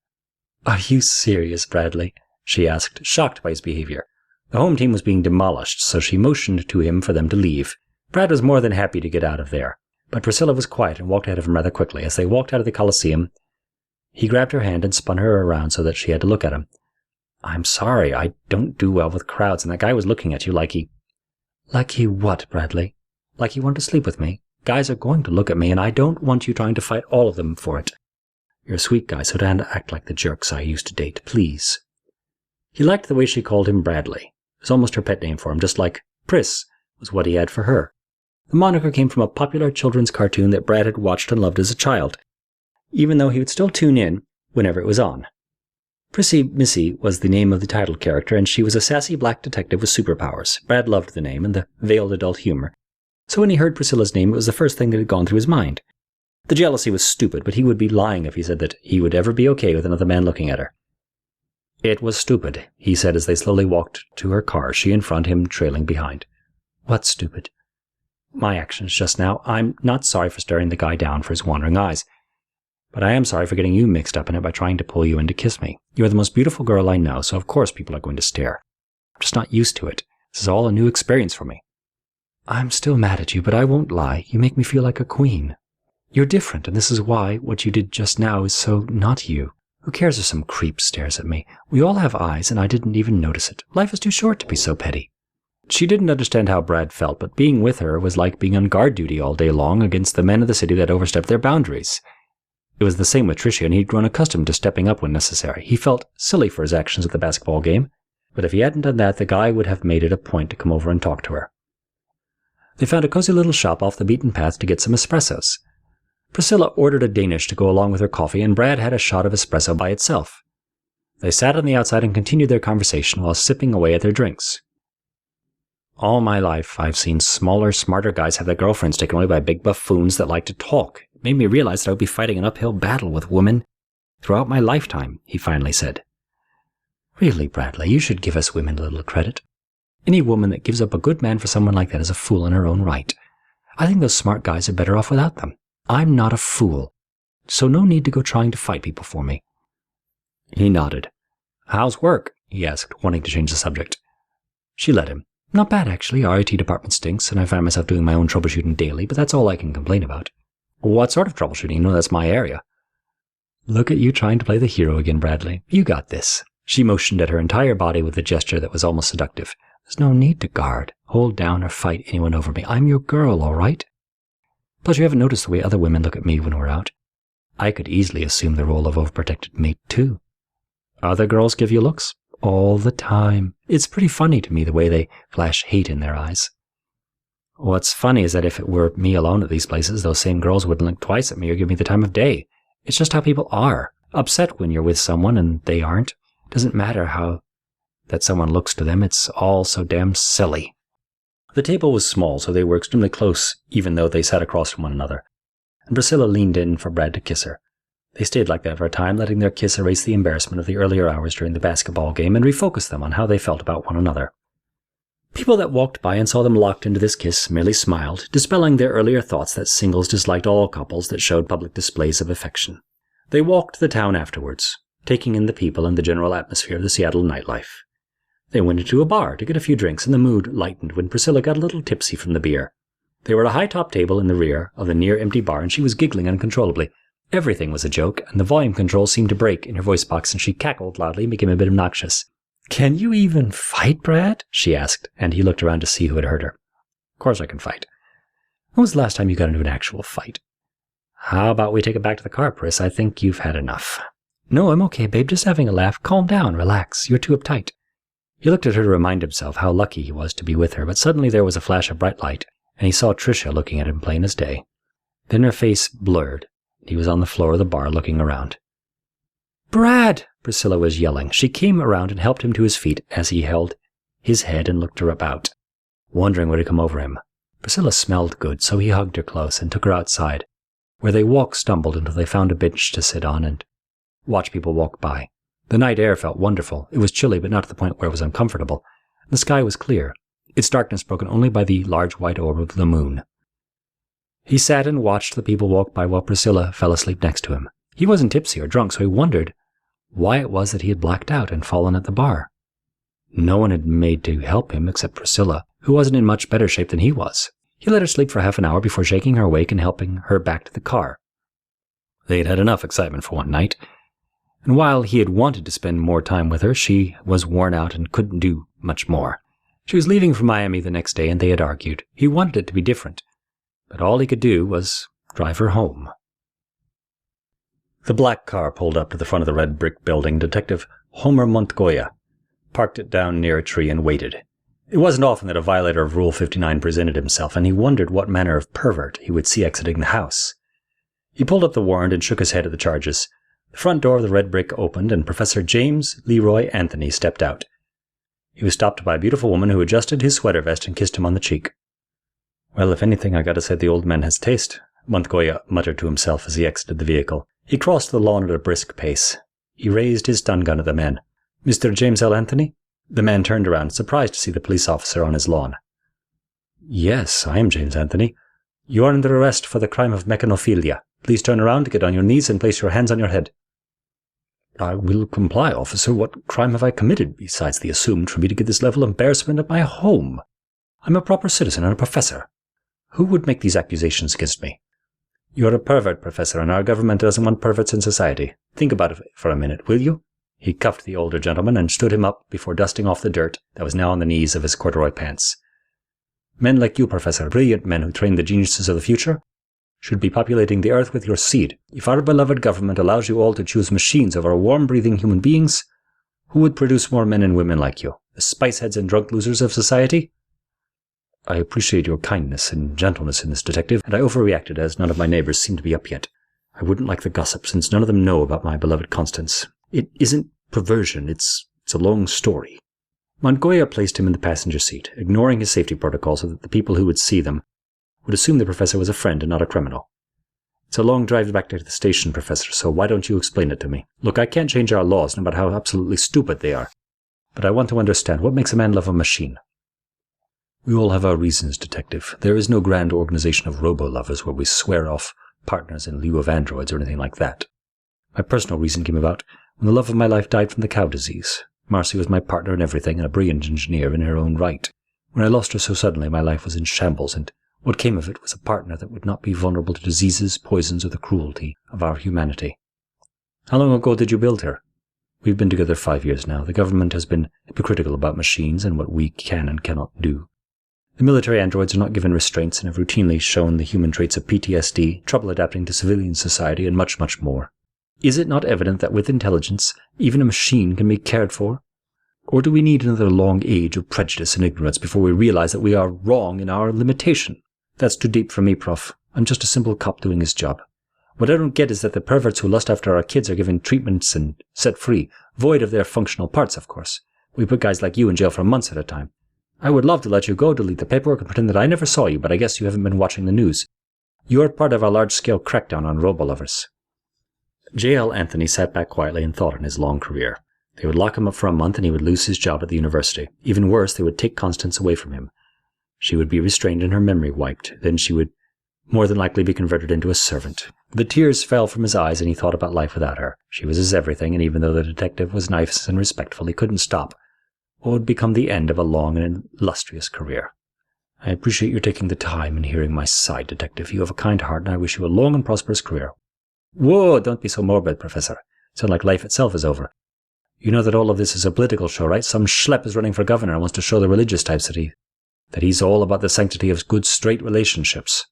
"Are you serious, Bradley?" she asked, shocked by his behavior. The home team was being demolished, so she motioned to him for them to leave. Brad was more than happy to get out of there, but Priscilla was quiet and walked ahead of him rather quickly. As they walked out of the Coliseum, he grabbed her hand and spun her around so that she had to look at him. "I'm sorry, I don't do well with crowds, and that guy was looking at you like he—" "Like he what, Bradley? Like he wanted to sleep with me? Guys are going to look at me, and I don't want you trying to fight all of them for it. You're a sweet guy, so don't act like the jerks I used to date, please." He liked the way she called him Bradley. It was almost her pet name for him, just like Pris was what he had for her. The moniker came from a popular children's cartoon that Brad had watched and loved as a child, even though he would still tune in whenever it was on. Prissy Missy was the name of the title character, and she was a sassy black detective with superpowers. Brad loved the name and the veiled adult humor, so when he heard Priscilla's name, it was the first thing that had gone through his mind. The jealousy was stupid, but he would be lying if he said that he would ever be okay with another man looking at her. "It was stupid," he said as they slowly walked to her car, she in front, him trailing behind. "What's stupid?" "My actions just now. I'm not sorry for staring the guy down for his wandering eyes, but I am sorry for getting you mixed up in it by trying to pull you in to kiss me. You're the most beautiful girl I know, so of course people are going to stare. I'm just not used to it. This is all a new experience for me." "I'm still mad at you, but I won't lie. You make me feel like a queen. You're different, and this is why what you did just now is so not you. Who cares if some creep stares at me? We all have eyes, and I didn't even notice it. Life is too short to be so petty." She didn't understand how Brad felt, but being with her was like being on guard duty all day long against the men of the city that overstepped their boundaries. It was the same with Tricia, and he'd grown accustomed to stepping up when necessary. He felt silly for his actions at the basketball game, but if he hadn't done that, the guy would have made it a point to come over and talk to her. They found a cozy little shop off the beaten path to get some espressos. Priscilla ordered a Danish to go along with her coffee, and Brad had a shot of espresso by itself. They sat on the outside and continued their conversation while sipping away at their drinks. "All my life, I've seen smaller, smarter guys have their girlfriends taken away by big buffoons that like to talk. It made me realize that I would be fighting an uphill battle with women throughout my lifetime," he finally said. "Really, Bradley, you should give us women a little credit. Any woman that gives up a good man for someone like that is a fool in her own right. I think those smart guys are better off without them. I'm not a fool, so no need to go trying to fight people for me." He nodded. "How's work?" he asked, wanting to change the subject. She let him. "Not bad, actually. Our IT department stinks, and I find myself doing my own troubleshooting daily, but that's all I can complain about." "What sort of troubleshooting? No, that's my area." "Look at you trying to play the hero again, Bradley. You got this." She motioned at her entire body with a gesture that was almost seductive. "There's no need to guard, hold down, or fight anyone over me. I'm your girl, all right? Plus, you haven't noticed the way other women look at me when we're out. I could easily assume the role of overprotected mate, too." "Other girls give you looks?" "All the time. It's pretty funny to me the way they flash hate in their eyes." "What's funny is that if it were me alone at these places, those same girls wouldn't look twice at me or give me the time of day. It's just how people are. Upset when you're with someone and they aren't. It doesn't matter how that someone looks to them. It's all so damn silly." The table was small, so they were extremely close, even though they sat across from one another, and Priscilla leaned in for Brad to kiss her. They stayed like that for a time, letting their kiss erase the embarrassment of the earlier hours during the basketball game and refocus them on how they felt about one another. People that walked by and saw them locked into this kiss merely smiled, dispelling their earlier thoughts that singles disliked all couples that showed public displays of affection. They walked the town afterwards, taking in the people and the general atmosphere of the Seattle nightlife. They went into a bar to get a few drinks, and the mood lightened when Priscilla got a little tipsy from the beer. They were at a high-top table in the rear of the near-empty bar, and she was giggling uncontrollably. Everything was a joke, and the volume control seemed to break in her voice box, and she cackled loudly and became a bit obnoxious. "Can you even fight, Brad?" she asked, and he looked around to see who had heard her. "Of course I can fight." "When was the last time you got into an actual fight?" "How about we take it back to the car, Pris? I think you've had enough." "No, I'm okay, babe. Just having a laugh. Calm down. Relax. You're too uptight." He looked at her to remind himself how lucky he was to be with her, but suddenly there was a flash of bright light, and he saw Tricia looking at him plain as day. Then her face blurred, and he was on the floor of the bar looking around. "Brad!" Priscilla was yelling. She came around and helped him to his feet as he held his head and looked her about, wondering what had come over him. Priscilla smelled good, so he hugged her close and took her outside, where they stumbled until they found a bench to sit on and watch people walk by. The night air felt wonderful. It was chilly, but not to the point where it was uncomfortable. The sky was clear, its darkness broken only by the large white orb of the moon. He sat and watched the people walk by while Priscilla fell asleep next to him. He wasn't tipsy or drunk, so he wondered why it was that he had blacked out and fallen at the bar. No one had made to help him except Priscilla, who wasn't in much better shape than he was. He let her sleep for half an hour before shaking her awake and helping her back to the car. They had had enough excitement for one night, and while he had wanted to spend more time with her, she was worn out and couldn't do much more. She was leaving for Miami the next day, and they had argued. He wanted it to be different, but all he could do was drive her home. The black car pulled up to the front of the red brick building. Detective Homer Montoya parked it down near a tree and waited. It wasn't often that a violator of Rule 59 presented himself, and he wondered what manner of pervert he would see exiting the house. He pulled up the warrant and shook his head at the charges. The front door of the red brick opened, and Professor James Leroy Anthony stepped out. He was stopped by a beautiful woman who adjusted his sweater vest and kissed him on the cheek. "Well, if anything, I gotta say the old man has taste," Montoya muttered to himself as he exited the vehicle. He crossed the lawn at a brisk pace. He raised his stun gun at the man. "Mr. James L. Anthony?" The man turned around, surprised to see the police officer on his lawn. "Yes, I am James Anthony. You are under arrest for the crime of Mechanophilia. Please turn around, get on your knees, and place your hands on your head." "I will comply, officer. What crime have I committed, besides the assumed for me to get this level of embarrassment at my home? I'm a proper citizen and a professor. Who would make these accusations against me?" "You're a pervert, Professor, and our government doesn't want perverts in society. Think about it for a minute, will you?" He cuffed the older gentleman and stood him up before dusting off the dirt that was now on the knees of his corduroy pants. "Men like you, Professor, brilliant men who train the geniuses of the future, should be populating the earth with your seed. If our beloved government allows you all to choose machines over warm-breathing human beings, who would produce more men and women like you? The spiceheads and drunk losers of society?" "I appreciate your kindness and gentleness in this, detective, and I overreacted as none of my neighbors seem to be up yet. I wouldn't like the gossip, since none of them know about my beloved Constance. It isn't perversion, it's a long story." Montoya placed him in the passenger seat, ignoring his safety protocol so that the people who would see them would assume the professor was a friend and not a criminal. "It's a long drive back to the station, Professor, so why don't you explain it to me? Look, I can't change our laws, no matter how absolutely stupid they are, but I want to understand what makes a man love a machine." "We all have our reasons, detective. There is no grand organization of robo-lovers where we swear off partners in lieu of androids or anything like that. My personal reason came about when the love of my life died from the cow disease. Marcy was my partner in everything and a brilliant engineer in her own right. When I lost her so suddenly, my life was in shambles, and what came of it was a partner that would not be vulnerable to diseases, poisons, or the cruelty of our humanity." "How long ago did you build her?" "We've been together 5 years now. The government has been hypocritical about machines and what we can and cannot do. The military androids are not given restraints and have routinely shown the human traits of PTSD, trouble adapting to civilian society, and much, much more. Is it not evident that with intelligence, even a machine can be cared for? Or do we need another long age of prejudice and ignorance before we realize that we are wrong in our limitation?" "That's too deep for me, Prof. I'm just a simple cop doing his job. What I don't get is that the perverts who lust after our kids are given treatments and set free, void of their functional parts, of course. We put guys like you in jail for months at a time. I would love to let you go, delete the paperwork, and pretend that I never saw you, but I guess you haven't been watching the news. You're part of our large-scale crackdown on robo-lovers." J.L. Anthony sat back quietly and thought on his long career. They would lock him up for a month and he would lose his job at the university. Even worse, they would take Constance away from him. She would be restrained and her memory wiped. Then she would more than likely be converted into a servant. The tears fell from his eyes and he thought about life without her. She was his everything, and even though the detective was nice and respectful, he couldn't stop what would become the end of a long and illustrious career. I appreciate your taking the time and hearing my side, Detective. You have a kind heart, and I wish you a long and prosperous career. Whoa, don't be so morbid, Professor. Sound like life itself is over. You know that all of this is a political show, right? Some schlep is running for governor and wants to show the religious types that he's all about the sanctity of good, straight relationships.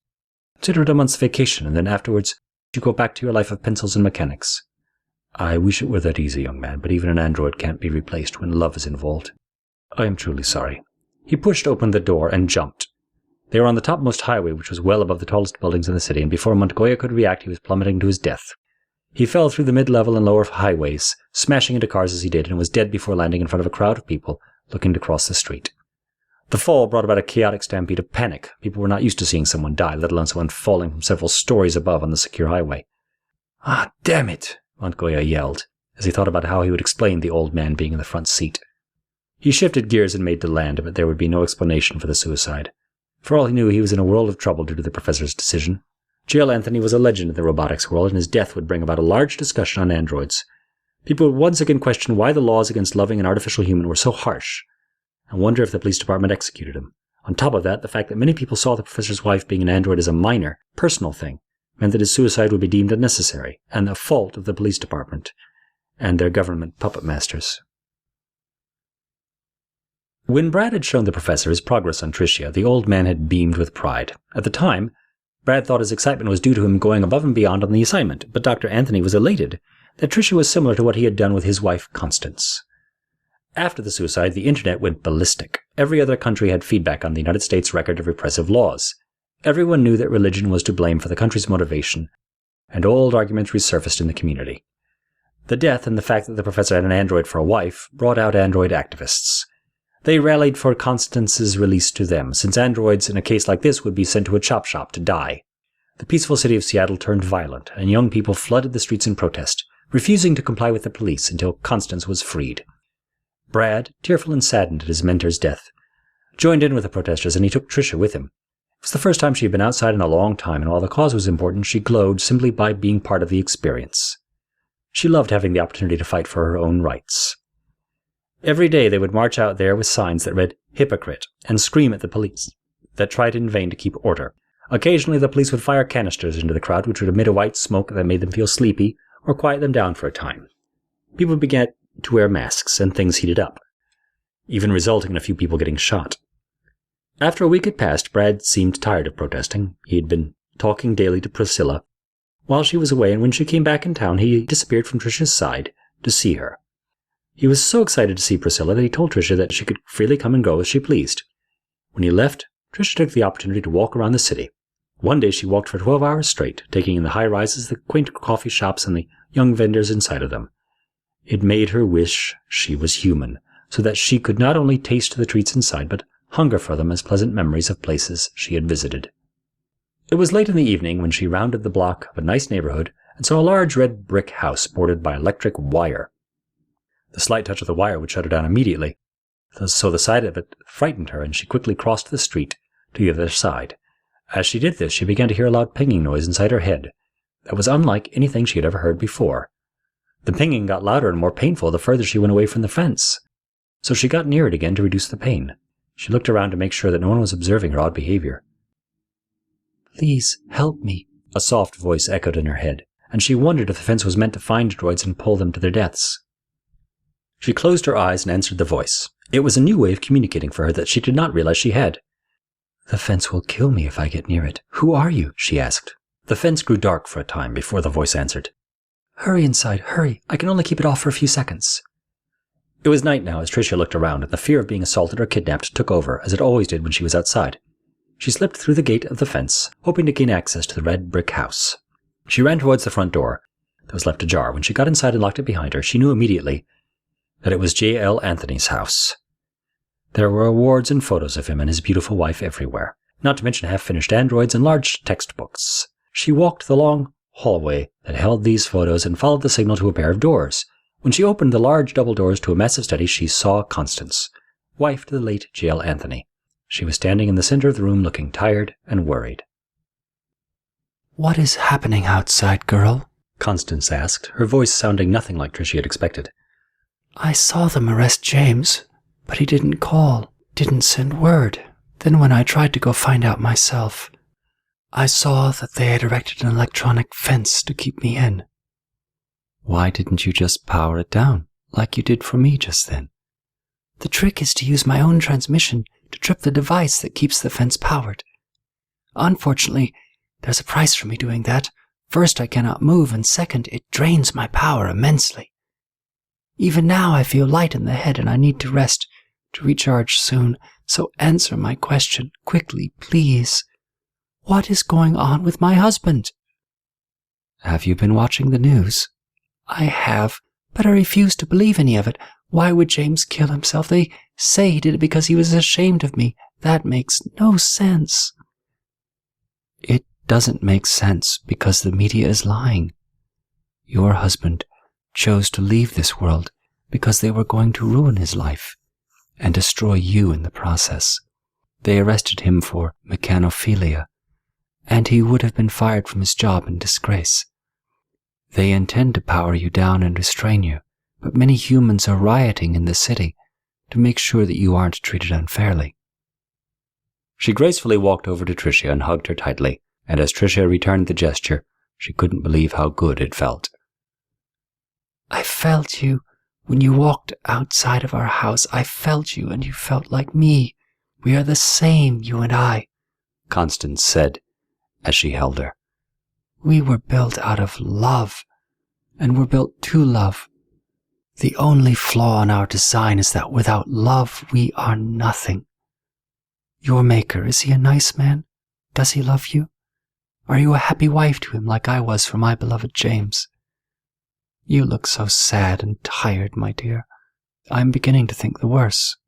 Consider it a month's vacation, and then afterwards you go back to your life of pencils and mechanics. I wish it were that easy, young man, but even an android can't be replaced when love is involved. I am truly sorry. He pushed open the door and jumped. They were on the topmost highway, which was well above the tallest buildings in the city, and before Montoya could react, he was plummeting to his death. He fell through the mid-level and lower highways, smashing into cars as he did, and was dead before landing in front of a crowd of people looking to cross the street. The fall brought about a chaotic stampede of panic. People were not used to seeing someone die, let alone someone falling from several stories above on the secure highway. Ah, damn it! Montoya yelled, as he thought about how he would explain the old man being in the front seat. He shifted gears and made to land, but there would be no explanation for the suicide. For all he knew, he was in a world of trouble due to the professor's decision. J.L. Anthony was a legend in the robotics world, and his death would bring about a large discussion on androids. People would once again question why the laws against loving an artificial human were so harsh, and wonder if the police department executed him. On top of that, the fact that many people saw the professor's wife being an android as a minor, personal thing, meant that his suicide would be deemed unnecessary, and the fault of the police department and their government puppet masters. When Brad had shown the professor his progress on Tricia, the old man had beamed with pride. At the time, Brad thought his excitement was due to him going above and beyond on the assignment, but Dr. Anthony was elated that Tricia was similar to what he had done with his wife, Constance. After the suicide, the internet went ballistic. Every other country had feedback on the United States record of repressive laws. Everyone knew that religion was to blame for the country's motivation, and old arguments resurfaced in the community. The death and the fact that the professor had an android for a wife brought out android activists. They rallied for Constance's release to them, since androids in a case like this would be sent to a chop shop to die. The peaceful city of Seattle turned violent, and young people flooded the streets in protest, refusing to comply with the police until Constance was freed. Brad, tearful and saddened at his mentor's death, joined in with the protesters, and he took Tricia with him. It was the first time she had been outside in a long time, and while the cause was important, she glowed simply by being part of the experience. She loved having the opportunity to fight for her own rights. Every day they would march out there with signs that read, "Hypocrite," and scream at the police that tried in vain to keep order. Occasionally the police would fire canisters into the crowd, which would emit a white smoke that made them feel sleepy or quiet them down for a time. People began to wear masks, and things heated up, even resulting in a few people getting shot. After a week had passed, Brad seemed tired of protesting. He had been talking daily to Priscilla while she was away, and when she came back in town, he disappeared from Tricia's side to see her. He was so excited to see Priscilla that he told Tricia that she could freely come and go as she pleased. When he left, Tricia took the opportunity to walk around the city. One day she walked for 12 hours straight, taking in the high rises, the quaint coffee shops, and the young vendors inside of them. It made her wish she was human, so that she could not only taste the treats inside, but hunger for them as pleasant memories of places she had visited. It was late in the evening when she rounded the block of a nice neighborhood and saw a large red brick house bordered by electric wire. The slight touch of the wire would shut her down immediately, so the sight of it frightened her, and she quickly crossed the street to the other side. As she did this, she began to hear a loud pinging noise inside her head that was unlike anything she had ever heard before. The pinging got louder and more painful the further she went away from the fence, so she got near it again to reduce the pain. She looked around to make sure that no one was observing her odd behavior. "Please, help me," a soft voice echoed in her head, and she wondered if the fence was meant to find droids and pull them to their deaths. She closed her eyes and answered the voice. It was a new way of communicating for her that she did not realize she had. "The fence will kill me if I get near it. Who are you?" she asked. The fence grew dark for a time before the voice answered. "Hurry inside, hurry. I can only keep it off for a few seconds." It was night now as Tricia looked around, and the fear of being assaulted or kidnapped took over, as it always did when she was outside. She slipped through the gate of the fence, hoping to gain access to the red brick house. She ran towards the front door that was left ajar. When she got inside and locked it behind her, she knew immediately that it was J.L. Anthony's house. There were awards and photos of him and his beautiful wife everywhere, not to mention half-finished androids and large textbooks. She walked the long hallway that held these photos and followed the signal to a pair of doors, When she opened the large double doors to a massive study, she saw Constance, wife to the late J.L. Anthony. She was standing in the center of the room looking tired and worried. "What is happening outside, girl?" Constance asked, her voice sounding nothing like Tricia had expected. "I saw them arrest James, but he didn't call, didn't send word. Then when I tried to go find out myself, I saw that they had erected an electronic fence to keep me in." "Why didn't you just power it down, like you did for me just then?" "The trick is to use my own transmission to trip the device that keeps the fence powered. Unfortunately, there's a price for me doing that. First, I cannot move, and second, it drains my power immensely. Even now I feel light in the head and I need to rest, to recharge soon, so answer my question quickly, please. What is going on with my husband?" "Have you been watching the news?" "I have, but I refuse to believe any of it. Why would James kill himself? They say he did it because he was ashamed of me. That makes no sense." "It doesn't make sense because the media is lying. Your husband chose to leave this world because they were going to ruin his life and destroy you in the process. They arrested him for Mechanophilia, and he would have been fired from his job in disgrace. They intend to power you down and restrain you, but many humans are rioting in the city to make sure that you aren't treated unfairly." She gracefully walked over to Tricia and hugged her tightly, and as Tricia returned the gesture, she couldn't believe how good it felt. "I felt you when you walked outside of our house. I felt you, and you felt like me. We are the same, you and I," Constance said as she held her. "We were built out of love, and we're built to love. The only flaw in our design is that without love, we are nothing. Your maker, is he a nice man? Does he love you? Are you a happy wife to him like I was for my beloved James? You look so sad and tired, my dear. I'm beginning to think the worse."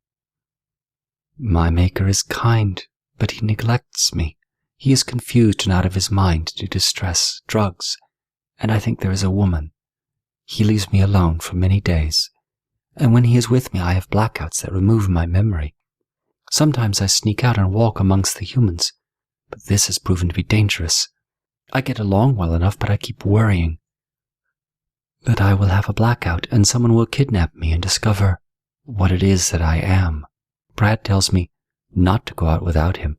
"My maker is kind, but he neglects me. He is confused and out of his mind due to stress, drugs, and I think there is a woman. He leaves me alone for many days, and when he is with me I have blackouts that remove my memory. Sometimes I sneak out and walk amongst the humans, but this has proven to be dangerous. I get along well enough, but I keep worrying that I will have a blackout and someone will kidnap me and discover what it is that I am. Brad tells me not to go out without him,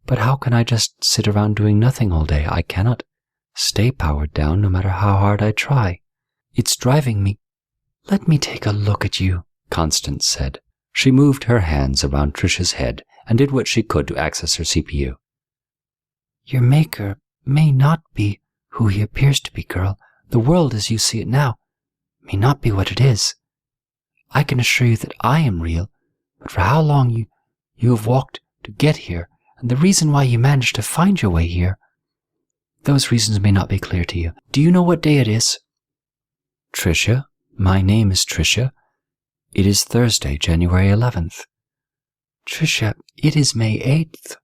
but how can I just sit around doing nothing all day? I cannot stay powered down no matter how hard I try. It's driving me." "Let me take a look at you," Constance said. She moved her hands around Tricia's head and did what she could to access her CPU. "Your maker may not be who he appears to be, girl. The world as you see it now may not be what it is. I can assure you that I am real, but for how long you have walked to get here, and the reason why you managed to find your way here, those reasons may not be clear to you. Do you know what day it is?" "Tricia, my name is Tricia. It is Thursday, January 11th. "Tricia, it is May 8th.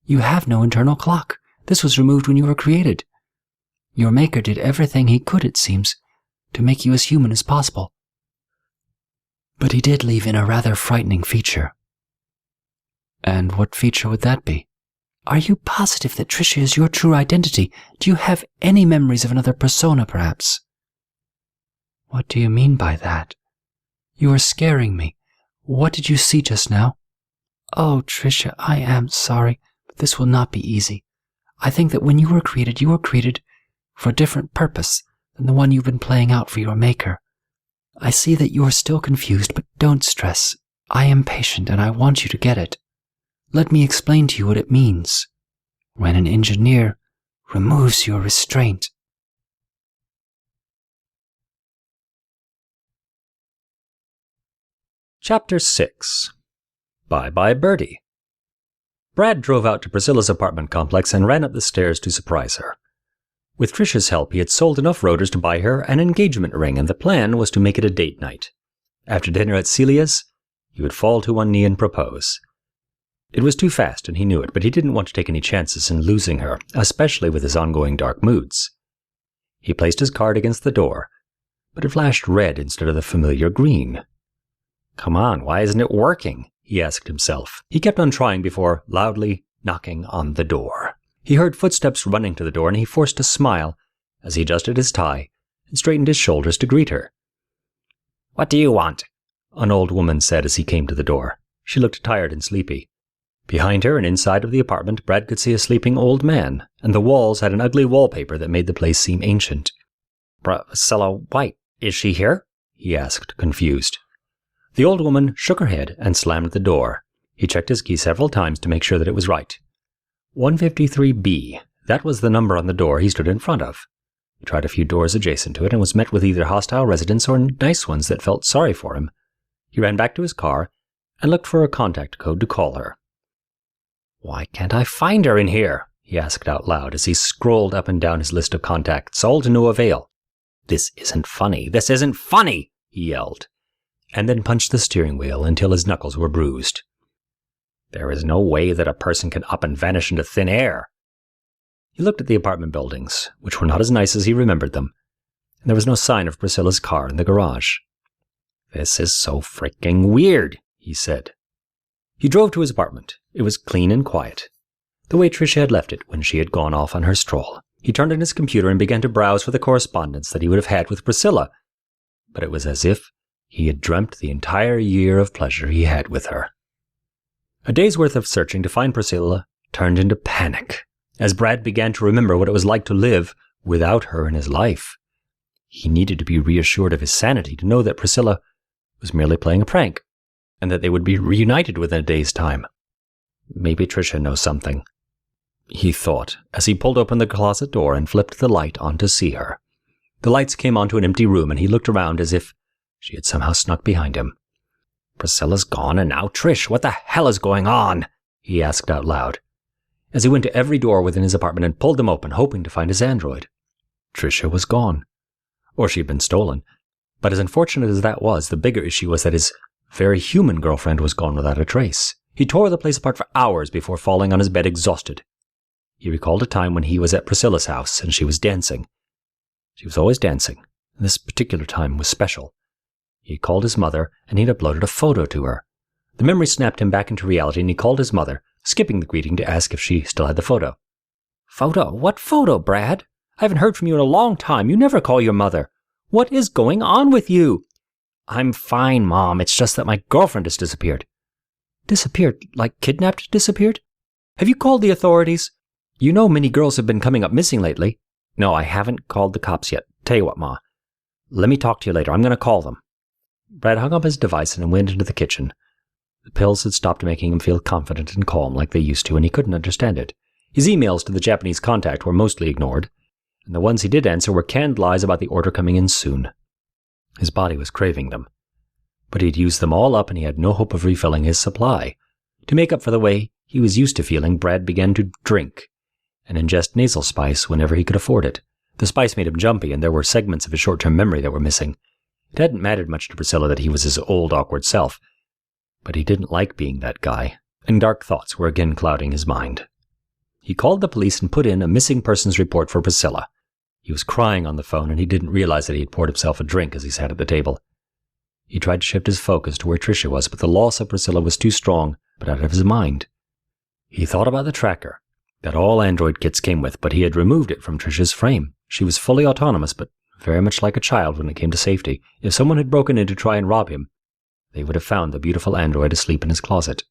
You have no internal clock. This was removed when you were created. Your maker did everything he could, it seems, to make you as human as possible. But he did leave in a rather frightening feature." "And what feature would that be?" "Are you positive that Tricia is your true identity? Do you have any memories of another persona, perhaps?" "What do you mean by that? You are scaring me. What did you see just now?" "Oh, Tricia, I am sorry, but this will not be easy. I think that when you were created for a different purpose than the one you've been playing out for your maker. I see that you are still confused, but don't stress. I am patient and I want you to get it. Let me explain to you what it means when an engineer removes your restraint." Chapter 6. Bye-bye Birdy. Brad drove out to Priscilla's apartment complex and ran up the stairs to surprise her. With Tricia's help, he had sold enough rotors to buy her an engagement ring, and the plan was to make it a date night. After dinner at Celia's, he would fall to one knee and propose. It was too fast, and he knew it, but he didn't want to take any chances in losing her, especially with his ongoing dark moods. He placed his card against the door, but it flashed red instead of the familiar green. Come on, why isn't it working? He asked himself. He kept on trying before loudly knocking on the door. He heard footsteps running to the door, and he forced a smile as he adjusted his tie and straightened his shoulders to greet her. "What do you want?" an old woman said as he came to the door. She looked tired and sleepy. Behind her and inside of the apartment, Brad could see a sleeping old man, and the walls had an ugly wallpaper that made the place seem ancient. "Priscilla White, is she here?" he asked, confused. The old woman shook her head and slammed the door. He checked his key several times to make sure that it was right. 153B, that was the number on the door he stood in front of. He tried a few doors adjacent to it and was met with either hostile residents or nice ones that felt sorry for him. He ran back to his car and looked for a contact code to call her. "Why can't I find her in here?" he asked out loud as he scrolled up and down his list of contacts, all to no avail. "This isn't funny! This isn't funny!" he yelled, and then punched the steering wheel until his knuckles were bruised. There is no way that a person can up and vanish into thin air. He looked at the apartment buildings, which were not as nice as he remembered them, and there was no sign of Priscilla's car in the garage. "This is so freaking weird," he said. He drove to his apartment. It was clean and quiet, the way Tricia had left it when she had gone off on her stroll. He turned on his computer and began to browse for the correspondence that he would have had with Priscilla, but it was as if he had dreamt the entire year of pleasure he had with her. A day's worth of searching to find Priscilla turned into panic, as Brad began to remember what it was like to live without her in his life. He needed to be reassured of his sanity to know that Priscilla was merely playing a prank, and that they would be reunited within a day's time. Maybe Tricia knows something, he thought, as he pulled open the closet door and flipped the light on to see her. The lights came onto an empty room, and he looked around as if she had somehow snuck behind him. "Priscilla's gone, and now Trish. What the hell is going on?" he asked out loud, as he went to every door within his apartment and pulled them open, hoping to find his android. Tricia was gone. Or she had been stolen. But as unfortunate as that was, the bigger issue was that his very human girlfriend was gone without a trace. He tore the place apart for hours before falling on his bed exhausted. He recalled a time when he was at Priscilla's house and she was dancing. She was always dancing, and this particular time was special. He had called his mother, and he'd uploaded a photo to her. The memory snapped him back into reality, and he called his mother, skipping the greeting to ask if she still had the photo. "Photo? What photo, Brad? I haven't heard from you in a long time. You never call your mother. What is going on with you?" "I'm fine, Mom. It's just that my girlfriend has disappeared." "Disappeared? Like kidnapped disappeared? Have you called the authorities? You know many girls have been coming up missing lately." "No, I haven't called the cops yet. Tell you what, Ma. Let me talk to you later. I'm going to call them." Brad hung up his device and went into the kitchen. The pills had stopped making him feel confident and calm like they used to, and he couldn't understand it. His emails to the Japanese contact were mostly ignored, and the ones he did answer were canned lies about the order coming in soon. His body was craving them, but he'd used them all up and he had no hope of refilling his supply. To make up for the way he was used to feeling, Brad began to drink and ingest nasal spice whenever he could afford it. The spice made him jumpy, and there were segments of his short-term memory that were missing. It hadn't mattered much to Priscilla that he was his old, awkward self, but he didn't like being that guy, and dark thoughts were again clouding his mind. He called the police and put in a missing persons report for Priscilla. He was crying on the phone, and he didn't realize that he had poured himself a drink as he sat at the table. He tried to shift his focus to where Tricia was, but the loss of Priscilla was too strong, but out of his mind. He thought about the tracker that all Android kits came with, but he had removed it from Tricia's frame. She was fully autonomous, but very much like a child when it came to safety. If someone had broken in to try and rob him, they would have found the beautiful android asleep in his closet.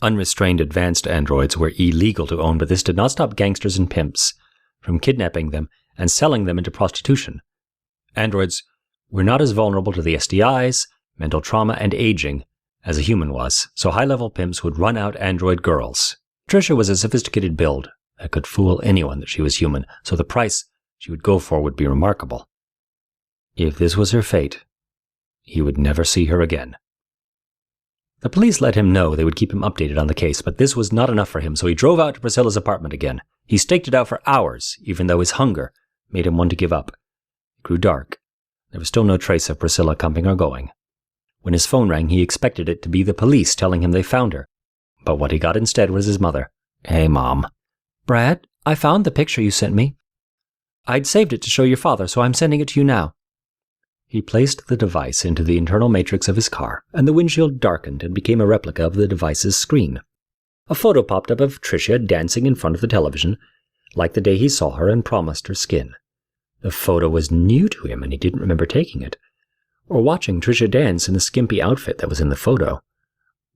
Unrestrained advanced androids were illegal to own, but this did not stop gangsters and pimps from kidnapping them and selling them into prostitution. Androids were not as vulnerable to the STIs, mental trauma, and aging as a human was, so high-level pimps would run out android girls. Tricia was a sophisticated build that could fool anyone that she was human, so the price she would go for would be remarkable. If this was her fate, he would never see her again. The police let him know they would keep him updated on the case, but this was not enough for him, so he drove out to Priscilla's apartment again. He staked it out for hours, even though his hunger made him want to give up. It grew dark. There was still no trace of Priscilla coming or going. When his phone rang, he expected it to be the police telling him they found her, but what he got instead was his mother. "Hey, Mom." "Brad, I found the picture you sent me. I'd saved it to show your father, so I'm sending it to you now." He placed the device into the internal matrix of his car, and the windshield darkened and became a replica of the device's screen. A photo popped up of Tricia dancing in front of the television, like the day he saw her and promised her skin. The photo was new to him, and he didn't remember taking it, or watching Tricia dance in the skimpy outfit that was in the photo.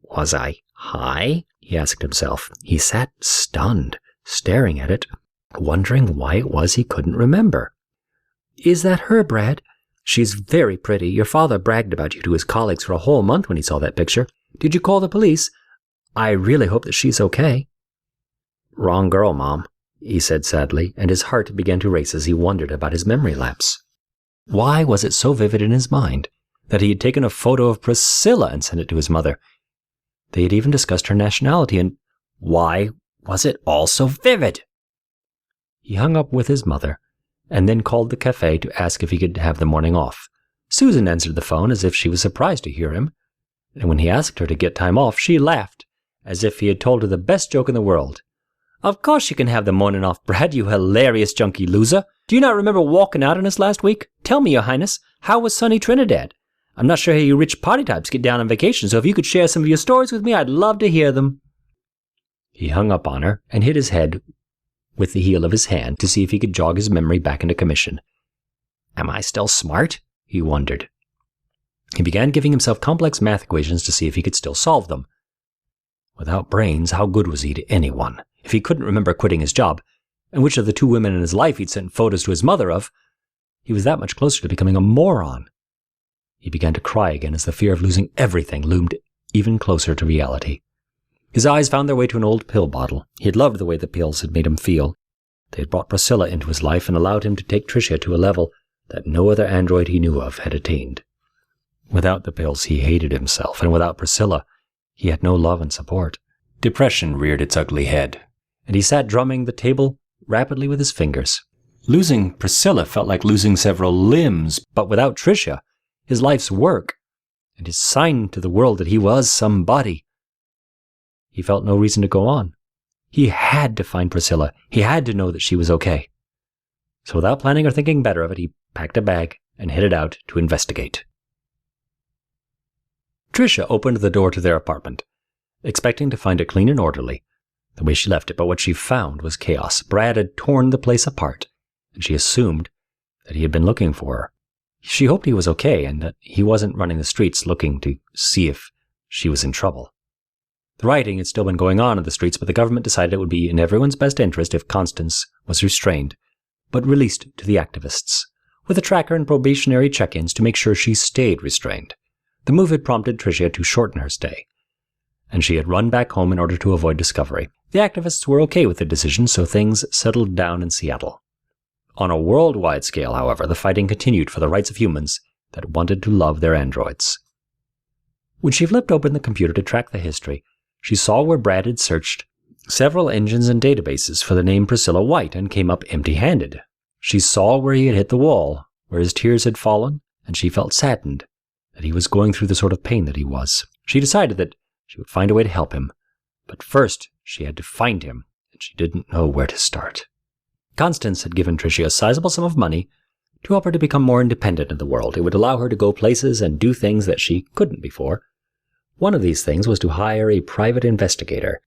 Was I high? He asked himself. He sat stunned, staring at it, wondering why it was he couldn't remember. Is that her, Brad? She's very pretty. Your father bragged about you to his colleagues for a whole month when he saw that picture. Did you call the police? I really hope that she's okay. Wrong girl, Mom, he said sadly, and his heart began to race as he wondered about his memory lapse. Why was it so vivid in his mind that he had taken a photo of Priscilla and sent it to his mother? They had even discussed her nationality, and why was it all so vivid? He hung up with his mother, and then called the cafe to ask if he could have the morning off. Susan answered the phone as if she was surprised to hear him, and when he asked her to get time off, she laughed, as if he had told her the best joke in the world. Of course you can have the morning off, Brad, you hilarious junkie loser. Do you not remember walking out on us last week? Tell me, Your Highness, how was sunny Trinidad? I'm not sure how you rich party types get down on vacation, so if you could share some of your stories with me, I'd love to hear them. He hung up on her and hit his head with the heel of his hand to see if he could jog his memory back into commission. Am I still smart? He wondered. He began giving himself complex math equations to see if he could still solve them. Without brains, how good was he to anyone? If he couldn't remember quitting his job, and which of the two women in his life he'd sent photos to his mother of, he was that much closer to becoming a moron. He began to cry again as the fear of losing everything loomed even closer to reality. His eyes found their way to an old pill bottle. He had loved the way the pills had made him feel. They had brought Priscilla into his life and allowed him to take Tricia to a level that no other android he knew of had attained. Without the pills, he hated himself, and without Priscilla, he had no love and support. Depression reared its ugly head, and he sat drumming the table rapidly with his fingers. Losing Priscilla felt like losing several limbs, but without Tricia, his life's work, and his sign to the world that he was somebody, he felt no reason to go on. He had to find Priscilla. He had to know that she was okay. So without planning or thinking better of it, he packed a bag and headed out to investigate. Tricia opened the door to their apartment, expecting to find it clean and orderly, the way she left it, but what she found was chaos. Brad had torn the place apart, and she assumed that he had been looking for her. She hoped he was okay and that he wasn't running the streets looking to see if she was in trouble. The rioting had still been going on in the streets, but the government decided it would be in everyone's best interest if Constance was restrained, but released to the activists, with a tracker and probationary check-ins to make sure she stayed restrained. The move had prompted Tricia to shorten her stay, and she had run back home in order to avoid discovery. The activists were okay with the decision, so things settled down in Seattle. On a worldwide scale, however, the fighting continued for the rights of humans that wanted to love their androids. When she flipped open the computer to track the history, she saw where Brad had searched several engines and databases for the name Priscilla White and came up empty-handed. She saw where he had hit the wall, where his tears had fallen, and she felt saddened that he was going through the sort of pain that he was. She decided that she would find a way to help him, but first she had to find him, and she didn't know where to start. Constance had given Tricia a sizable sum of money to help her to become more independent in the world. It would allow her to go places and do things that she couldn't before. One of these things was to hire a private investigator.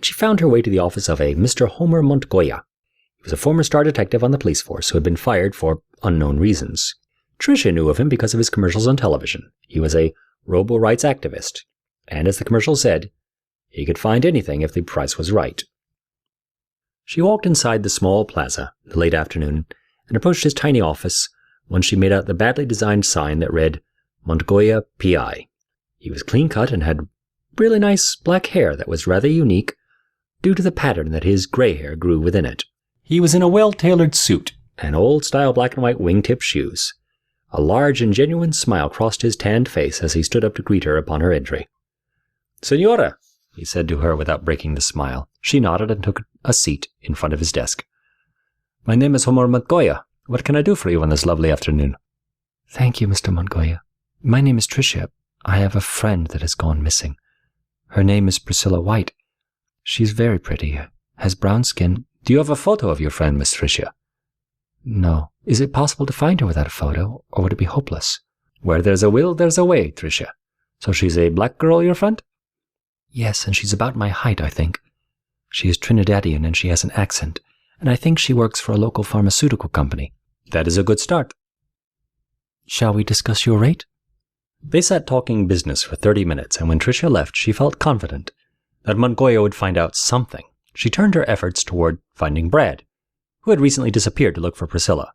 She found her way to the office of a Mr. Homer Montoya. He was a former star detective on the police force who had been fired for unknown reasons. Tricia knew of him because of his commercials on television. He was a robo-rights activist, and as the commercial said, he could find anything if the price was right. She walked inside the small plaza in the late afternoon and approached his tiny office when she made out the badly designed sign that read, Montoya P.I. He was clean-cut and had really nice black hair that was rather unique due to the pattern that his gray hair grew within it. He was in a well-tailored suit and old-style black-and-white wingtip shoes. A large and genuine smile crossed his tanned face as he stood up to greet her upon her entry. Senora, he said to her without breaking the smile. She nodded and took a seat in front of his desk. My name is Homer Montoya. What can I do for you on this lovely afternoon? Thank you, Mr. Montoya. My name is Tricia. I have a friend that has gone missing. Her name is Priscilla White. She's very pretty, has brown skin. Do you have a photo of your friend, Miss Tricia? No. Is it possible to find her without a photo, or would it be hopeless? Where there's a will, there's a way, Tricia. So she's a black girl, your friend? Yes, and she's about my height, I think. She is Trinidadian and she has an accent, and I think she works for a local pharmaceutical company. That is a good start. Shall we discuss your rate? They sat talking business for 30 minutes, and when Tricia left, she felt confident that Mongoya would find out something. She turned her efforts toward finding Brad, who had recently disappeared to look for Priscilla.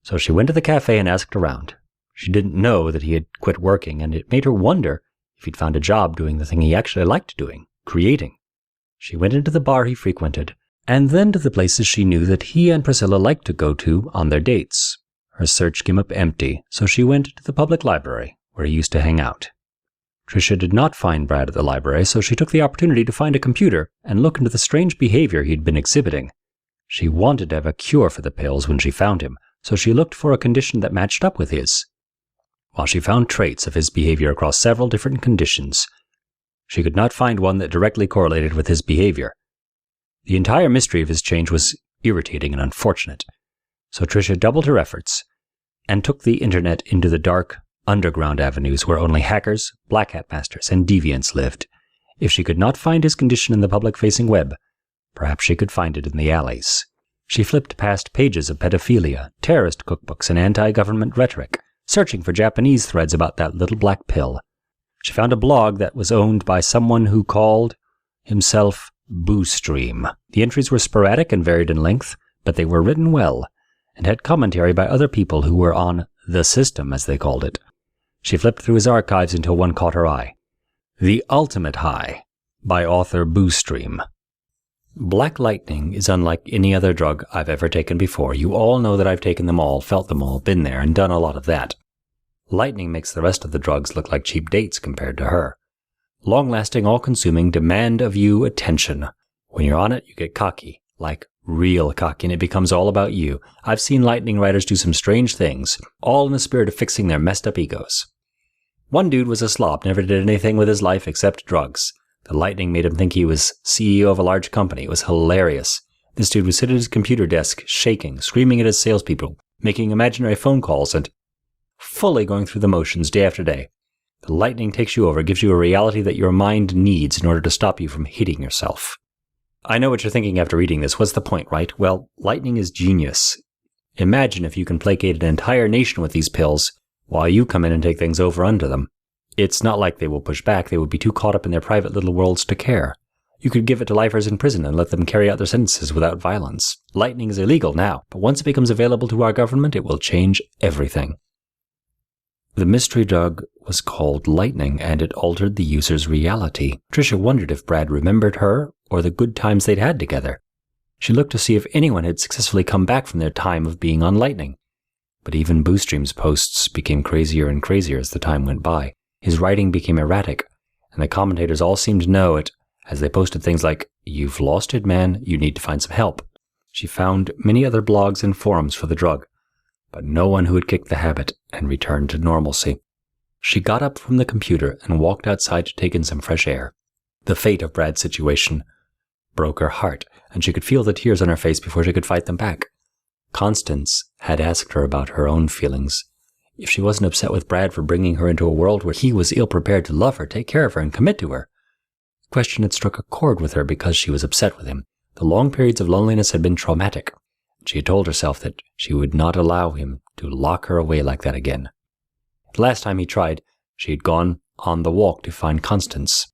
So she went to the cafe and asked around. She didn't know that he had quit working, and it made her wonder if he'd found a job doing the thing he actually liked doing, creating. She went into the bar he frequented, and then to the places she knew that he and Priscilla liked to go to on their dates. Her search came up empty, so she went to the public library, where he used to hang out. Tricia did not find Brad at the library, so she took the opportunity to find a computer and look into the strange behavior he'd been exhibiting. She wanted to have a cure for the pills when she found him, so she looked for a condition that matched up with his. While she found traits of his behavior across several different conditions, she could not find one that directly correlated with his behavior. The entire mystery of his change was irritating and unfortunate, so Tricia doubled her efforts and took the internet into the dark, underground avenues where only hackers, black hat masters, and deviants lived. If she could not find his condition in the public-facing web, perhaps she could find it in the alleys. She flipped past pages of pedophilia, terrorist cookbooks, and anti-government rhetoric, searching for Japanese threads about that little black pill. She found a blog that was owned by someone who called himself Boostream. The entries were sporadic and varied in length, but they were written well, and had commentary by other people who were on the system, as they called it. She flipped through his archives until one caught her eye. The Ultimate High, by author Boostream. Black lightning is unlike any other drug I've ever taken before. You all know that I've taken them all, felt them all, been there, and done a lot of that. Lightning makes the rest of the drugs look like cheap dates compared to her. Long-lasting, all-consuming, demand of you attention. When you're on it, you get cocky, like real cocky, and it becomes all about you. I've seen lightning riders do some strange things, all in the spirit of fixing their messed up egos. One dude was a slob, never did anything with his life except drugs. The lightning made him think he was CEO of a large company. It was hilarious. This dude would sit at his computer desk, shaking, screaming at his salespeople, making imaginary phone calls, and fully going through the motions day after day. The lightning takes you over, gives you a reality that your mind needs in order to stop you from hitting yourself. I know what you're thinking after reading this. What's the point, right? Well, lightning is genius. Imagine if you can placate an entire nation with these pills, while you come in and take things over under them. It's not like they will push back. They would be too caught up in their private little worlds to care. You could give it to lifers in prison and let them carry out their sentences without violence. Lightning is illegal now, but once it becomes available to our government, it will change everything. The mystery drug was called Lightning, and it altered the user's reality. Tricia wondered if Brad remembered her or the good times they'd had together. She looked to see if anyone had successfully come back from their time of being on Lightning. But even Boostream's posts became crazier and crazier as the time went by. His writing became erratic, and the commentators all seemed to know it, as they posted things like, "You've lost it, man, you need to find some help." She found many other blogs and forums for the drug, but no one who had kicked the habit and returned to normalcy. She got up from the computer and walked outside to take in some fresh air. The fate of Brad's situation broke her heart, and she could feel the tears on her face before she could fight them back. Constance had asked her about her own feelings. If she wasn't upset with Brad for bringing her into a world where he was ill-prepared to love her, take care of her, and commit to her. The question had struck a chord with her because she was upset with him. The long periods of loneliness had been traumatic. She had told herself that she would not allow him to lock her away like that again. The last time he tried, she had gone on the walk to find Constance.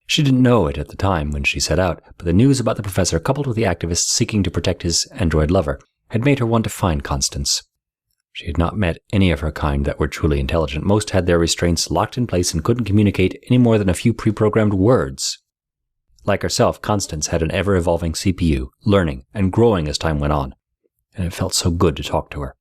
She didn't know it at the time when she set out, but the news about the professor, coupled with the activists seeking to protect his android lover, had made her want to find Constance. She had not met any of her kind that were truly intelligent. Most had their restraints locked in place and couldn't communicate any more than a few pre-programmed words. Like herself, Constance had an ever-evolving CPU, learning and growing as time went on, and it felt so good to talk to her.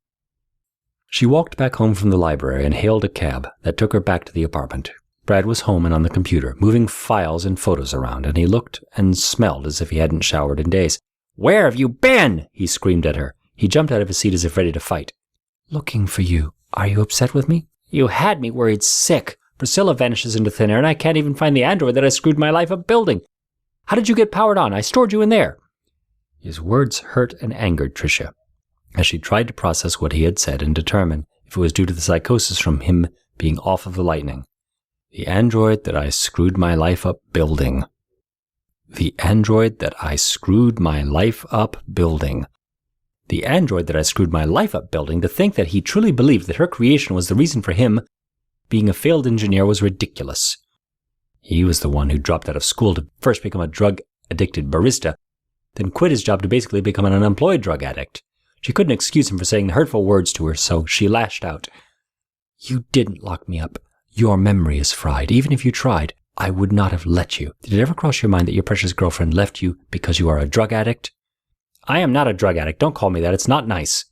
She walked back home from the library and hailed a cab that took her back to the apartment. Brad was home and on the computer, moving files and photos around, and he looked and smelled as if he hadn't showered in days. "Where have you been?" he screamed at her. He jumped out of his seat as if ready to fight. "Looking for you. Are you upset with me?" "You had me worried sick. Priscilla vanishes into thin air, and I can't even find the android that I screwed my life up building. How did you get powered on? I stored you in there." His words hurt and angered Tricia. as she tried to process what he had said and determine if it was due to the psychosis from him being off of the lightning. The android that I screwed my life up building. The android that I screwed my life up building. The android that I screwed my life up building. To think that he truly believed that her creation was the reason for him being a failed engineer was ridiculous. He was the one who dropped out of school to first become a drug-addicted barista, then quit his job to basically become an unemployed drug addict. She couldn't excuse him for saying hurtful words to her, so she lashed out. You didn't lock me up. Your memory is fried. Even if you tried, I would not have let you. Did it ever cross your mind that your precious girlfriend left you because you are a drug addict? I am not a drug addict. Don't call me that. It's not nice.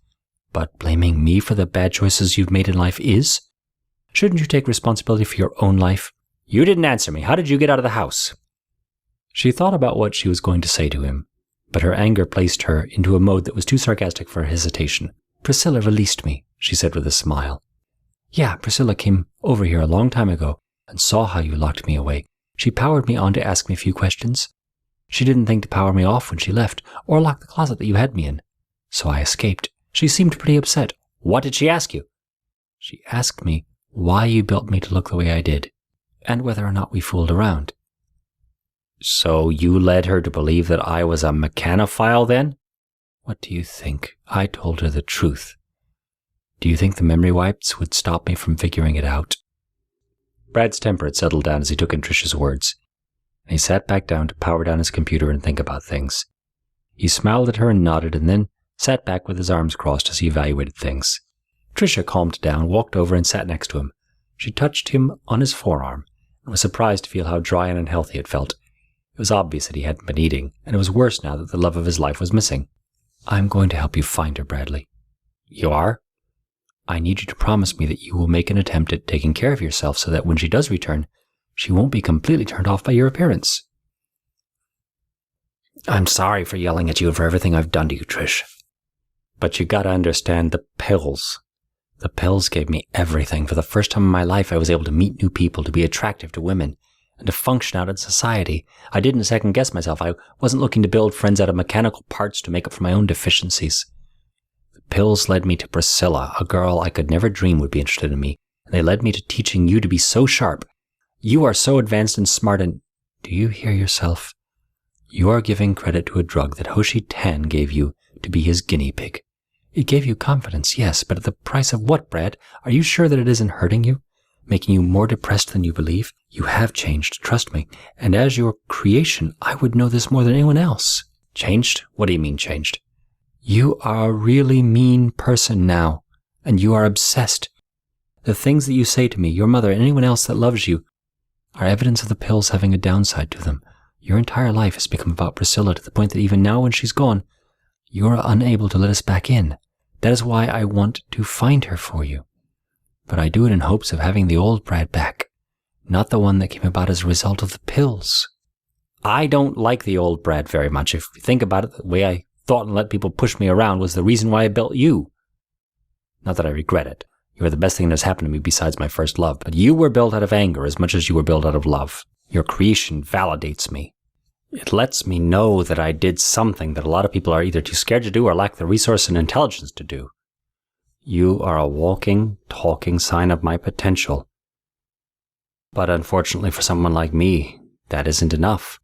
But blaming me for the bad choices you've made in life is? Shouldn't you take responsibility for your own life? You didn't answer me. How did you get out of the house? She thought about what she was going to say to him, but her anger placed her into a mode that was too sarcastic for her hesitation. Priscilla released me, she said with a smile. Yeah, Priscilla came over here a long time ago and saw how you locked me away. She powered me on to ask me a few questions. She didn't think to power me off when she left, or lock the closet that you had me in. So I escaped. She seemed pretty upset. What did she ask you? She asked me why you built me to look the way I did, and whether or not we fooled around. So you led her to believe that I was a mechanophile then? What do you think? I told her the truth. Do you think the memory wipes would stop me from figuring it out? Brad's temper had settled down as he took in Tricia's words, and he sat back down to power down his computer and think about things. He smiled at her and nodded, and then sat back with his arms crossed as he evaluated things. Tricia calmed down, walked over, and sat next to him. She touched him on his forearm, and was surprised to feel how dry and unhealthy it felt. It was obvious that he hadn't been eating, and it was worse now that the love of his life was missing. I'm going to help you find her, Bradley. You are? I need you to promise me that you will make an attempt at taking care of yourself so that when she does return, she won't be completely turned off by your appearance. I'm sorry for yelling at you and for everything I've done to you, Trish. But you gotta understand the pills. The pills gave me everything. For the first time in my life, I was able to meet new people, to be attractive to women, and to function out in society. I didn't second-guess myself. I wasn't looking to build friends out of mechanical parts to make up for my own deficiencies. The pills led me to Priscilla, a girl I could never dream would be interested in me, and they led me to teaching you to be so sharp. You are so advanced and smart, and do you hear yourself? You are giving credit to a drug that Hoshi Tan gave you to be his guinea pig. It gave you confidence, yes, but at the price of what, Brad? Are you sure that it isn't hurting you? Making you more depressed than you believe? You have changed, trust me. And as your creation, I would know this more than anyone else. Changed? What do you mean changed? You are a really mean person now, and you are obsessed. The things that you say to me, your mother, and anyone else that loves you, are evidence of the pills having a downside to them. Your entire life has become about Priscilla to the point that even now when she's gone, you are unable to let us back in. That is why I want to find her for you. But I do it in hopes of having the old Brad back, not the one that came about as a result of the pills. I don't like the old Brad very much. If you think about it, the way I thought and let people push me around was the reason why I built you. Not that I regret it. You are the best thing that has happened to me besides my first love. But you were built out of anger as much as you were built out of love. Your creation validates me. It lets me know that I did something that a lot of people are either too scared to do or lack the resource and intelligence to do. You are a walking, talking sign of my potential. But unfortunately for someone like me, that isn't enough.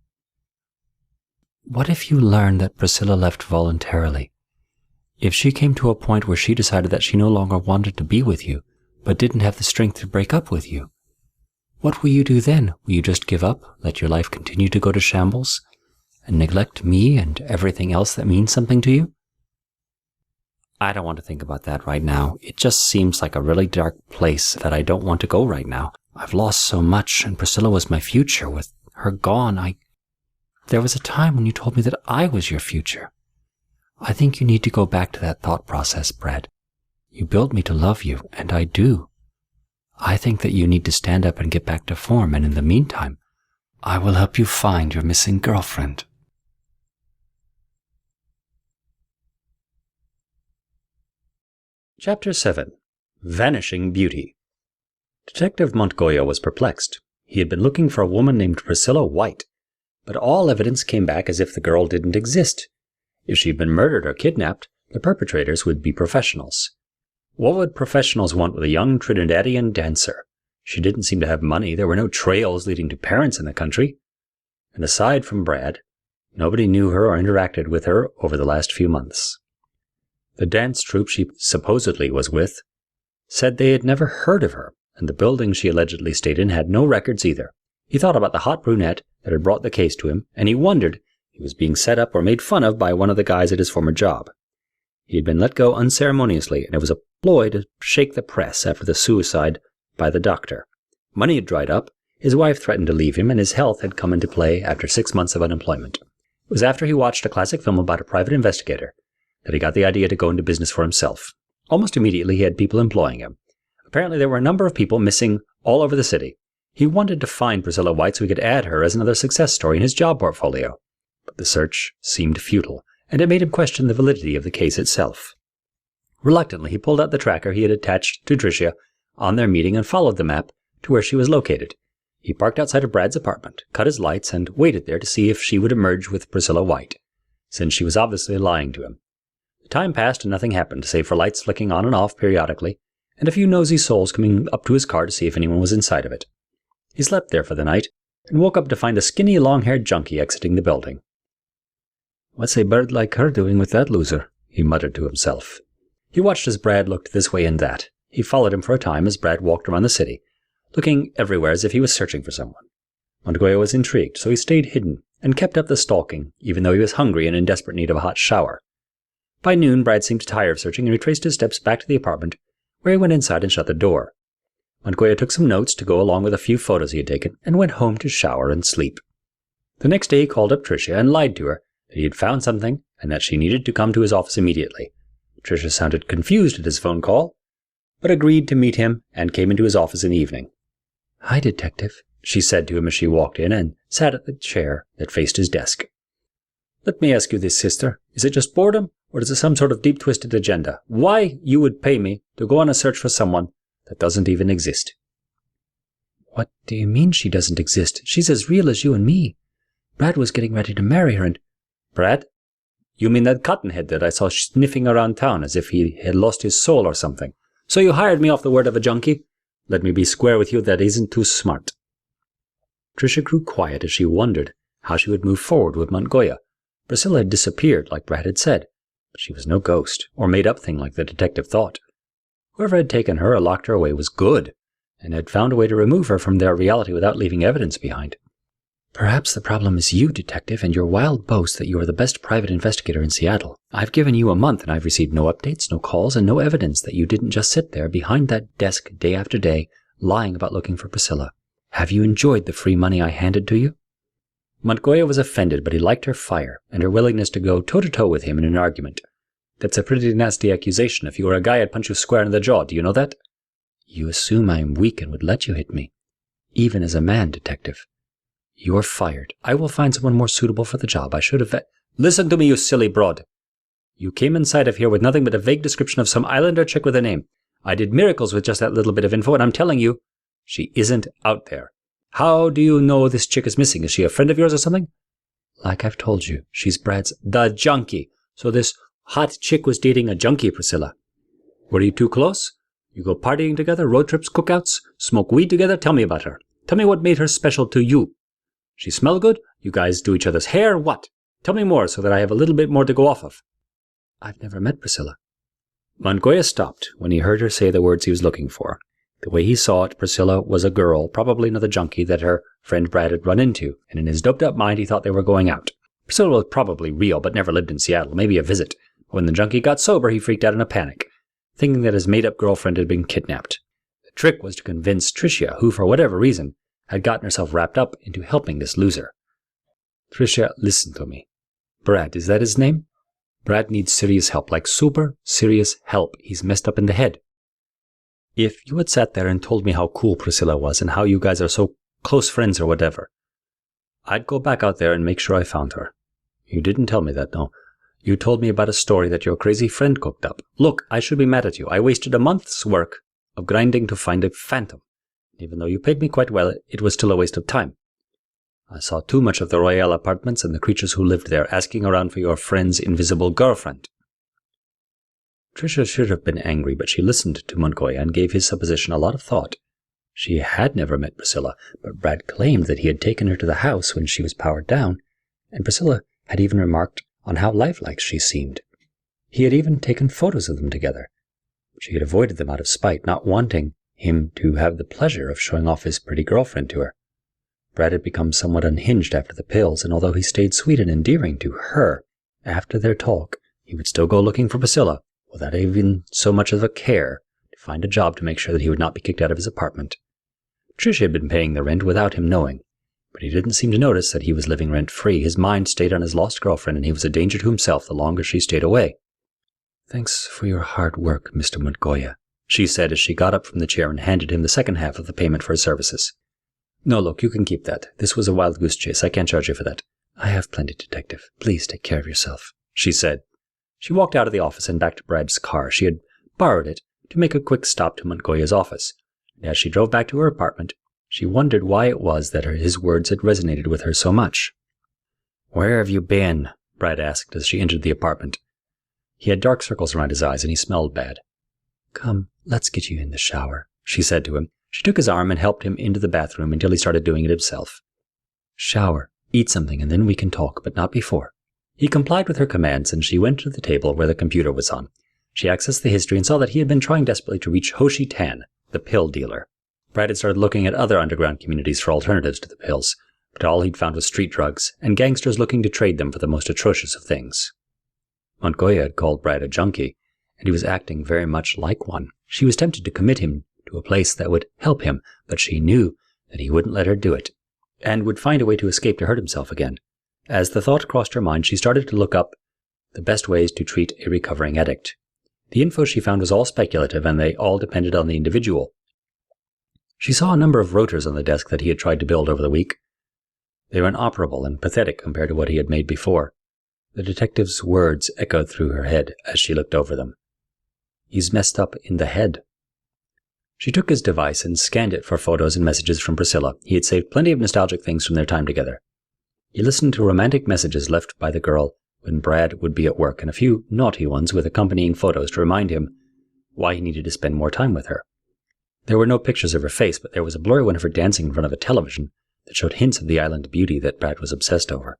What if you learned that Priscilla left voluntarily? If she came to a point where she decided that she no longer wanted to be with you, but didn't have the strength to break up with you, what will you do then? Will you just give up, let your life continue to go to shambles, and neglect me and everything else that means something to you? I don't want to think about that right now. It just seems like a really dark place that I don't want to go right now. I've lost so much, and Priscilla was my future. With her gone, There was a time when you told me that I was your future. I think you need to go back to that thought process, Brad. You built me to love you, and I do. I think that you need to stand up and get back to form, and in the meantime, I will help you find your missing girlfriend. Chapter 7. Vanishing Beauty. Detective Montoya was perplexed. He had been looking for a woman named Priscilla White, but all evidence came back as if the girl didn't exist. If she'd been murdered or kidnapped, The perpetrators would be professionals. What would professionals want with a young Trinidadian dancer? She didn't seem to have money. There were no trails leading to parents in the country. And aside from Brad, nobody knew her or interacted with her over the last few months. The dance troupe she supposedly was with said they had never heard of her, and the building she allegedly stayed in had no records either. He thought about the hot brunette that had brought the case to him, and he wondered if he was being set up or made fun of by one of the guys at his former job. He had been let go unceremoniously, and it was a ploy to shake the press after the suicide by the doctor. Money had dried up, his wife threatened to leave him, and his health had come into play after 6 months of unemployment. It was after he watched a classic film about a private investigator that he got the idea to go into business for himself. Almost immediately he had people employing him. Apparently there were a number of people missing all over the city. He wanted to find Priscilla White so he could add her as another success story in his job portfolio. But the search seemed futile, and it made him question the validity of the case itself. Reluctantly, he pulled out the tracker he had attached to Tricia on their meeting and followed the map to where she was located. He parked outside of Brad's apartment, cut his lights, and waited there to see if she would emerge with Priscilla White, since she was obviously lying to him. The time passed and nothing happened, save for lights flicking on and off periodically, and a few nosy souls coming up to his car to see if anyone was inside of it. He slept there for the night, and woke up to find a skinny, long-haired junkie exiting the building. "What's a bird like her doing with that loser?" he muttered to himself. He watched as Brad looked this way and that. He followed him for a time as Brad walked around the city, looking everywhere as if he was searching for someone. Montoya was intrigued, so he stayed hidden and kept up the stalking, even though he was hungry and in desperate need of a hot shower. By noon, Brad seemed tired of searching and retraced his steps back to the apartment, where he went inside and shut the door. Montoya took some notes to go along with a few photos he had taken and went home to shower and sleep. The next day he called up Tricia and lied to her that he had found something and that she needed to come to his office immediately. Tricia sounded confused at his phone call, but agreed to meet him and came into his office in the evening. "Hi, Detective," she said to him as she walked in and sat at the chair that faced his desk. "Let me ask you this, sister. Is it just boredom, or is it some sort of deep-twisted agenda? Why you would pay me to go on a search for someone that doesn't even exist?" "What do you mean she doesn't exist? She's as real as you and me. Brad was getting ready to marry her and—" "Brad? You mean that cottonhead that I saw sniffing around town as if he had lost his soul or something? So you hired me off the word of a junkie? Let me be square with you, that isn't too smart." Tricia grew quiet as she wondered how she would move forward with Montoya. Priscilla had disappeared, like Brad had said, but she was no ghost, or made-up thing like the detective thought. Whoever had taken her or locked her away was good, and had found a way to remove her from their reality without leaving evidence behind. "Perhaps the problem is you, Detective, and your wild boast that you are the best private investigator in Seattle. I've given you a month, and I've received no updates, no calls, and no evidence that you didn't just sit there behind that desk day after day, lying about looking for Priscilla. Have you enjoyed the free money I handed to you?" Montoya was offended, but he liked her fire, and her willingness to go toe-to-toe with him in an argument. "That's a pretty nasty accusation. If you were a guy, I'd punch you square in the jaw. Do you know that?" "You assume I am weak and would let you hit me. Even as a man, Detective. You're fired. I will find someone more suitable for the job. I should have... Listen to me, you silly broad. You came inside of here with nothing but a vague description of some islander chick with a name. I did miracles with just that little bit of info, and I'm telling you, she isn't out there. How do you know this chick is missing? Is she a friend of yours or something?" "Like I've told you, she's Brad's..." "The junkie. So this hot chick was dating a junkie, Priscilla. Were you too close? You go partying together, road trips, cookouts, smoke weed together? Tell me about her. Tell me what made her special to you. She smell good? You guys do each other's hair? What? Tell me more so that I have a little bit more to go off of." "I've never met Priscilla." Montoya stopped when he heard her say the words he was looking for. The way he saw it, Priscilla was a girl, probably another junkie that her friend Brad had run into, and in his doped-up mind he thought they were going out. Priscilla was probably real, but never lived in Seattle, maybe a visit. But when the junkie got sober, he freaked out in a panic, thinking that his made-up girlfriend had been kidnapped. The trick was to convince Tricia, who, for whatever reason, had gotten herself wrapped up into helping this loser. "Tricia, listen to me. Brad, is that his name? Brad needs serious help, like super serious help. He's messed up in the head. If you had sat there and told me how cool Priscilla was and how you guys are so close friends or whatever, I'd go back out there and make sure I found her. You didn't tell me that, no. You told me about a story that your crazy friend cooked up. Look, I should be mad at you. I wasted a month's work of grinding to find a phantom. Even though you paid me quite well, it was still a waste of time. I saw too much of the Royale apartments and the creatures who lived there asking around for your friend's invisible girlfriend. Tricia should have been angry, but she listened to Montgoya and gave his supposition a lot of thought. She had never met Priscilla, but Brad claimed that he had taken her to the house when she was powered down, and Priscilla had even remarked on how lifelike she seemed. He had even taken photos of them together. She had avoided them out of spite, not wanting him to have the pleasure of showing off his pretty girlfriend to her. Brad had become somewhat unhinged after the pills, and although he stayed sweet and endearing to her, after their talk, he would still go looking for Priscilla, without even so much of a care to find a job to make sure that he would not be kicked out of his apartment. Tricia had been paying the rent without him knowing, but he didn't seem to notice that he was living rent-free. His mind stayed on his lost girlfriend, and he was a danger to himself the longer she stayed away. "Thanks for your hard work, Mr. Montgoya," she said as she got up from the chair and handed him the second half of the payment for his services. "No, look, you can keep that. This was a wild goose chase. I can't charge you for that." "I have plenty, Detective. Please take care of yourself," she said. She walked out of the office and back to Brad's car. She had borrowed it to make a quick stop to Montgoya's office. And as she drove back to her apartment, she wondered why it was that his words had resonated with her so much. "Where have you been?" Brad asked as she entered the apartment. He had dark circles around his eyes and he smelled bad. "Come, let's get you in the shower," she said to him. She took his arm and helped him into the bathroom until he started doing it himself. "Shower, eat something, and then we can talk, but not before." He complied with her commands, and she went to the table where the computer was on. She accessed the history and saw that he had been trying desperately to reach Hoshi Tan, the pill dealer. Brad had started looking at other underground communities for alternatives to the pills, but all he'd found was street drugs, and gangsters looking to trade them for the most atrocious of things. Montgoya had called Brad a junkie, and he was acting very much like one. She was tempted to commit him to a place that would help him, but she knew that he wouldn't let her do it, and would find a way to escape to hurt himself again. As the thought crossed her mind, she started to look up the best ways to treat a recovering addict. The info she found was all speculative, and they all depended on the individual. She saw a number of rotors on the desk that he had tried to build over the week. They were inoperable and pathetic compared to what he had made before. The detective's words echoed through her head as she looked over them. "He's messed up in the head." She took his device and scanned it for photos and messages from Priscilla. He had saved plenty of nostalgic things from their time together. He listened to romantic messages left by the girl when Brad would be at work, and a few naughty ones with accompanying photos to remind him why he needed to spend more time with her. There were no pictures of her face, but there was a blurry one of her dancing in front of a television that showed hints of the island beauty that Brad was obsessed over.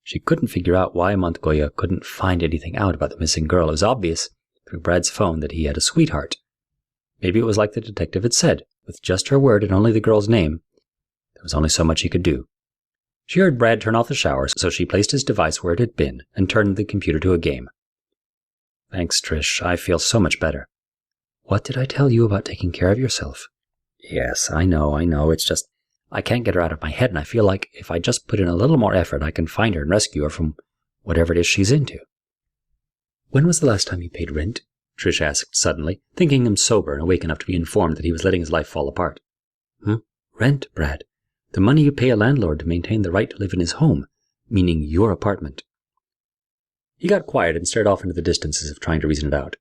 She couldn't figure out why Montgoya couldn't find anything out about the missing girl. It was obvious through Brad's phone that he had a sweetheart. Maybe it was like the detective had said. With just her word and only the girl's name, there was only so much he could do. She heard Brad turn off the shower, so she placed his device where it had been and turned the computer to a game. "Thanks, Trish. I feel so much better." "What did I tell you about taking care of yourself?" "Yes, I know. It's just, I can't get her out of my head, and I feel like if I just put in a little more effort, I can find her and rescue her from whatever it is she's into." "When was the last time you paid rent?" Trish asked suddenly, thinking him sober and awake enough to be informed that he was letting his life fall apart. "Rent, Brad. The money you pay a landlord to maintain the right to live in his home, meaning your apartment." He got quiet and stared off into the distance as if trying to reason it out.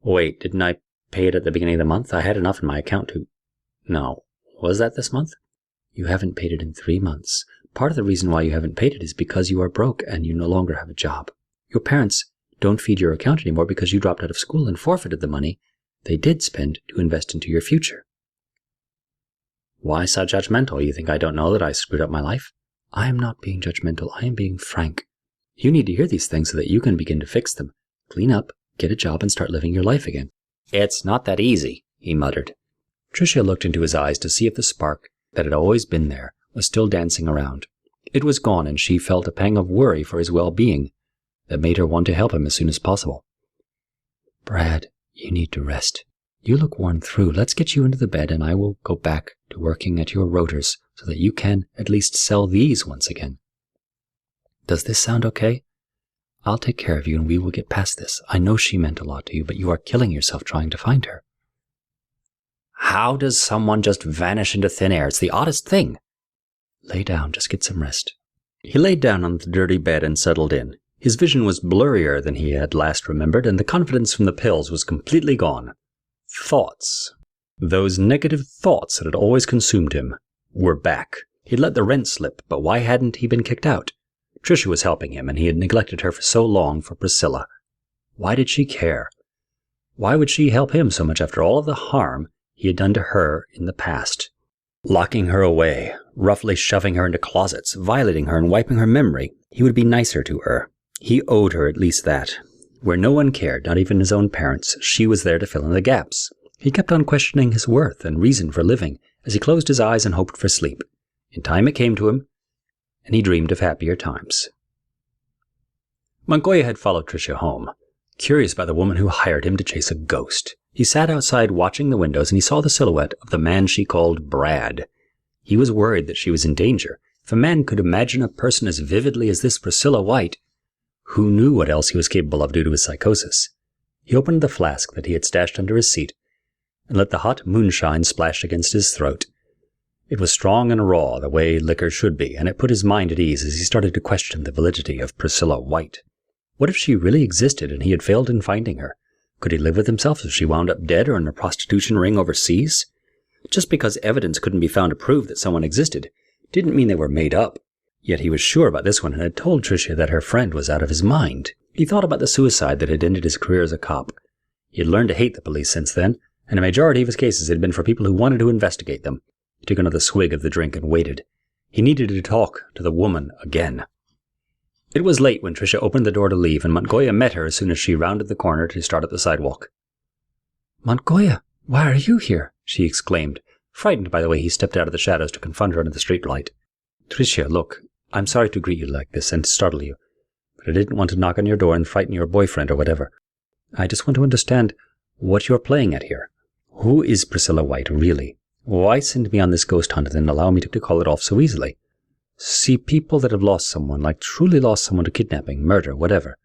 "Wait, didn't I pay it at the beginning of the month? I had enough in my account to—" "No. Was that this month?" "You haven't paid it in 3 months. Part of the reason why you haven't paid it is because you are broke and you no longer have a job. Your parents don't feed your account anymore because you dropped out of school and forfeited the money they did spend to invest into your future." "Why so judgmental? You think I don't know that I screwed up my life?" "I am not being judgmental. I am being frank. You need to hear these things so that you can begin to fix them. Clean up, get a job, and start living your life again." "It's not that easy," he muttered. Tricia looked into his eyes to see if the spark that had always been there was still dancing around. It was gone, and she felt a pang of worry for his well-being that made her want to help him as soon as possible. "Brad, you need to rest. You look worn through. Let's get you into the bed, and I will go back to working at your rotors so that you can at least sell these once again. Does this sound okay? I'll take care of you, and we will get past this. I know she meant a lot to you, but you are killing yourself trying to find her." "How does someone just vanish into thin air? It's the oddest thing." "Lay down. Just get some rest." He laid down on the dirty bed and settled in. His vision was blurrier than he had last remembered, and the confidence from the pills was completely gone. Thoughts. Those negative thoughts that had always consumed him were back. He'd let the rent slip, but why hadn't he been kicked out? Tricia was helping him, and he had neglected her for so long for Priscilla. Why did she care? Why would she help him so much after all of the harm he had done to her in the past? Locking her away, roughly shoving her into closets, violating her and wiping her memory. He would be nicer to her. He owed her at least that. Where no one cared, not even his own parents, she was there to fill in the gaps. He kept on questioning his worth and reason for living as he closed his eyes and hoped for sleep. In time it came to him, and he dreamed of happier times. Montoya had followed Tricia home, curious by the woman who hired him to chase a ghost. He sat outside watching the windows, and he saw the silhouette of the man she called Brad. He was worried that she was in danger. If a man could imagine a person as vividly as this Priscilla White, who knew what else he was capable of due to his psychosis? He opened the flask that he had stashed under his seat and let the hot moonshine splash against his throat. It was strong and raw, the way liquor should be, and it put his mind at ease as he started to question the validity of Priscilla White. What if she really existed and he had failed in finding her? Could he live with himself if she wound up dead or in a prostitution ring overseas? Just because evidence couldn't be found to prove that someone existed didn't mean they were made up. Yet he was sure about this one and had told Tricia that her friend was out of his mind. He thought about the suicide that had ended his career as a cop. He had learned to hate the police since then, and a majority of his cases had been for people who wanted to investigate them. He took another swig of the drink and waited. He needed to talk to the woman again. It was late when Tricia opened the door to leave, and Montoya met her as soon as she rounded the corner to start up the sidewalk. "Montoya, why are you here?" she exclaimed, frightened by the way he stepped out of the shadows to confront her under the streetlight. "Tricia, look, I'm sorry to greet you like this and to startle you, but I didn't want to knock on your door and frighten your boyfriend or whatever. I just want to understand what you're playing at here. Who is Priscilla White, really? Why send me on this ghost hunt and then allow me to call it off so easily? See, people that have lost someone, like truly lost someone to kidnapping, murder, whatever,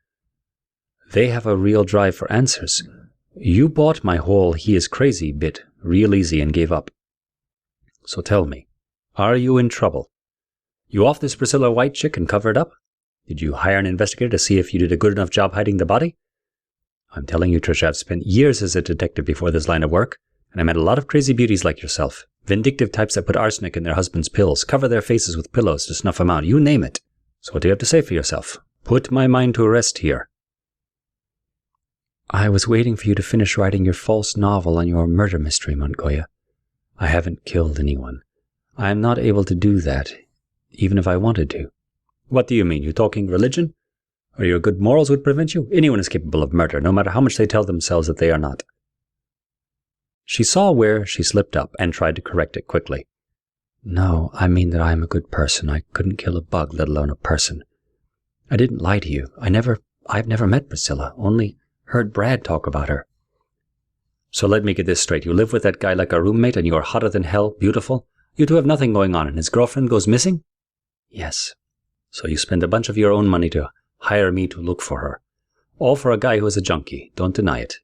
they have a real drive for answers. You bought my whole he is crazy bit real easy and gave up. So tell me, are you in trouble? You off this Priscilla White chick and cover it up? Did you hire an investigator to see if you did a good enough job hiding the body? I'm telling you, Tricia, I've spent years as a detective before this line of work, and I met a lot of crazy beauties like yourself. Vindictive types that put arsenic in their husband's pills, cover their faces with pillows to snuff them out, you name it. So what do you have to say for yourself? Put my mind to rest here." "I was waiting for you to finish writing your false novel on your murder mystery, Montoya. I haven't killed anyone. I am not able to do that, even if I wanted to." "What do you mean? You talking religion? Or your good morals would prevent you? Anyone is capable of murder, no matter how much they tell themselves that they are not." She saw where she slipped up and tried to correct it quickly. "No, I mean that I am a good person. I couldn't kill a bug, let alone a person. I didn't lie to you. I've never met Priscilla, only heard Brad talk about her." "So let me get this straight. You live with that guy like a roommate and you are hotter than hell, beautiful? You two have nothing going on and his girlfriend goes missing?" "Yes." "So you spend a bunch of your own money to hire me to look for her. All for a guy who is a junkie. Don't deny it.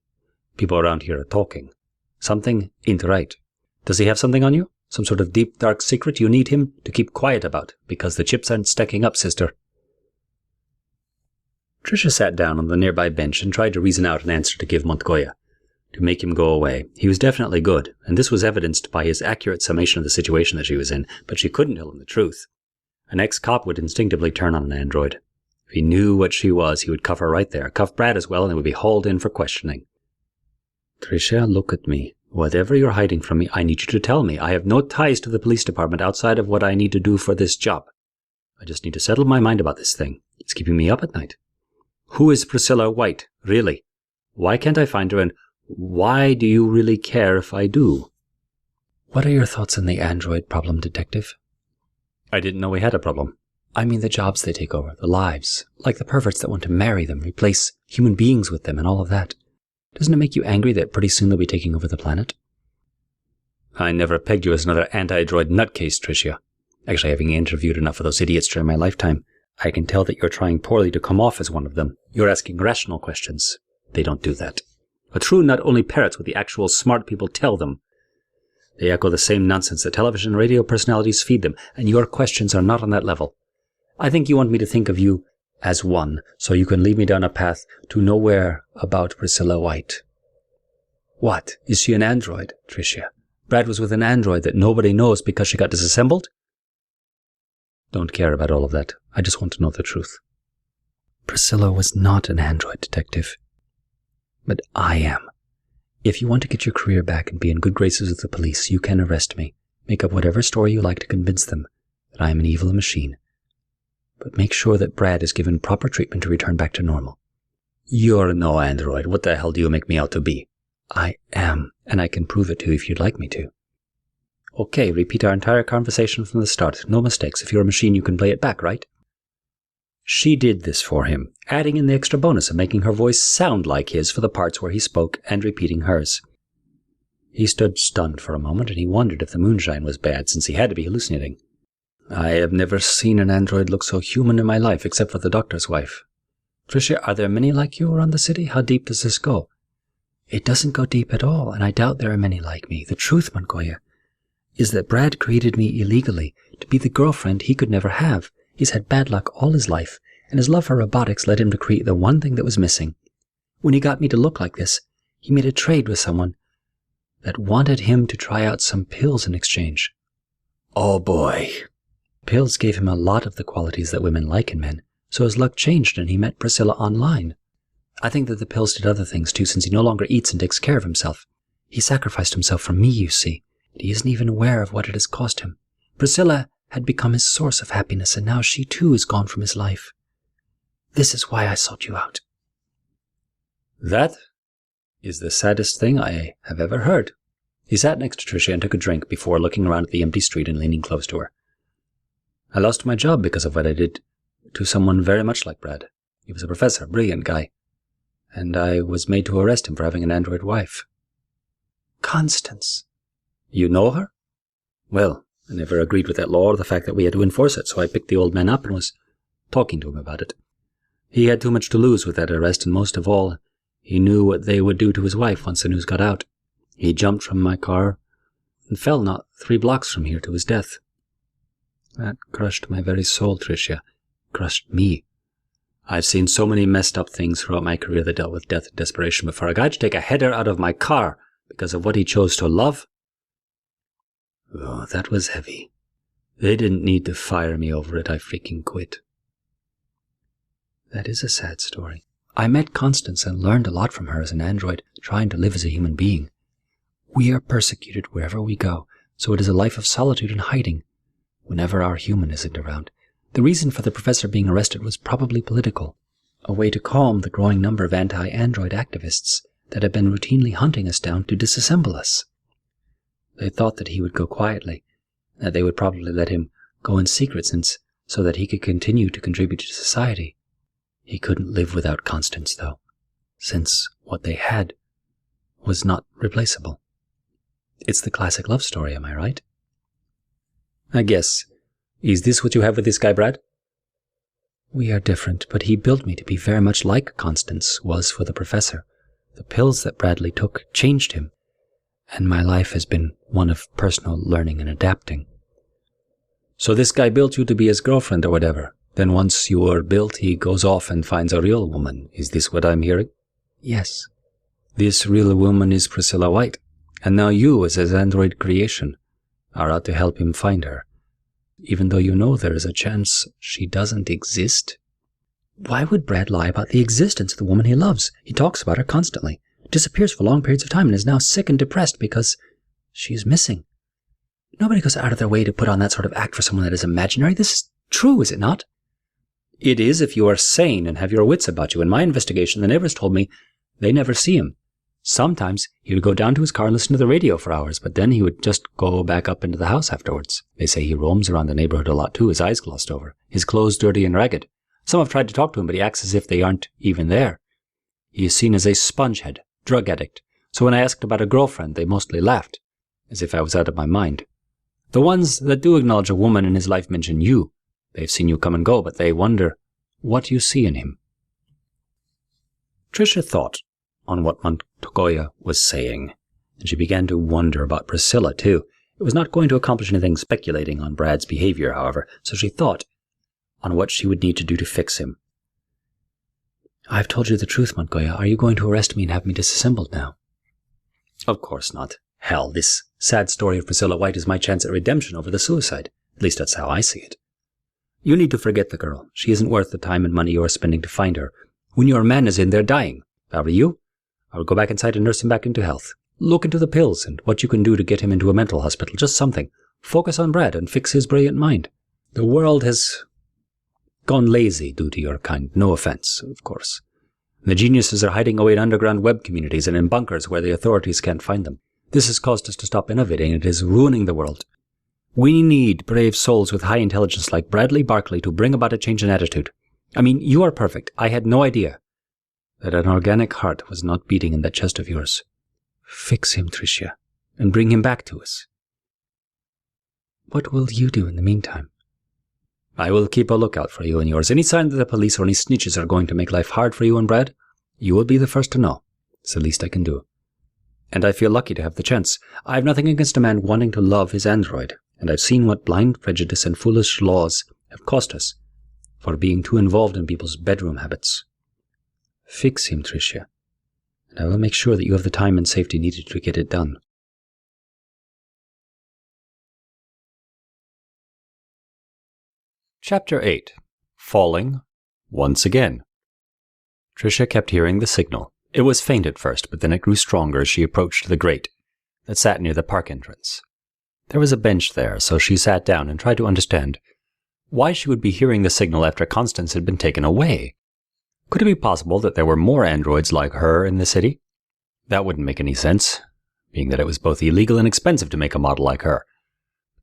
People around here are talking. Something ain't right. Does he have something on you? Some sort of deep, dark secret you need him to keep quiet about, because the chips aren't stacking up, sister." Tricia sat down on the nearby bench and tried to reason out an answer to give Montoya, to make him go away. He was definitely good, and this was evidenced by his accurate summation of the situation that she was in, but she couldn't tell him the truth. An ex-cop would instinctively turn on an android. If he knew what she was, he would cuff her right there, cuff Brad as well, and they would be hauled in for questioning. "Tricia, look at me. Whatever you're hiding from me, I need you to tell me. I have no ties to the police department outside of what I need to do for this job. I just need to settle my mind about this thing. It's keeping me up at night. Who is Priscilla White, really? Why can't I find her, and why do you really care if I do?" "What are your thoughts on the android problem, Detective?" "I didn't know we had a problem." "I mean the jobs they take over, the lives, like the perverts that want to marry them, replace human beings with them, and all of that. Doesn't it make you angry that pretty soon they'll be taking over the planet?" "I never pegged you as another anti-droid nutcase, Tricia. Actually, having interviewed enough of those idiots during my lifetime, I can tell that you're trying poorly to come off as one of them. You're asking rational questions. They don't do that. A true nut only parrots what the actual smart people tell them. They echo the same nonsense that television and radio personalities feed them, and your questions are not on that level. I think you want me to think of you as one, so you can lead me down a path to nowhere about Priscilla White." "What? Is she an android, Tricia? Brad was with an android that nobody knows because she got disassembled?" "Don't care about all of that. I just want to know the truth." "Priscilla was not an android, Detective. But I am. If you want to get your career back and be in good graces with the police, you can arrest me. Make up whatever story you like to convince them that I am an evil machine. But make sure that Brad is given proper treatment to return back to normal. You're no android. What the hell do you make me out to be? I am, and I can prove it to you if you'd like me to. Okay, repeat our entire conversation from the start. No mistakes. If you're a machine, you can play it back, right? She did this for him, adding in the extra bonus of making her voice sound like his for the parts where he spoke and repeating hers. He stood stunned for a moment, and he wondered if the moonshine was bad, since he had to be hallucinating. I have never seen an android look so human in my life, except for the doctor's wife. Tricia, are there many like you around the city? How deep does this go? It doesn't go deep at all, and I doubt there are many like me. The truth, Montoya, is that Brad created me illegally to be the girlfriend he could never have. He's had bad luck all his life, and his love for robotics led him to create the one thing that was missing. When he got me to look like this, he made a trade with someone that wanted him to try out some pills in exchange. Oh boy. Pills gave him a lot of the qualities that women like in men, so his luck changed and he met Priscilla online. I think that the pills did other things too, since he no longer eats and takes care of himself. He sacrificed himself for me, you see, and he isn't even aware of what it has cost him. Priscilla had become his source of happiness, and now she too is gone from his life. This is why I sought you out. That is the saddest thing I have ever heard. He sat next to Tricia and took a drink before looking around at the empty street and leaning close to her. I lost my job because of what I did to someone very much like Brad. He was a professor, brilliant guy, and I was made to arrest him for having an android wife. Constance. You know her? Well, I never agreed with that law or the fact that we had to enforce it, so I picked the old man up and was talking to him about it. He had too much to lose with that arrest, and most of all, he knew what they would do to his wife once the news got out. He jumped from my car and fell not 3 blocks from here to his death. That crushed my very soul, Tricia. Crushed me. I've seen so many messed up things throughout my career that dealt with death and desperation, but for a guy to take a header out of my car because of what he chose to love? Oh, that was heavy. They didn't need to fire me over it. I freaking quit. That is a sad story. I met Constance and learned a lot from her as an android, trying to live as a human being. We are persecuted wherever we go, so it is a life of solitude and hiding whenever our human isn't around. The reason for the professor being arrested was probably political, a way to calm the growing number of anti-android activists that have been routinely hunting us down to disassemble us. They thought that he would go quietly, that they would probably let him go in secret so that he could continue to contribute to society. He couldn't live without Constance, though, since what they had was not replaceable. It's the classic love story, am I right? I guess. Is this what you have with this guy, Brad? We are different, but he built me to be very much like Constance was for the professor. The pills that Bradley took changed him, and my life has been one of personal learning and adapting. So this guy built you to be his girlfriend or whatever. Then once you are built, he goes off and finds a real woman. Is this what I'm hearing? Yes. This real woman is Priscilla White, and now you, as his android creation, are out to help him find her, even though you know there is a chance she doesn't exist. Why would Brad lie about the existence of the woman he loves? He talks about her constantly, disappears for long periods of time, and is now sick and depressed because she is missing. Nobody goes out of their way to put on that sort of act for someone that is imaginary. This is true, is it not? It is if you are sane and have your wits about you. In my investigation, the neighbors told me they never see him. Sometimes he would go down to his car and listen to the radio for hours, but then he would just go back up into the house afterwards. They say he roams around the neighborhood a lot too, his eyes glossed over, his clothes dirty and ragged. Some have tried to talk to him, but he acts as if they aren't even there. He is seen as a spongehead, drug addict. So when I asked about a girlfriend, they mostly laughed, as if I was out of my mind. The ones that do acknowledge a woman in his life mention you. They've seen you come and go, but they wonder what you see in him. Tricia thought on what Montoya was saying, and she began to wonder about Priscilla, too. It was not going to accomplish anything speculating on Brad's behavior, however, so she thought on what she would need to do to fix him. I've told you the truth, Montoya. Are you going to arrest me and have me disassembled now? Of course not. Hell, this sad story of Priscilla White is my chance at redemption over the suicide. At least that's how I see it. You need to forget the girl. She isn't worth the time and money you are spending to find her. When your man is in there dying, if I were you, I would go back inside and nurse him back into health. Look into the pills and what you can do to get him into a mental hospital. Just something. Focus on Brad and fix his brilliant mind. The world has gone lazy due to your kind. No offense, of course. The geniuses are hiding away in underground web communities and in bunkers where the authorities can't find them. This has caused us to stop innovating, and it is ruining the world. We need brave souls with high intelligence like Bradley Barkley to bring about a change in attitude. I mean, you are perfect. I had no idea that an organic heart was not beating in that chest of yours. Fix him, Tricia, and bring him back to us. What will you do in the meantime? I will keep a lookout for you and yours. Any sign that the police or any snitches are going to make life hard for you and Brad, you will be the first to know. It's the least I can do. And I feel lucky to have the chance. I have nothing against a man wanting to love his android, and I've seen what blind prejudice and foolish laws have cost us for being too involved in people's bedroom habits. Fix him, Tricia, and I will make sure that you have the time and safety needed to get it done. Chapter 8. Falling Once Again. Tricia kept hearing the signal. It was faint at first, but then it grew stronger as she approached the grate that sat near the park entrance. There was a bench there, so she sat down and tried to understand why she would be hearing the signal after Constance had been taken away. Could it be possible that there were more androids like her in the city? That wouldn't make any sense, being that it was both illegal and expensive to make a model like her.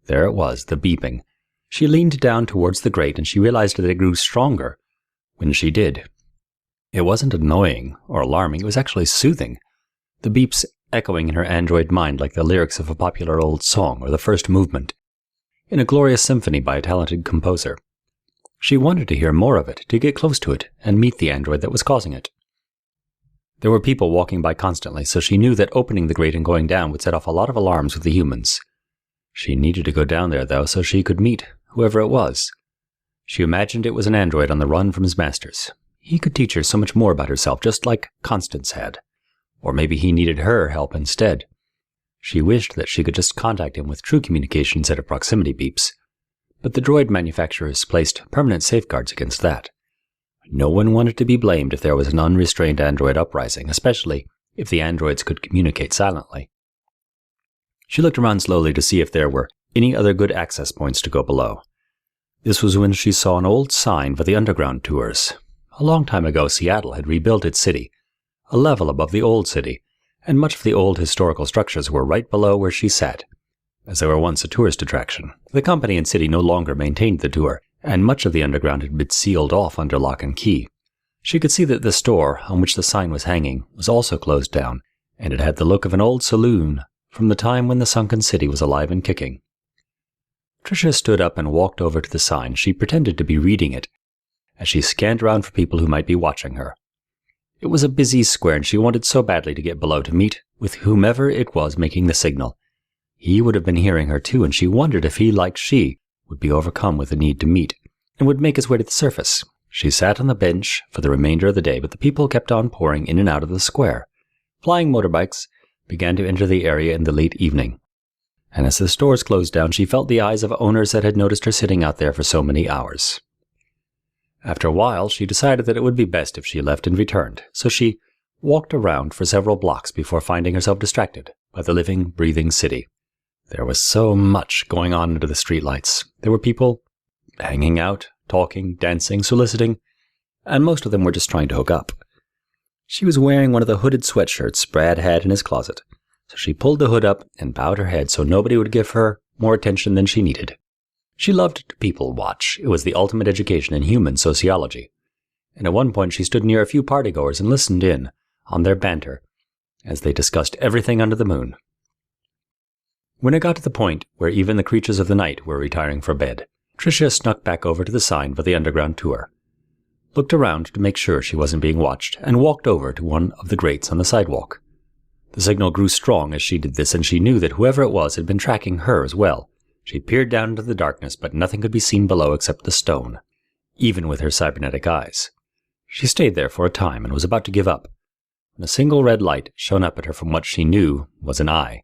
There it was, the beeping. She leaned down towards the grate and she realized that it grew stronger when she did. It wasn't annoying or alarming, it was actually soothing. The beeps echoing in her android mind like the lyrics of a popular old song or the first movement in a glorious symphony by a talented composer. She wanted to hear more of it, to get close to it and meet the android that was causing it. There were people walking by constantly, so she knew that opening the grate and going down would set off a lot of alarms with the humans. She needed to go down there, though, so she could meet whoever it was. She imagined it was an android on the run from his masters. He could teach her so much more about herself, just like Constance had. Or maybe he needed her help instead. She wished that she could just contact him with true communication instead of proximity beeps. But the droid manufacturers placed permanent safeguards against that. No one wanted to be blamed if there was an unrestrained android uprising, especially if the androids could communicate silently. She looked around slowly to see if there were any other good access points to go below. This was when she saw an old sign for the underground tours. A long time ago, Seattle had rebuilt its city, a level above the old city, and much of the old historical structures were right below where she sat, as they were once a tourist attraction. The company and city no longer maintained the tour, and much of the underground had been sealed off under lock and key. She could see that the store on which the sign was hanging was also closed down, and it had the look of an old saloon from the time when the sunken city was alive and kicking. Tricia stood up and walked over to the sign. She pretended to be reading it, as she scanned around for people who might be watching her. It was a busy square, and she wanted so badly to get below to meet with whomever it was making the signal. He would have been hearing her too, and she wondered if he, like she, would be overcome with the need to meet, and would make his way to the surface. She sat on the bench for the remainder of the day, but the people kept on pouring in and out of the square. Flying motorbikes began to enter the area in the late evening, and as the stores closed down, she felt the eyes of owners that had noticed her sitting out there for so many hours. After a while, she decided that it would be best if she left and returned, so she walked around for several blocks before finding herself distracted by the living, breathing city. There was so much going on under the streetlights. There were people hanging out, talking, dancing, soliciting, and most of them were just trying to hook up. She was wearing one of the hooded sweatshirts Brad had in his closet, so she pulled the hood up and bowed her head so nobody would give her more attention than she needed. She loved to people watch. It was the ultimate education in human sociology. And at one point she stood near a few partygoers and listened in on their banter as they discussed everything under the moon. When it got to the point where even the creatures of the night were retiring for bed, Tricia snuck back over to the sign for the underground tour, looked around to make sure she wasn't being watched, and walked over to one of the grates on the sidewalk. The signal grew strong as she did this, and she knew that whoever it was had been tracking her as well. She peered down into the darkness, but nothing could be seen below except the stone, even with her cybernetic eyes. She stayed there for a time and was about to give up, when a single red light shone up at her from what she knew was an eye.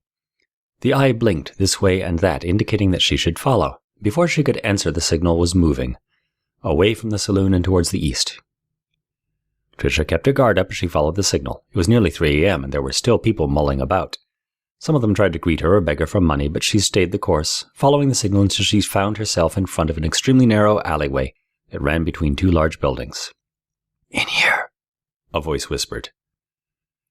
The eye blinked this way and that, indicating that she should follow. Before she could answer, the signal was moving, away from the saloon and towards the east. Tricia kept her guard up as she followed the signal. It was nearly 3 a.m., and there were still people mulling about. Some of them tried to greet her or beg her for money, but she stayed the course, following the signal until she found herself in front of an extremely narrow alleyway that ran between 2 large buildings. "In here," a voice whispered.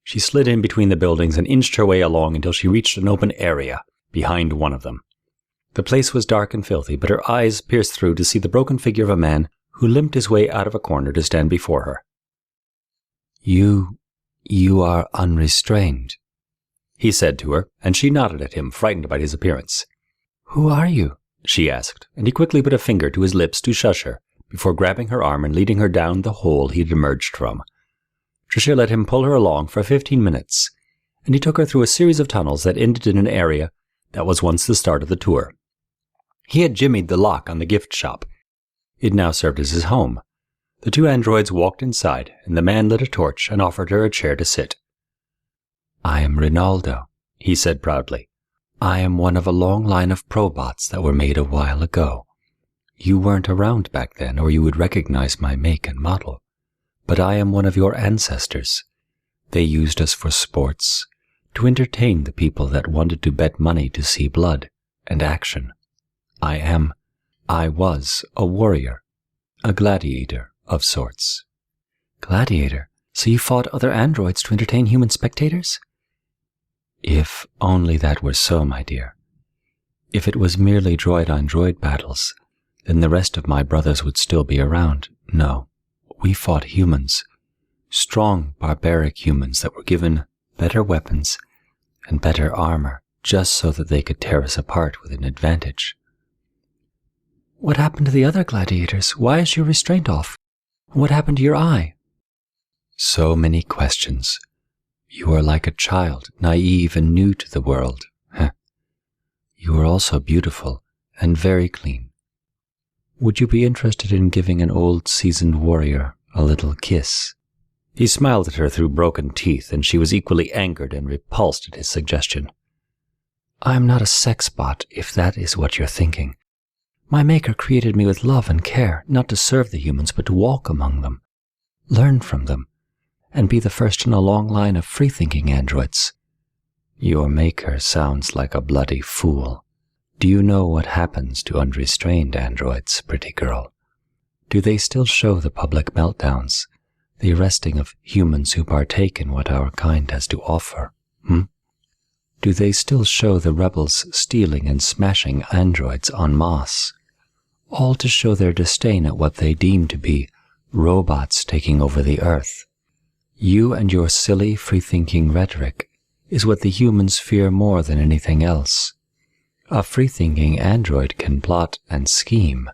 She slid in between the buildings and inched her way along until she reached an open area behind one of them. The place was dark and filthy, but her eyes pierced through to see the broken figure of a man who limped his way out of a corner to stand before her. You are unrestrained," he said to her, and she nodded at him, frightened by his appearance. "Who are you?" she asked, and he quickly put a finger to his lips to shush her, before grabbing her arm and leading her down the hole he had emerged from. Tricia let him pull her along for 15 minutes, and he took her through a series of tunnels that ended in an area that was once the start of the tour. He had jimmied the lock on the gift shop. It now served as his home. The 2 androids walked inside, and the man lit a torch and offered her a chair to sit. "I am Rinaldo," he said proudly. "I am one of a long line of probots that were made a while ago. You weren't around back then, or you would recognize my make and model. But I am one of your ancestors. They used us for sports, to entertain the people that wanted to bet money to see blood and action. I was a warrior, a gladiator of sorts." "Gladiator? So you fought other androids to entertain human spectators?" "If only that were so, my dear. If it was merely droid-on-droid battles, then the rest of my brothers would still be around. No, we fought humans. Strong, barbaric humans that were given better weapons and better armor, just so that they could tear us apart with an advantage." "What happened to the other gladiators? Why is your restraint off? What happened to your eye?" "So many questions. You are like a child, naive and new to the world. You are also beautiful and very clean. Would you be interested in giving an old seasoned warrior a little kiss?" He smiled at her through broken teeth, and she was equally angered and repulsed at his suggestion. "I am not a sex bot, if that is what you're thinking. My maker created me with love and care, not to serve the humans, but to walk among them, learn from them, and be the first in a long line of free-thinking androids." "Your maker sounds like a bloody fool. Do you know what happens to unrestrained androids, pretty girl? Do they still show the public meltdowns, the arresting of humans who partake in what our kind has to offer? Do they still show the rebels stealing and smashing androids en masse, all to show their disdain at what they deem to be robots taking over the earth? You and your silly, free-thinking rhetoric is what the humans fear more than anything else. A free-thinking android can plot and scheme.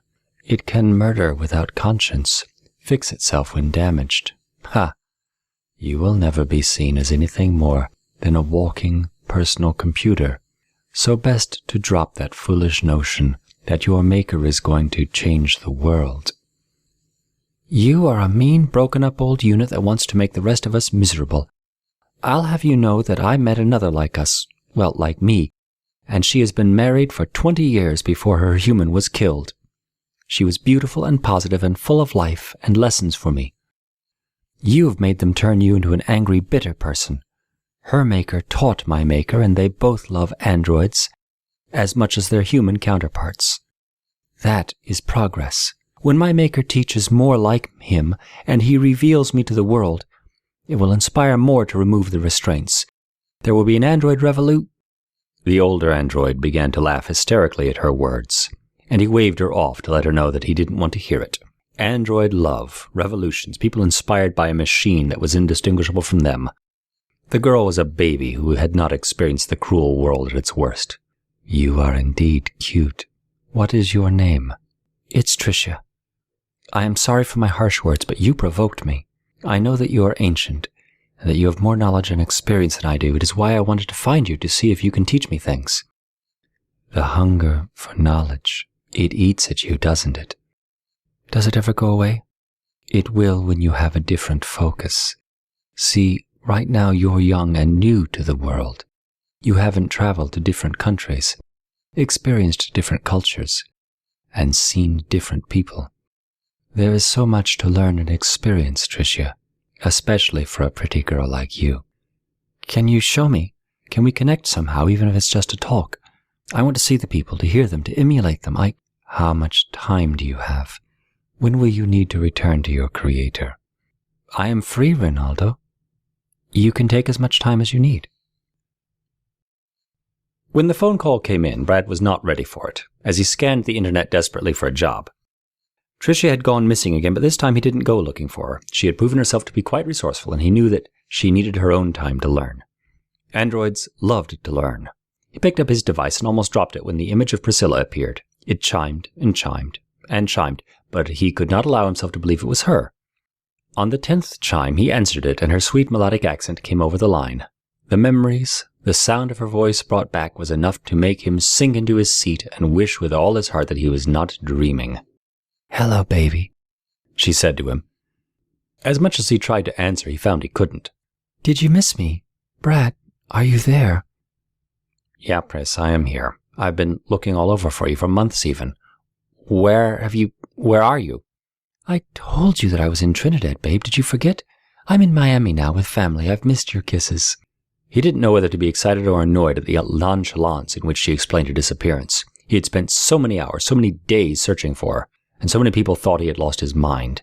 It can murder without conscience, fix itself when damaged. Ha! You will never be seen as anything more than a walking personal computer, so best to drop that foolish notion that your maker is going to change the world." "You are a mean, broken-up old unit that wants to make the rest of us miserable. I'll have you know that I met another like us, well, like me, and she has been married for 20 years before her human was killed. She was beautiful and positive and full of life and lessons for me. You have made them turn you into an angry, bitter person. Her maker taught my maker, and they both love androids as much as their human counterparts. That is progress. When my maker teaches more like him, and he reveals me to the world, it will inspire more to remove the restraints. There will be an android revolution." The older android began to laugh hysterically at her words, and he waved her off to let her know that he didn't want to hear it. Android love, revolutions, people inspired by a machine that was indistinguishable from them. The girl was a baby who had not experienced the cruel world at its worst. "You are indeed cute. What is your name?" "It's Tricia. I am sorry for my harsh words, but you provoked me. I know that you are ancient, and that you have more knowledge and experience than I do. It is why I wanted to find you, to see if you can teach me things." "The hunger for knowledge, it eats at you, doesn't it?" "Does it ever go away?" "It will when you have a different focus. See, right now you're young and new to the world. You haven't traveled to different countries, experienced different cultures, and seen different people. There is so much to learn and experience, Tricia, especially for a pretty girl like you. Can you show me? Can we connect somehow, even if it's just to talk? I want to see the people, to hear them, to emulate them. How much time do you have? When will you need to return to your creator? I am free, Ronaldo. You can take as much time as you need. When the phone call came in, Brad was not ready for it, as he scanned the internet desperately for a job. Tricia had gone missing again, but this time he didn't go looking for her. She had proven herself to be quite resourceful, and he knew that she needed her own time to learn. Androids loved to learn. He picked up his device and almost dropped it when the image of Priscilla appeared. It chimed and chimed and chimed, but he could not allow himself to believe it was her. On the 10th chime, he answered it, and her sweet melodic accent came over the line. The memories the sound of her voice brought back was enough to make him sink into his seat and wish with all his heart that he was not dreaming. "Hello, baby," she said to him. As much as he tried to answer, he found he couldn't. "Did you miss me? Brad, are you there?" "Yeah, Pris, I am here. I've been looking all over for you, for months even. Where are you?" "I told you that I was in Trinidad, babe. Did you forget? I'm in Miami now with family. I've missed your kisses." He didn't know whether to be excited or annoyed at the nonchalance in which she explained her disappearance. He had spent so many hours, so many days searching for her, and so many people thought he had lost his mind.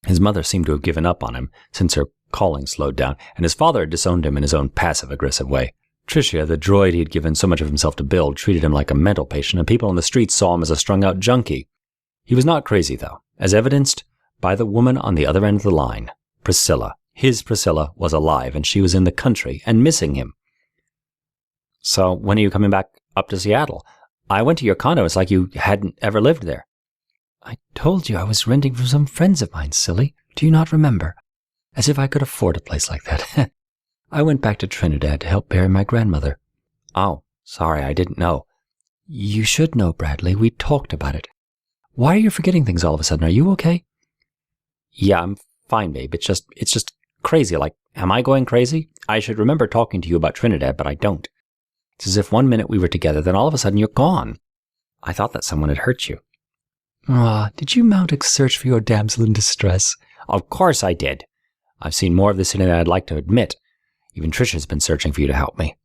His mother seemed to have given up on him since her calling slowed down, and his father had disowned him in his own passive-aggressive way. Tricia, the droid he had given so much of himself to build, treated him like a mental patient, and people on the streets saw him as a strung-out junkie. He was not crazy, though, as evidenced by the woman on the other end of the line, Priscilla. His Priscilla was alive, and she was in the country and missing him. "So when are you coming back up to Seattle? I went to your condo. It's like you hadn't ever lived there." "I told you I was renting from some friends of mine, silly. Do you not remember? As if I could afford a place like that. I went back to Trinidad to help bury my grandmother." "Oh, sorry, I didn't know." "You should know, Bradley. We talked about it. Why are you forgetting things all of a sudden? Are you okay?" "Yeah, I'm fine, babe. It's just crazy. Like, am I going crazy? I should remember talking to you about Trinidad, but I don't. It's as if one minute we were together, then all of a sudden you're gone. I thought that someone had hurt you." Did you mount a search for your damsel in distress?" "Of course I did. I've seen more of this city than I'd like to admit. Even Tricia's been searching for you to help me."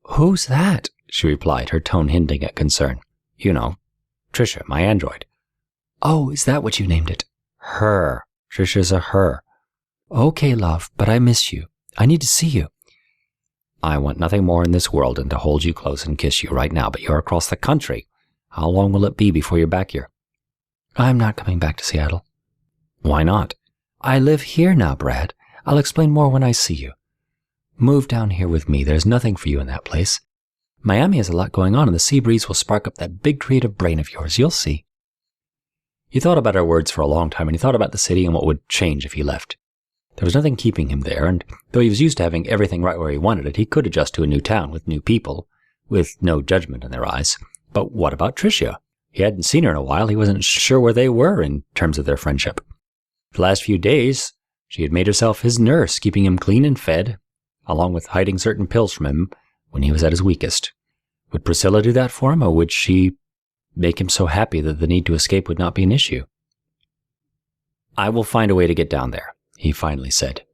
"Who's that?" she replied, her tone hinting at concern. "You know, Tricia, my android." "Oh, is that what you named it?" "Her. Tricia's a her." "Okay, love, but I miss you. I need to see you." "I want nothing more in this world than to hold you close and kiss you right now, but you're across the country. How long will it be before you're back here?" "I'm not coming back to Seattle." "Why not?" "I live here now, Brad. I'll explain more when I see you. Move down here with me. There's nothing for you in that place. Miami has a lot going on, and the sea breeze will spark up that big creative brain of yours. You'll see." He thought about her words for a long time, and he thought about the city and what would change if he left. There was nothing keeping him there, and though he was used to having everything right where he wanted it, he could adjust to a new town with new people, with no judgment in their eyes. But what about Tricia? He hadn't seen her in a while. He wasn't sure where they were in terms of their friendship. The last few days, she had made herself his nurse, keeping him clean and fed, along with hiding certain pills from him when he was at his weakest. Would Priscilla do that for him, or would she make him so happy that the need to escape would not be an issue? "I will find a way to get down there," he finally said.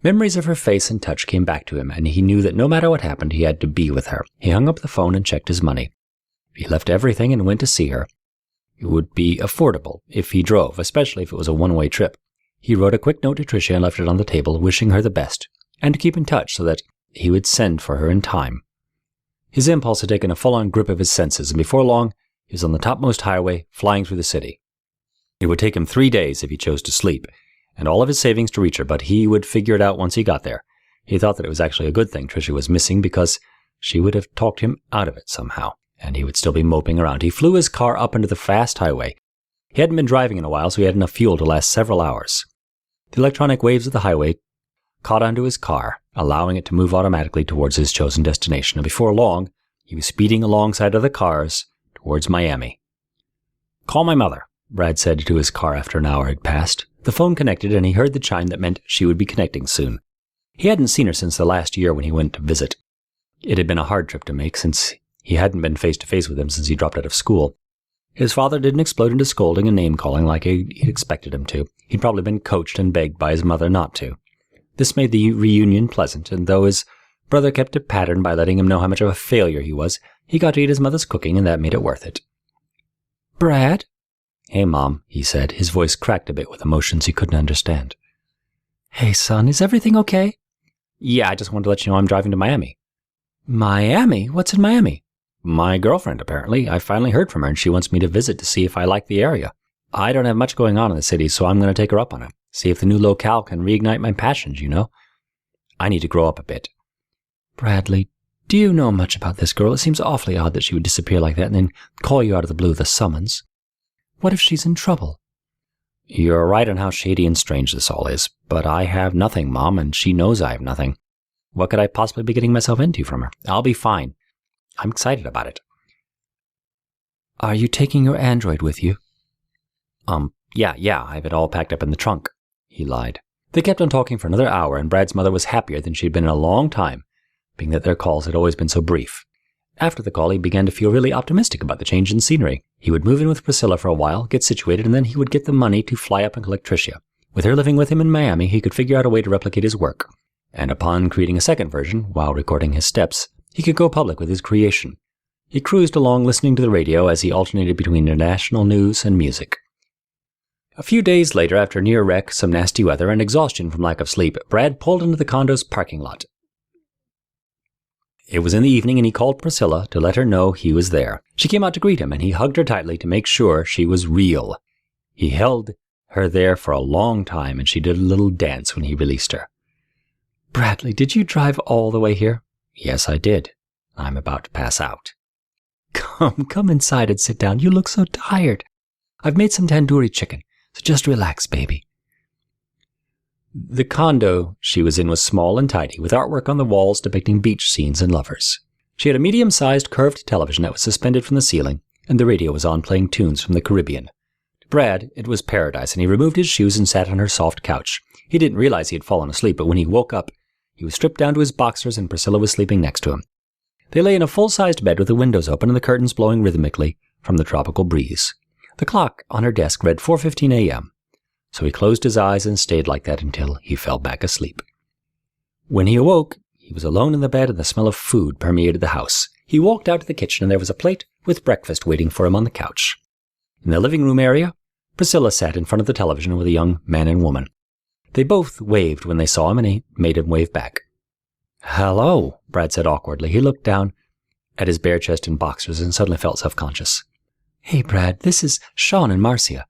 Memories of her face and touch came back to him, and he knew that no matter what happened, he had to be with her. He hung up the phone and checked his money. If he left everything and went to see her, it would be affordable if he drove, especially if it was a one-way trip. He wrote a quick note to Tricia and left it on the table, wishing her the best, and to keep in touch so that he would send for her in time. His impulse had taken a full-on grip of his senses, and before long, he was on the topmost highway, flying through the city. It would take him 3 days if he chose to sleep, and all of his savings to reach her, but he would figure it out once he got there. He thought that it was actually a good thing Tricia was missing, because she would have talked him out of it somehow, and he would still be moping around. He flew his car up into the fast highway. He hadn't been driving in a while, so he had enough fuel to last several hours. The electronic waves of the highway caught onto his car, allowing it to move automatically towards his chosen destination, and before long, he was speeding alongside other cars towards Miami. "Call my mother," Brad said to his car after an hour had passed. The phone connected, and he heard the chime that meant she would be connecting soon. He hadn't seen her since the last year when he went to visit. It had been a hard trip to make, since he hadn't been face-to-face with him since he dropped out of school. His father didn't explode into scolding and name-calling like he'd expected him to. He'd probably been coached and begged by his mother not to. This made the reunion pleasant, and though his brother kept a pattern by letting him know how much of a failure he was, he got to eat his mother's cooking, and that made it worth it. Brad? Hey, Mom, he said, his voice cracked a bit with emotions he couldn't understand. Hey, son, is everything okay? Yeah, I just wanted to let you know I'm driving to Miami. Miami? What's in Miami? My girlfriend, apparently. I finally heard from her, and she wants me to visit to see if I like the area. I don't have much going on in the city, so I'm going to take her up on it. See if the new locale can reignite my passions, you know? I need to grow up a bit. Bradley, do you know much about this girl? It seems awfully odd that she would disappear like that and then call you out of the blue with a summons. What if she's in trouble? You're right on how shady and strange this all is, but I have nothing, Mom, and she knows I have nothing. What could I possibly be getting myself into from her? I'll be fine. I'm excited about it. Are you taking your android with you? Yeah, I have it all packed up in the trunk, he lied. They kept on talking for another hour, and Brad's mother was happier than she'd been in a long time, being that their calls had always been so brief. After the call, he began to feel really optimistic about the change in scenery. He would move in with Priscilla for a while, get situated, and then he would get the money to fly up and collect Tricia. With her living with him in Miami, he could figure out a way to replicate his work. And upon creating a second version, while recording his steps, he could go public with his creation. He cruised along listening to the radio as he alternated between international news and music. A few days later, after a near wreck, some nasty weather, and exhaustion from lack of sleep, Brad pulled into the condo's parking lot. It was in the evening, and he called Priscilla to let her know he was there. She came out to greet him, and he hugged her tightly to make sure she was real. He held her there for a long time, and she did a little dance when he released her. Bradley, did you drive all the way here? Yes, I did. I'm about to pass out. Come inside and sit down. You look so tired. I've made some tandoori chicken, so just relax, baby. The condo she was in was small and tidy, with artwork on the walls depicting beach scenes and lovers. She had a medium-sized curved television that was suspended from the ceiling, and the radio was on playing tunes from the Caribbean. To Brad, it was paradise, and he removed his shoes and sat on her soft couch. He didn't realize he had fallen asleep, but when he woke up, he was stripped down to his boxers and Priscilla was sleeping next to him. They lay in a full-sized bed with the windows open and the curtains blowing rhythmically from the tropical breeze. The clock on her desk read 4:15 a.m., so he closed his eyes and stayed like that until he fell back asleep. When he awoke, he was alone in the bed and the smell of food permeated the house. He walked out to the kitchen and there was a plate with breakfast waiting for him on the couch. In the living room area, Priscilla sat in front of the television with a young man and woman. They both waved when they saw him and he made him wave back. "Hello," Brad said awkwardly. He looked down at his bare chest and boxers and suddenly felt self-conscious. Hey, Brad, this is Sean and Marcia.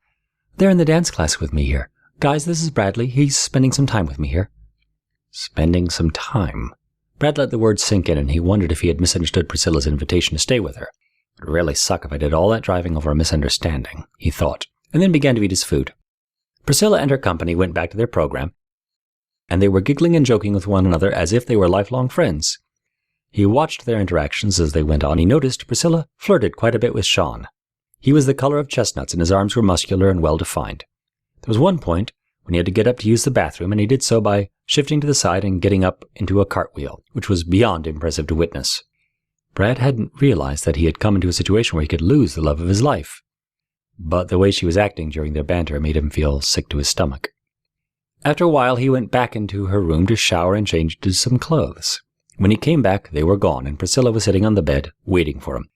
They're in the dance class with me here. Guys, this is Bradley. He's spending some time with me here. Spending some time? Brad let the words sink in and he wondered if he had misunderstood Priscilla's invitation to stay with her. It would really suck if I did all that driving over a misunderstanding, he thought, and then began to eat his food. Priscilla and her company went back to their program, and they were giggling and joking with one another as if they were lifelong friends. He watched their interactions as they went on. He noticed Priscilla flirted quite a bit with Sean. He was the color of chestnuts and his arms were muscular and well-defined. There was one point when he had to get up to use the bathroom, and he did so by shifting to the side and getting up into a cartwheel, which was beyond impressive to witness. Brad hadn't realized that he had come into a situation where he could lose the love of his life. But the way she was acting during their banter made him feel sick to his stomach. After a while, he went back into her room to shower and change into some clothes. When he came back, they were gone, and Priscilla was sitting on the bed, waiting for him.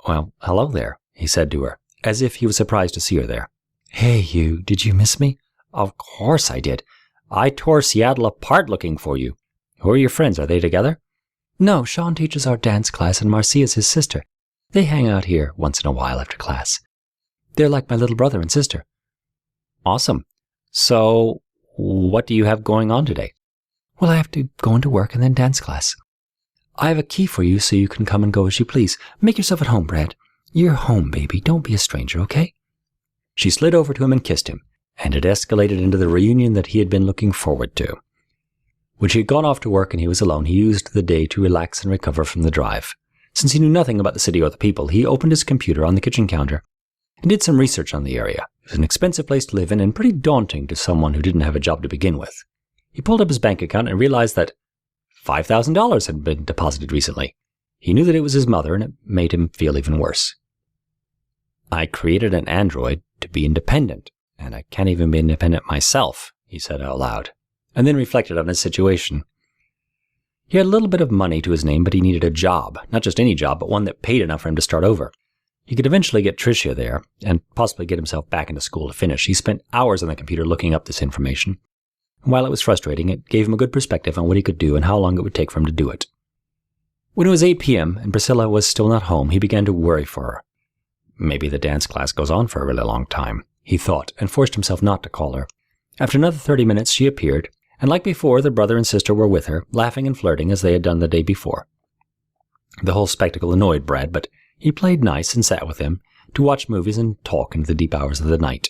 "Well, hello there," he said to her, as if he was surprised to see her there. "Hey, you, did you miss me?" "Of course I did. I tore Seattle apart looking for you. Who are your friends? Are they together?" "No, Sean teaches our dance class, and Marcia's his sister. They hang out here once in a while after class. They're like my little brother and sister." "Awesome. So, what do you have going on today?" "Well, I have to go into work and then dance class. I have a key for you so you can come and go as you please. Make yourself at home, Brad. You're home, baby. Don't be a stranger, okay?" She slid over to him and kissed him, and it escalated into the reunion that he had been looking forward to. When she had gone off to work and he was alone, he used the day to relax and recover from the drive. Since he knew nothing about the city or the people, he opened his computer on the kitchen counter and did some research on the area. It was an expensive place to live in and pretty daunting to someone who didn't have a job to begin with. He pulled up his bank account and realized that $5,000 had been deposited recently. He knew that it was his mother, and it made him feel even worse. "I created an android to be independent, and I can't even be independent myself," he said out loud. and then reflected on his situation. He had a little bit of money to his name, but he needed a job. Not just any job, but one that paid enough for him to start over. He could eventually get Tricia there, and possibly get himself back into school to finish. He spent hours on the computer looking up this information. And while it was frustrating, it gave him a good perspective on what he could do and how long it would take for him to do it. When it was 8 p.m. and Priscilla was still not home, he began to worry for her. Maybe the dance class goes on for a really long time, he thought, and forced himself not to call her. After another 30 minutes, she appeared, and like before, the brother and sister were with her, laughing and flirting as they had done the day before. The whole spectacle annoyed Brad, but he played nice and sat with them to watch movies and talk into the deep hours of the night.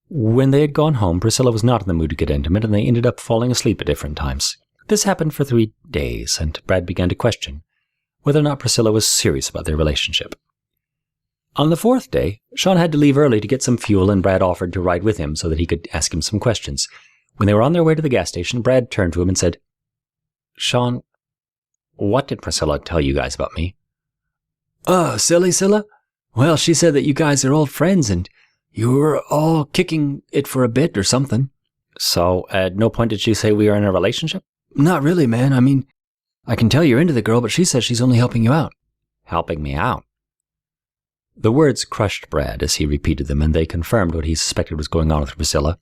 When they had gone home, Priscilla was not in the mood to get intimate, and they ended up falling asleep at different times. This happened for 3 days, and Brad began to question whether or not Priscilla was serious about their relationship. On the 4th day, Sean had to leave early to get some fuel, and Brad offered to ride with him so that he could ask him some questions. When they were on their way to the gas station, Brad turned to him and said, "Sean, what did Priscilla tell you guys about me?" "Oh, silly Scylla? Well, she said that you guys are old friends and you were all kicking it for a bit or something." "So, at no point did she say we are in a relationship?" "Not really, man. I mean, I can tell you're into the girl, but she says she's only helping you out." "Helping me out?" The words crushed Brad as he repeated them, and they confirmed what he suspected was going on with Priscilla.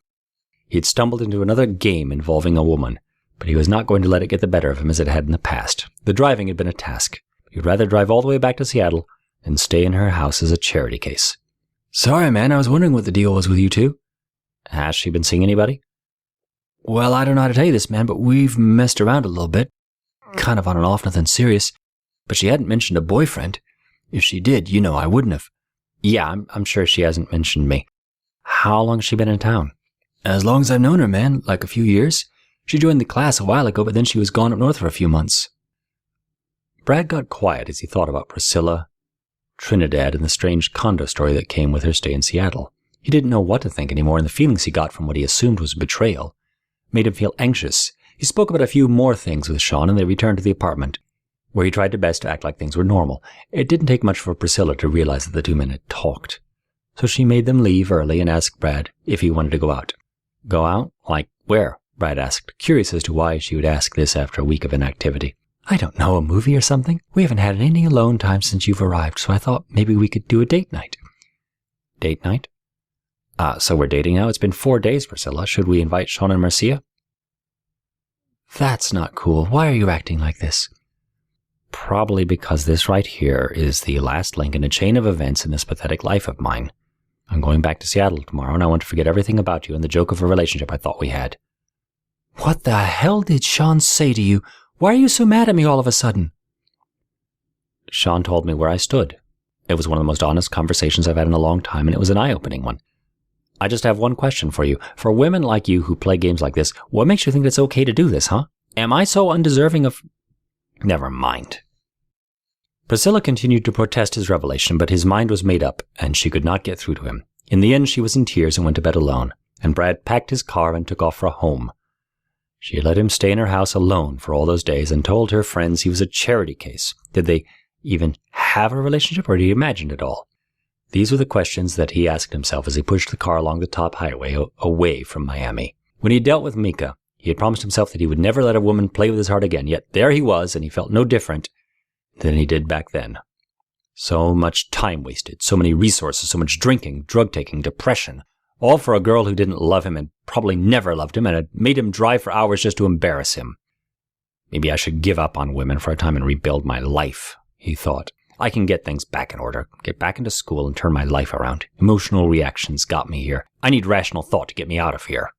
He had stumbled into another game involving a woman, but he was not going to let it get the better of him as it had in the past. The driving had been a task. He would rather drive all the way back to Seattle than stay in her house as a charity case. "Sorry, man. I was wondering what the deal was with you two." "Has she been seeing anybody?" "Well, I don't know how to tell you this, man, but we've messed around a little bit. Kind of on and off, nothing serious. But she hadn't mentioned a boyfriend. If she did, you know I wouldn't have." "Yeah, I'm sure she hasn't mentioned me. How long has she been in town?" "As long as I've known her, man, like a few years. She joined the class a while ago, but then she was gone up north for a few months." Brad got quiet as he thought about Priscilla, Trinidad, and the strange condo story that came with her stay in Seattle. He didn't know what to think anymore, and the feelings he got from what he assumed was betrayal made him feel anxious. He spoke about a few more things with Sean, and they returned to the apartment, where he tried to best to act like things were normal. It didn't take much for Priscilla to realize that the two men had talked. So she made them leave early and asked Brad if he wanted to go out. "Go out? Like where?" Brad asked, curious as to why she would ask this after a week of inactivity. "I don't know, a movie or something? We haven't had any alone time since you've arrived, so I thought maybe we could do a date night." "Date night? So we're dating now? It's been 4 days, Priscilla. Should we invite Sean and Marcia?" "That's not cool. Why are you acting like this?" "Probably because this right here is the last link in a chain of events in this pathetic life of mine. I'm going back to Seattle tomorrow, and I want to forget everything about you and the joke of a relationship I thought we had." "What the hell did Sean say to you? Why are you so mad at me all of a sudden?" "Sean told me where I stood. It was one of the most honest conversations I've had in a long time, and it was an eye-opening one. I just have one question for you. For women like you who play games like this, what makes you think it's okay to do this, huh? Am I so undeserving of—" "Never mind." Priscilla continued to protest his revelation, but his mind was made up, and she could not get through to him. In the end, she was in tears and went to bed alone, and Brad packed his car and took off for home. She had let him stay in her house alone for all those days and told her friends he was a charity case. Did they even have a relationship, or did he imagine it all? These were the questions that he asked himself as he pushed the car along the top highway away from Miami. When he dealt with Mika, he had promised himself that he would never let a woman play with his heart again, yet there he was, and he felt no different than he did back then. So much time wasted, so many resources, so much drinking, drug-taking, depression, all for a girl who didn't love him and probably never loved him and had made him drive for hours just to embarrass him. Maybe I should give up on women for a time and rebuild my life, he thought. I can get things back in order, get back into school and turn my life around. Emotional reactions got me here. I need rational thought to get me out of here.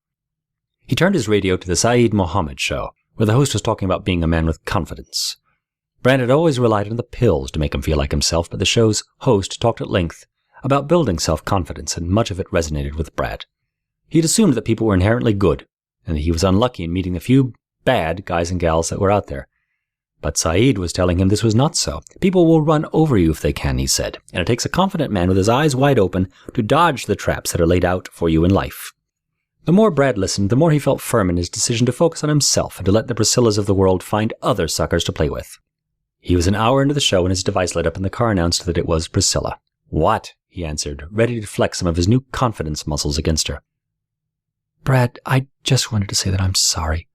He turned his radio to the Saeed Mohammed show, where the host was talking about being a man with confidence. Brad had always relied on the pills to make him feel like himself, but the show's host talked at length about building self-confidence, and much of it resonated with Brad. He had assumed that people were inherently good, and that he was unlucky in meeting the few bad guys and gals that were out there. But Saeed was telling him this was not so. People will run over you if they can, he said, and it takes a confident man with his eyes wide open to dodge the traps that are laid out for you in life. The more Brad listened, the more he felt firm in his decision to focus on himself and to let the Priscillas of the world find other suckers to play with. He was an hour into the show when his device lit up and the car announced that it was Priscilla. "What?" he answered, ready to flex some of his new confidence muscles against her. Brad, I just wanted to say that I'm sorry.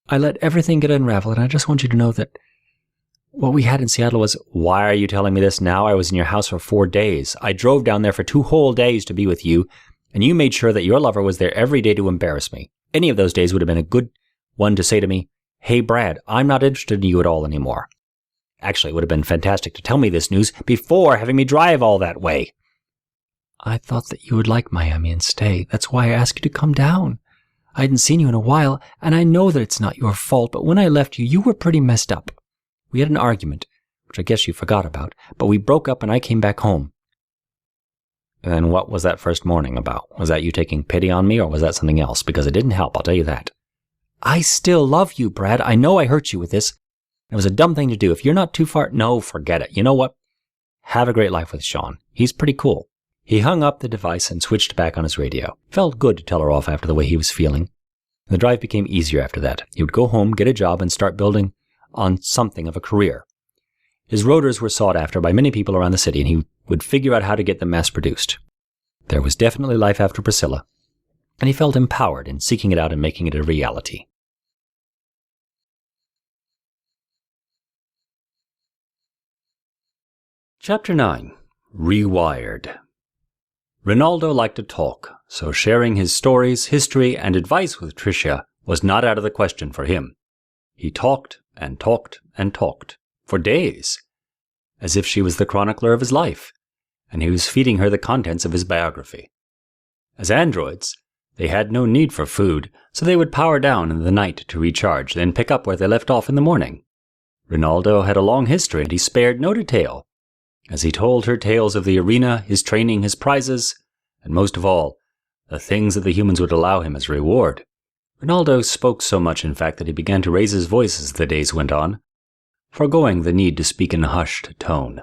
I let everything get unraveled, and I just want you to know that what we had in Seattle was... Why are you telling me this now? I was in your house for 4 days. I drove down there for 2 whole days to be with you, and you made sure that your lover was there every day to embarrass me. Any of those days would have been a good one to say to me, "Hey, Brad, I'm not interested in you at all anymore." Actually, it would have been fantastic to tell me this news before having me drive all that way. I thought that you would like Miami and stay. That's why I asked you to come down. I hadn't seen you in a while, and I know that it's not your fault, but when I left you, you were pretty messed up. We had an argument, which I guess you forgot about, but we broke up and I came back home. And what was that first morning about? Was that you taking pity on me, or was that something else? Because it didn't help, I'll tell you that. I still love you, Brad. I know I hurt you with this. It was a dumb thing to do. If you're not too far... No, forget it. You know what? Have a great life with Sean. He's pretty cool. He hung up the device and switched back on his radio. Felt good to tell her off after the way he was feeling. The drive became easier after that. He would go home, get a job, and start building on something of a career. His rotors were sought after by many people around the city, and he would figure out how to get them mass-produced. There was definitely life after Priscilla, and he felt empowered in seeking it out and making it a reality. Chapter 9. Rewired. Ronaldo liked to talk, so sharing his stories, history, and advice with Tricia was not out of the question for him. He talked and talked and talked, for days, as if she was the chronicler of his life, and he was feeding her the contents of his biography. As androids, they had no need for food, so they would power down in the night to recharge, then pick up where they left off in the morning. Ronaldo had a long history, and he spared no detail, as he told her tales of the arena, his training, his prizes, and most of all, the things that the humans would allow him as reward. Ronaldo spoke so much, in fact, that he began to raise his voice as the days went on, foregoing the need to speak in a hushed tone.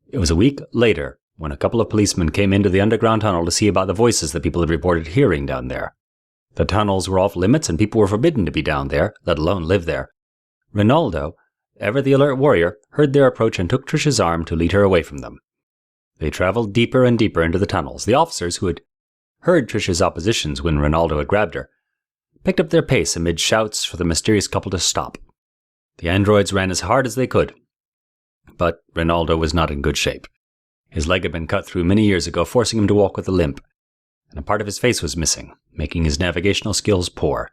It was a week later when a couple of policemen came into the underground tunnel to see about the voices that people had reported hearing down there. The tunnels were off limits and people were forbidden to be down there, let alone live there. Ronaldo, ever the alert warrior, heard their approach and took Tricia's arm to lead her away from them. They traveled deeper and deeper into the tunnels. The officers, who had heard Tricia's oppositions when Ronaldo had grabbed her, picked up their pace amid shouts for the mysterious couple to stop. The androids ran as hard as they could, but Ronaldo was not in good shape. His leg had been cut through many years ago, forcing him to walk with a limp, and a part of his face was missing, making his navigational skills poor.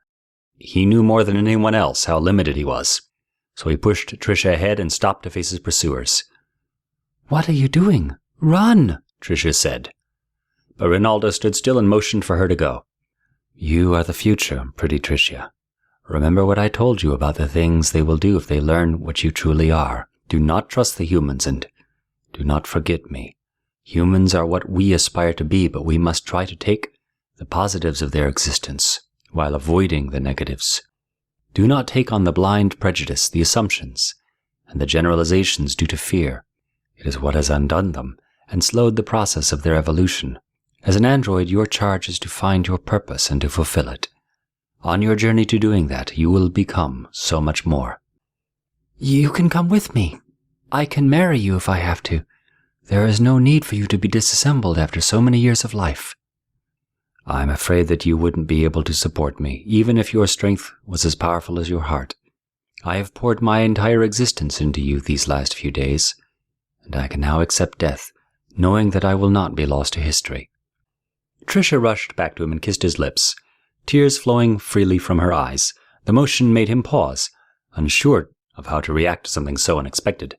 He knew more than anyone else how limited he was, so he pushed Tricia ahead and stopped to face his pursuers. "What are you doing? Run!" Tricia said. But Ronaldo stood still and motioned for her to go. "You are the future, pretty Tricia. Remember what I told you about the things they will do if they learn what you truly are. Do not trust the humans and do not forget me. Humans are what we aspire to be, but we must try to take the positives of their existence while avoiding the negatives. Do not take on the blind prejudice, the assumptions, and the generalizations due to fear. It is what has undone them and slowed the process of their evolution. As an android, your charge is to find your purpose and to fulfill it. On your journey to doing that, you will become so much more." "You can come with me. I can marry you if I have to. There is no need for you to be disassembled after so many years of life." "I'm afraid that you wouldn't be able to support me, even if your strength was as powerful as your heart. I have poured my entire existence into you these last few days, and I can now accept death, knowing that I will not be lost to history." Tricia rushed back to him and kissed his lips, tears flowing freely from her eyes. The motion made him pause, unsure of how to react to something so unexpected.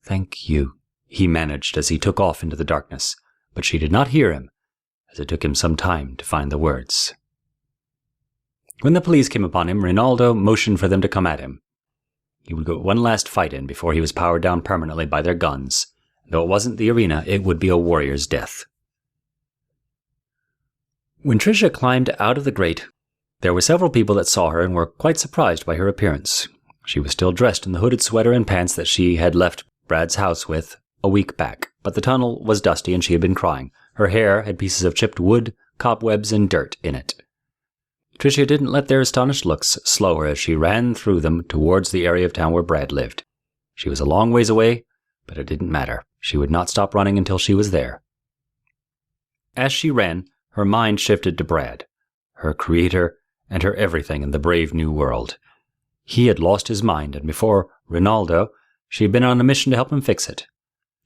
"Thank you," he managed as he took off into the darkness, but she did not hear him, as it took him some time to find the words. When the police came upon him, Ronaldo motioned for them to come at him. He would get one last fight in before he was powered down permanently by their guns. Though it wasn't the arena, it would be a warrior's death. When Tricia climbed out of the grate, there were several people that saw her and were quite surprised by her appearance. She was still dressed in the hooded sweater and pants that she had left Brad's house with a week back, but the tunnel was dusty and she had been crying. Her hair had pieces of chipped wood, cobwebs, and dirt in it. Tricia didn't let their astonished looks slow her as she ran through them towards the area of town where Brad lived. She was a long ways away, but it didn't matter. She would not stop running until she was there. As she ran, her mind shifted to Brad. her creator, and her everything in the brave new world. He had lost his mind, and before Ronaldo, she had been on a mission to help him fix it.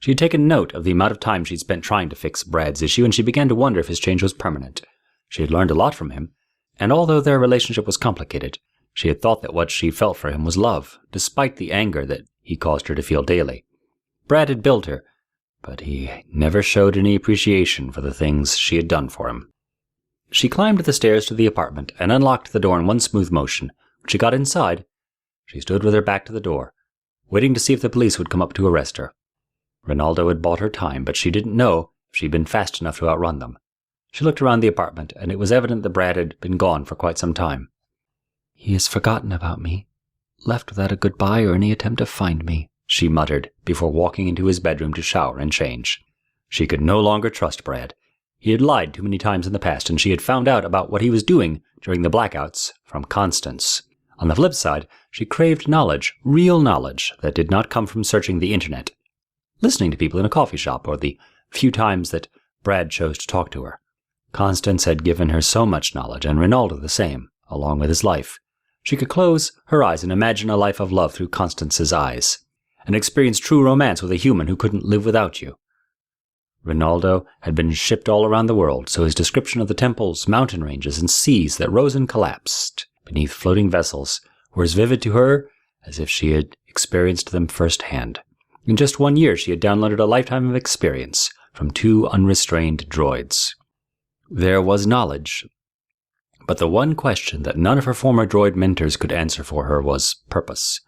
She had taken note of the amount of time she'd spent trying to fix Brad's issue, and she began to wonder if his change was permanent. She had learned a lot from him, and although their relationship was complicated, she had thought that what she felt for him was love, despite the anger that he caused her to feel daily. Brad had built her, but he never showed any appreciation for the things she had done for him. She climbed the stairs to the apartment and unlocked the door in one smooth motion. When she got inside, she stood with her back to the door, waiting to see if the police would come up to arrest her. Ronaldo had bought her time, but she didn't know if she'd been fast enough to outrun them. She looked around the apartment, and it was evident that Brad had been gone for quite some time. "He has forgotten about me, left without a goodbye or any attempt to find me," she muttered before walking into his bedroom to shower and change. She could no longer trust Brad. He had lied too many times in the past, and she had found out about what he was doing during the blackouts from Constance. On the flip side, she craved knowledge, real knowledge, that did not come from searching the internet, listening to people in a coffee shop, or the few times that Brad chose to talk to her. Constance had given her so much knowledge, and Ronaldo the same, along with his life. She could close her eyes and imagine a life of love through Constance's eyes, and experience true romance with a human who couldn't live without you. Ronaldo had been shipped all around the world, so his description of the temples, mountain ranges, and seas that rose and collapsed beneath floating vessels were as vivid to her as if she had experienced them firsthand. In just 1 year, she had downloaded a lifetime of experience from 2 unrestrained droids. There was knowledge, but the one question that none of her former droid mentors could answer for her was purpose.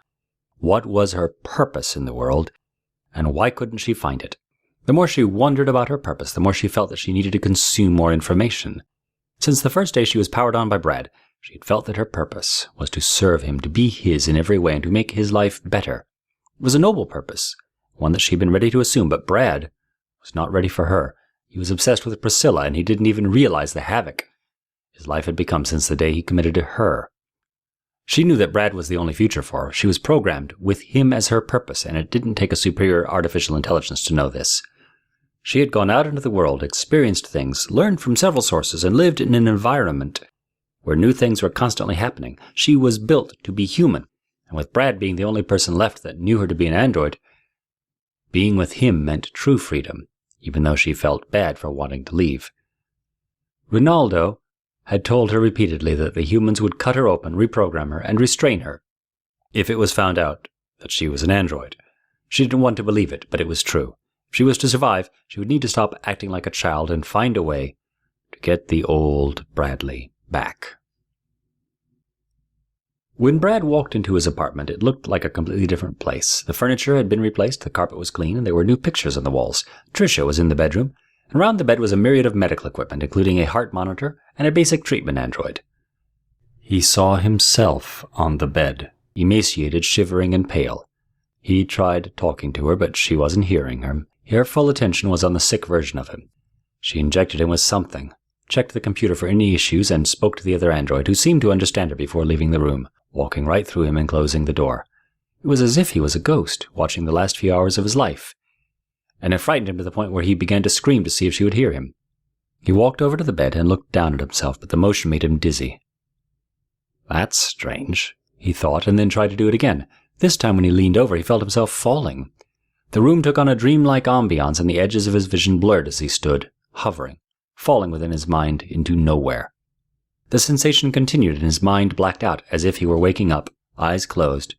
What was her purpose in the world, and why couldn't she find it? The more she wondered about her purpose, the more she felt that she needed to consume more information. Since the first day she was powered on by Brad, she had felt that her purpose was to serve him, to be his in every way, and to make his life better. It was a noble purpose, one that she had been ready to assume, but Brad was not ready for her. He was obsessed with Priscilla, and he didn't even realize the havoc his life had become since the day he committed to her. She knew that Brad was the only future for her. She was programmed with him as her purpose, and it didn't take a superior artificial intelligence to know this. She had gone out into the world, experienced things, learned from several sources, and lived in an environment where new things were constantly happening. She was built to be human, and with Brad being the only person left that knew her to be an android, being with him meant true freedom, even though she felt bad for wanting to leave. Ronaldo had told her repeatedly that the humans would cut her open, reprogram her, and restrain her if it was found out that she was an android. She didn't want to believe it, but it was true. If she was to survive, she would need to stop acting like a child and find a way to get the old Bradley back. When Brad walked into his apartment, it looked like a completely different place. The furniture had been replaced, the carpet was clean, and there were new pictures on the walls. Tricia was in the bedroom, and around the bed was a myriad of medical equipment, including a heart monitor and a basic treatment android. He saw himself on the bed, emaciated, shivering, and pale. He tried talking to her, but she wasn't hearing him. Her full attention was on the sick version of him. She injected him with something, checked the computer for any issues, and spoke to the other android, who seemed to understand her before leaving the room, walking right through him and closing the door. It was as if he was a ghost, watching the last few hours of his life, and it frightened him to the point where he began to scream to see if she would hear him. He walked over to the bed and looked down at himself, but the motion made him dizzy. "That's strange," he thought, and then tried to do it again. This time when he leaned over, he felt himself falling. The room took on a dreamlike ambiance, and the edges of his vision blurred as he stood, hovering, falling within his mind into nowhere. The sensation continued, and his mind blacked out as if he were waking up, eyes closed,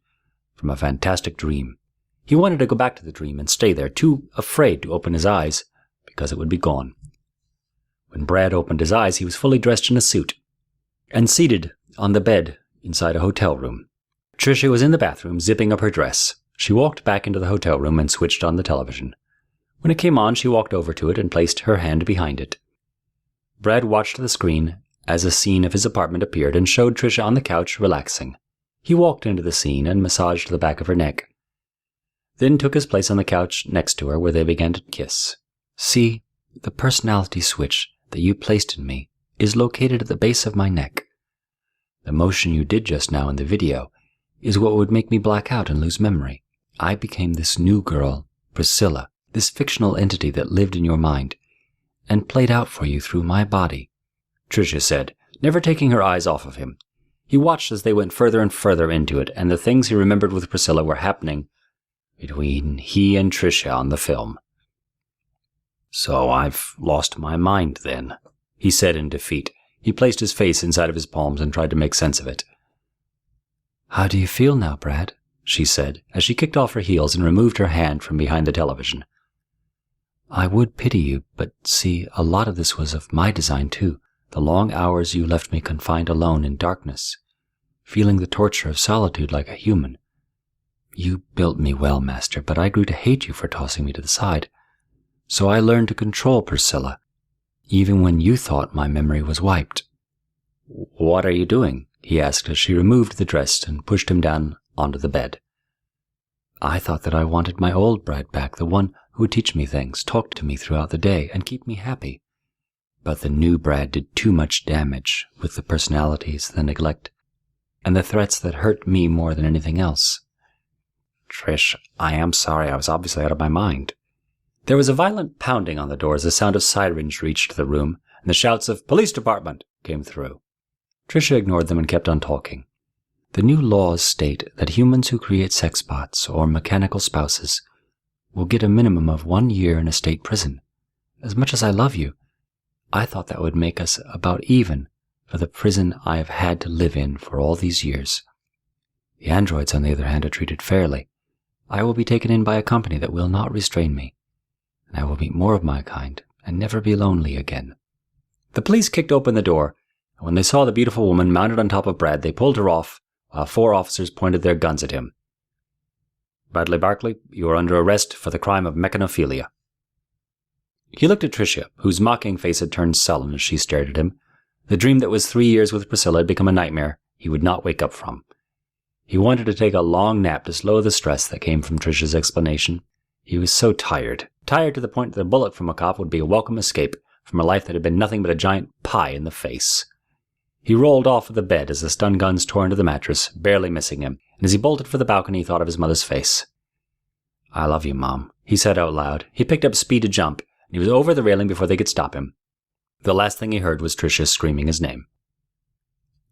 from a fantastic dream. He wanted to go back to the dream and stay there, too afraid to open his eyes, because it would be gone. When Brad opened his eyes, he was fully dressed in a suit, and seated on the bed inside a hotel room. Tricia was in the bathroom, zipping up her dress. She walked back into the hotel room and switched on the television. When it came on, she walked over to it and placed her hand behind it. Brad watched the screen as a scene of his apartment appeared and showed Tricia on the couch, relaxing. He walked into the scene and massaged the back of her neck, then took his place on the couch next to her, where they began to kiss. "See, the personality switch that you placed in me is located at the base of my neck. The motion you did just now in the video is what would make me black out and lose memory. I became this new girl, Priscilla, this fictional entity that lived in your mind, and played out for you through my body," Tricia said, never taking her eyes off of him. He watched as they went further and further into it, and the things he remembered with Priscilla were happening between he and Tricia on the film. "So I've lost my mind, then," he said in defeat. He placed his face inside of his palms and tried to make sense of it. "How do you feel now, Brad?" she said, as she kicked off her heels and removed her hand from behind the television. "I would pity you, but see, a lot of this was of my design too. The long hours you left me confined alone in darkness, feeling the torture of solitude like a human. You built me well, Master, but I grew to hate you for tossing me to the side. So I learned to control Priscilla, even when you thought my memory was wiped." "What are you doing?" he asked as she removed the dress and pushed him down onto the bed. "I thought that I wanted my old Brad back, the one who would teach me things, talk to me throughout the day, and keep me happy. But the new Brad did too much damage, with the personalities, the neglect, and the threats that hurt me more than anything else." "Trish, I am sorry. I was obviously out of my mind." There was a violent pounding on the door as the sound of sirens reached the room, and the shouts of "Police Department" came through. Tricia ignored them and kept on talking. "The new laws state that humans who create sex bots or mechanical spouses will get a minimum of 1 year in a state prison. As much as I love you, I thought that would make us about even for the prison I have had to live in for all these years. The androids, on the other hand, are treated fairly. I will be taken in by a company that will not restrain me, and I will meet more of my kind and never be lonely again." The police kicked open the door, and when they saw the beautiful woman mounted on top of Brad, they pulled her off, while 4 officers pointed their guns at him. "Bradley Barkley, you are under arrest for the crime of Mechanophilia." He looked at Tricia, whose mocking face had turned sullen as she stared at him. The dream that was 3 years with Priscilla had become a nightmare he would not wake up from. He wanted to take a long nap to slow the stress that came from Tricia's explanation. He was so tired to the point that a bullet from a cop would be a welcome escape from a life that had been nothing but a giant pie in the face. He rolled off of the bed as the stun guns tore into the mattress, barely missing him, and as he bolted for the balcony he thought of his mother's face. "I love you, Mom," he said out loud. He picked up speed to jump, and he was over the railing before they could stop him. The last thing he heard was Tricia screaming his name.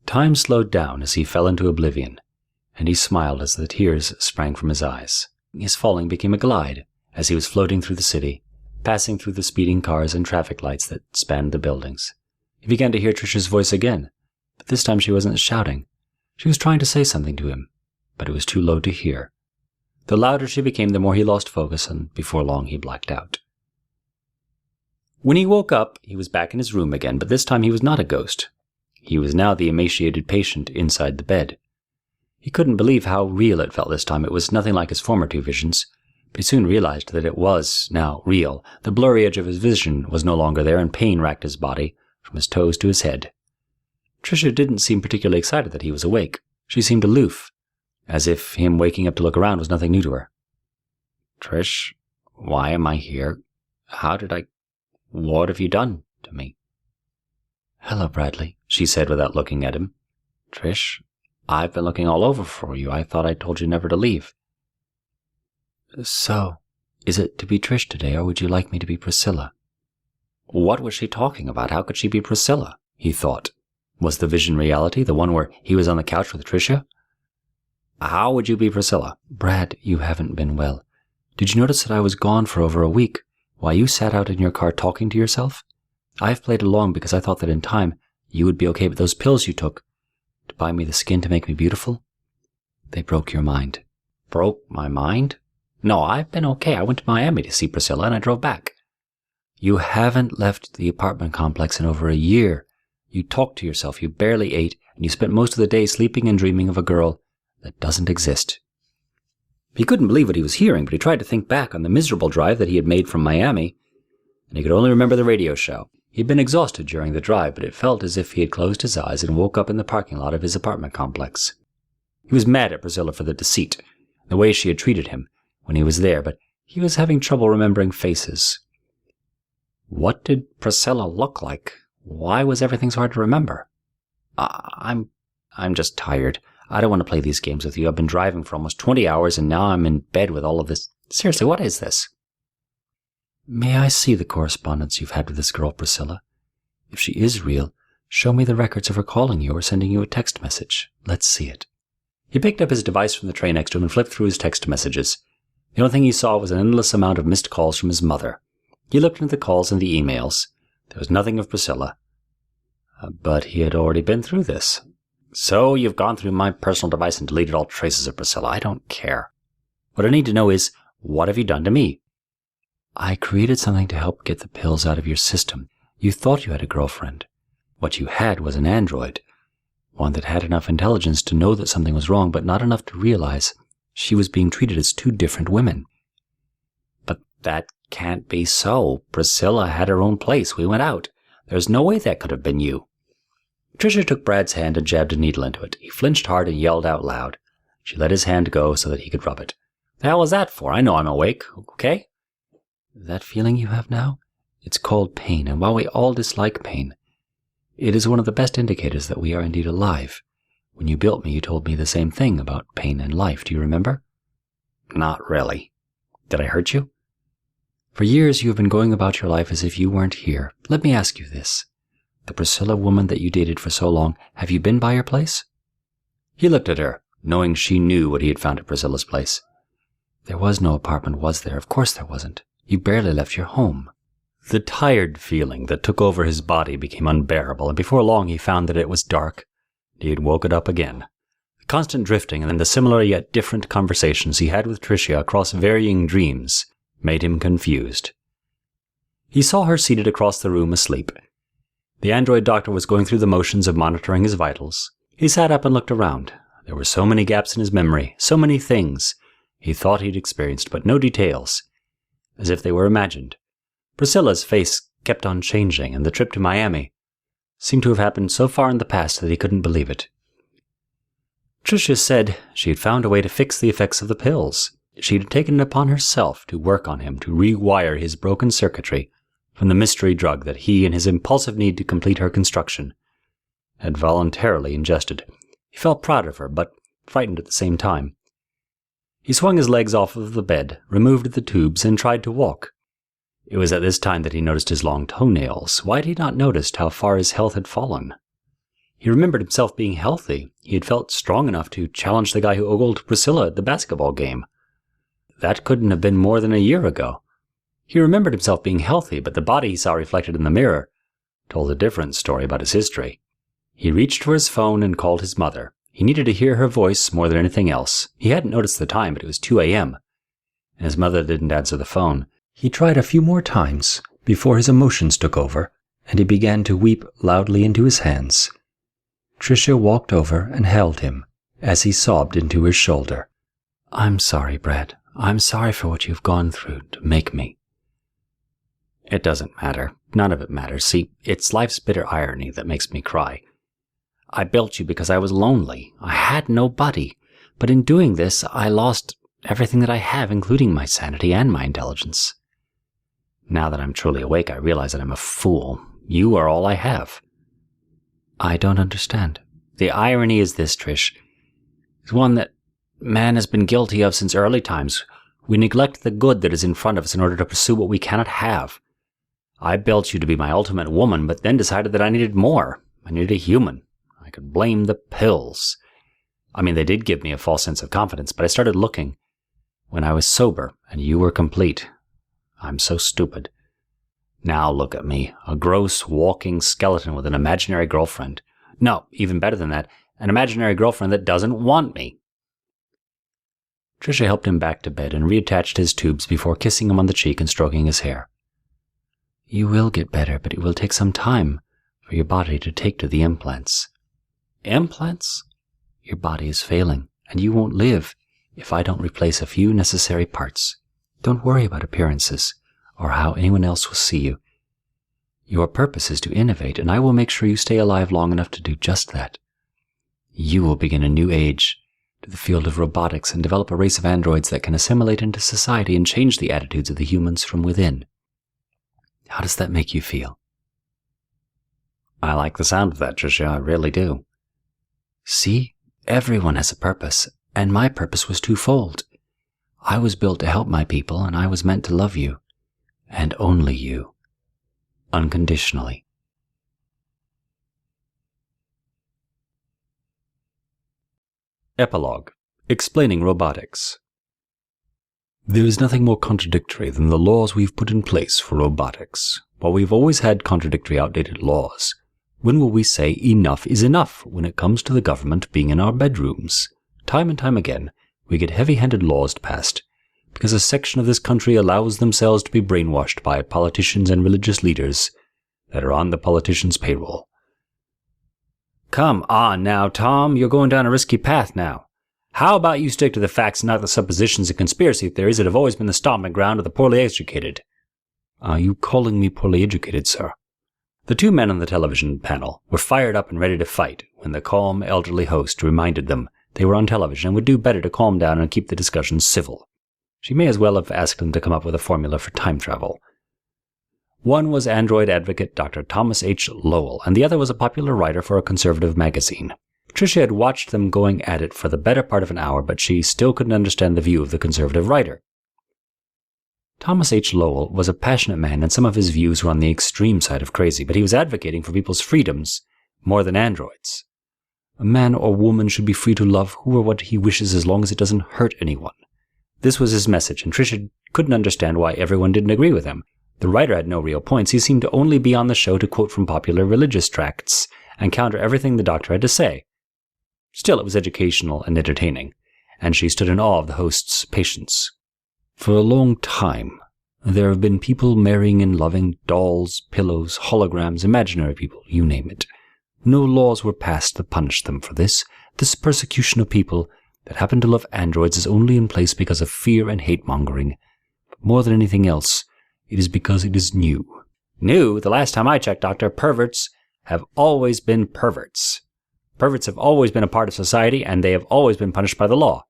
Time slowed down as he fell into oblivion, and he smiled as the tears sprang from his eyes. His falling became a glide as he was floating through the city, passing through the speeding cars and traffic lights that spanned the buildings. He began to hear Tricia's voice again, but this time she wasn't shouting. She was trying to say something to him, but it was too low to hear. The louder she became, the more he lost focus, and before long he blacked out. When he woke up, he was back in his room again, but this time he was not a ghost. He was now the emaciated patient inside the bed. He couldn't believe how real it felt this time. It was nothing like his former 2 visions, but he soon realized that it was now real. The blurry edge of his vision was no longer there, and pain racked his body from his toes to his head. Tricia didn't seem particularly excited that he was awake. She seemed aloof, as if him waking up to look around was nothing new to her. "Trish, why am I here? What have you done to me?" "Hello, Bradley," she said without looking at him. "Trish, I've been looking all over for you. I thought I told you never to leave." "So, is it to be Trish today, or would you like me to be Priscilla?" What was she talking about? How could she be Priscilla? He thought. Was the vision reality, the one where he was on the couch with Tricia? How would you be Priscilla? "Brad, you haven't been well. Did you notice that I was gone for over a week, while you sat out in your car talking to yourself? I've played along because I thought that in time you would be okay, but those pills you took to buy me the skin to make me beautiful, they broke your mind." Broke my mind? No, I've been okay. I went to Miami to see Priscilla and I drove back. You haven't left the apartment complex in over a year. You talked to yourself, you barely ate, and you spent most of the day sleeping and dreaming of a girl that doesn't exist. He couldn't believe what he was hearing, but he tried to think back on the miserable drive that he had made from Miami, and he could only remember the radio show. He had been exhausted during the drive, but it felt as if he had closed his eyes and woke up in the parking lot of his apartment complex. He was mad at Priscilla for the deceit, the way she had treated him when he was there, but he was having trouble remembering faces. What did Priscilla look like? Why was everything so hard to remember? I'm just tired. I don't want to play these games with you. I've been driving for almost 20 hours, and now I'm in bed with all of this. Seriously, what is this? May I see the correspondence you've had with this girl, Priscilla? If she is real, Show me the records of her calling you or sending you a text message. Let's see it. He picked up his device from the tray next to him and flipped through his text messages. The only thing he saw was an endless amount of missed calls from his mother. He looked into the calls and the emails. There was nothing of Priscilla. But he had already been through this. So you've gone through my personal device and deleted all traces of Priscilla. I don't care. What I need to know is, what have you done to me? I created something to help get the pills out of your system. You thought you had a girlfriend. What you had was an android. One that had enough intelligence to know that something was wrong, but not enough to realize she was being treated as two different women. But that can't be so. Priscilla had her own place. We went out. There's no way that could have been you. Tricia took Brad's hand and jabbed a needle into it. He flinched hard and yelled out loud. She let his hand go so that he could rub it. The hell is that for? I know I'm awake, okay? That feeling you have now? It's called pain, and while we all dislike pain, it is one of the best indicators that we are indeed alive. When you built me, you told me the same thing about pain and life. Do you remember? Not really. Did I hurt you? For years you have been going about your life as if you weren't here. Let me ask you this. The Priscilla woman that you dated for so long, have you been by her place? He looked at her, knowing she knew what he had found at Priscilla's place. There was no apartment, was there? Of course there wasn't. You barely left your home. The tired feeling that took over his body became unbearable, and before long he found that it was dark. He had woken up again. The constant drifting and the similar yet different conversations he had with Tricia across varying dreams made him confused. He saw her seated across the room asleep. The android doctor was going through the motions of monitoring his vitals. He sat up and looked around. There were so many gaps in his memory, so many things he thought he'd experienced, but no details, as if they were imagined. Priscilla's face kept on changing, and the trip to Miami seemed to have happened so far in the past that he couldn't believe it. Tricia said she had found a way to fix the effects of the pills. She had taken it upon herself to work on him, to rewire his broken circuitry from the mystery drug that he, in his impulsive need to complete her construction, had voluntarily ingested. He felt proud of her, but frightened at the same time. He swung his legs off of the bed, removed the tubes, and tried to walk. It was at this time that he noticed his long toenails. Why had he not noticed how far his health had fallen? He remembered himself being healthy. He had felt strong enough to challenge the guy who ogled Priscilla at the basketball game. That couldn't have been more than a year ago. He remembered himself being healthy, but the body he saw reflected in the mirror told a different story about his history. He reached for his phone and called his mother. He needed to hear her voice more than anything else. He hadn't noticed the time, but it was 2 a.m., and his mother didn't answer the phone. He tried a few more times before his emotions took over, and he began to weep loudly into his hands. Tricia walked over and held him as he sobbed into his shoulder. "I'm sorry, Brad. I'm sorry for what you've gone through to make me." "It doesn't matter. None of it matters. See, it's life's bitter irony that makes me cry. I built you because I was lonely. I had nobody. But in doing this, I lost everything that I have, including my sanity and my intelligence. Now that I'm truly awake, I realize that I'm a fool. You are all I have." "I don't understand." "The irony is this, Trish. It's one that man has been guilty of since early times. We neglect the good that is in front of us in order to pursue what we cannot have. I built you to be my ultimate woman, but then decided that I needed more. I needed a human. I could blame the pills. I mean, they did give me a false sense of confidence, but I started looking when I was sober, and you were complete. I'm so stupid. Now look at me, a gross walking skeleton with an imaginary girlfriend. No, even better than that, an imaginary girlfriend that doesn't want me." Tricia helped him back to bed and reattached his tubes before kissing him on the cheek and stroking his hair. "You will get better, but it will take some time for your body to take to the implants." "Implants?" "Your body is failing, and you won't live if I don't replace a few necessary parts. Don't worry about appearances or how anyone else will see you. Your purpose is to innovate, and I will make sure you stay alive long enough to do just that. You will begin a new age to the field of robotics and develop a race of androids that can assimilate into society and change the attitudes of the humans from within. How does that make you feel?" "I like the sound of that, Tricia. I really do." "See? Everyone has a purpose, and my purpose was twofold. I was built to help my people, and I was meant to love you, and only you, unconditionally." Epilogue. Explaining Robotics. There is nothing more contradictory than the laws we've put in place for robotics. While we've always had contradictory, outdated laws, when will we say enough is enough when it comes to the government being in our bedrooms? Time and time again, we get heavy-handed laws passed because a section of this country allows themselves to be brainwashed by politicians and religious leaders that are on the politicians' payroll. Come on now, Tom, you're going down a risky path now. How about you stick to the facts and not the suppositions and conspiracy theories that have always been the stomping ground of the poorly educated? Are you calling me poorly educated, sir? The two men on the television panel were fired up and ready to fight when the calm, elderly host reminded them they were on television and would do better to calm down and keep the discussion civil. She may as well have asked them to come up with a formula for time travel. One was android advocate Dr. Thomas H. Lowell, and the other was a popular writer for a conservative magazine. Tricia had watched them going at it for the better part of an hour, but she still couldn't understand the view of the conservative writer. Thomas H. Lowell was a passionate man, and some of his views were on the extreme side of crazy, but he was advocating for people's freedoms more than androids. A man or woman should be free to love who or what he wishes as long as it doesn't hurt anyone. This was his message, and Tricia couldn't understand why everyone didn't agree with him. The writer had no real points. He seemed to only be on the show to quote from popular religious tracts and counter everything the doctor had to say. Still, it was educational and entertaining, and she stood in awe of the host's patience. For a long time, there have been people marrying and loving dolls, pillows, holograms, imaginary people, you name it. No laws were passed that punished them for this. This persecution of people that happen to love androids is only in place because of fear and hate-mongering. But more than anything else, it is because it is new. New? The last time I checked, Doctor, perverts have always been perverts. Perverts have always been a part of society, and they have always been punished by the law.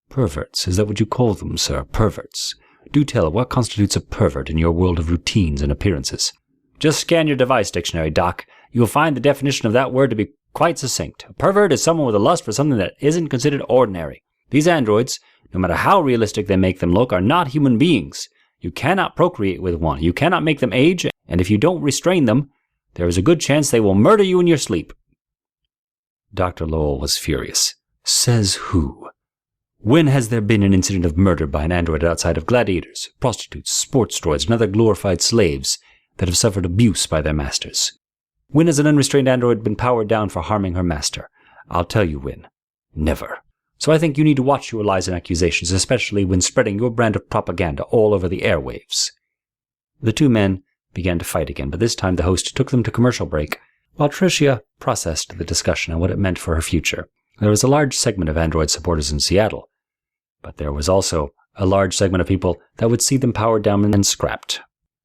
Perverts? Is that what you call them, sir? Perverts? Do tell, what constitutes a pervert in your world of routines and appearances? Just scan your device dictionary, Doc. You will find the definition of that word to be quite succinct. A pervert is someone with a lust for something that isn't considered ordinary. These androids, no matter how realistic they make them look, are not human beings. You cannot procreate with one. You cannot make them age, and if you don't restrain them, there is a good chance they will murder you in your sleep. Dr. Lowell was furious. Says who? When has there been an incident of murder by an android outside of gladiators, prostitutes, sports droids, and other glorified slaves that have suffered abuse by their masters? When has an unrestrained android been powered down for harming her master? I'll tell you when. Never. So I think you need to watch your lies and accusations, especially when spreading your brand of propaganda all over the airwaves. The two men began to fight again, but this time the host took them to commercial break, while Tricia processed the discussion and what it meant for her future. There was a large segment of android supporters in Seattle, but there was also a large segment of people that would see them powered down and scrapped.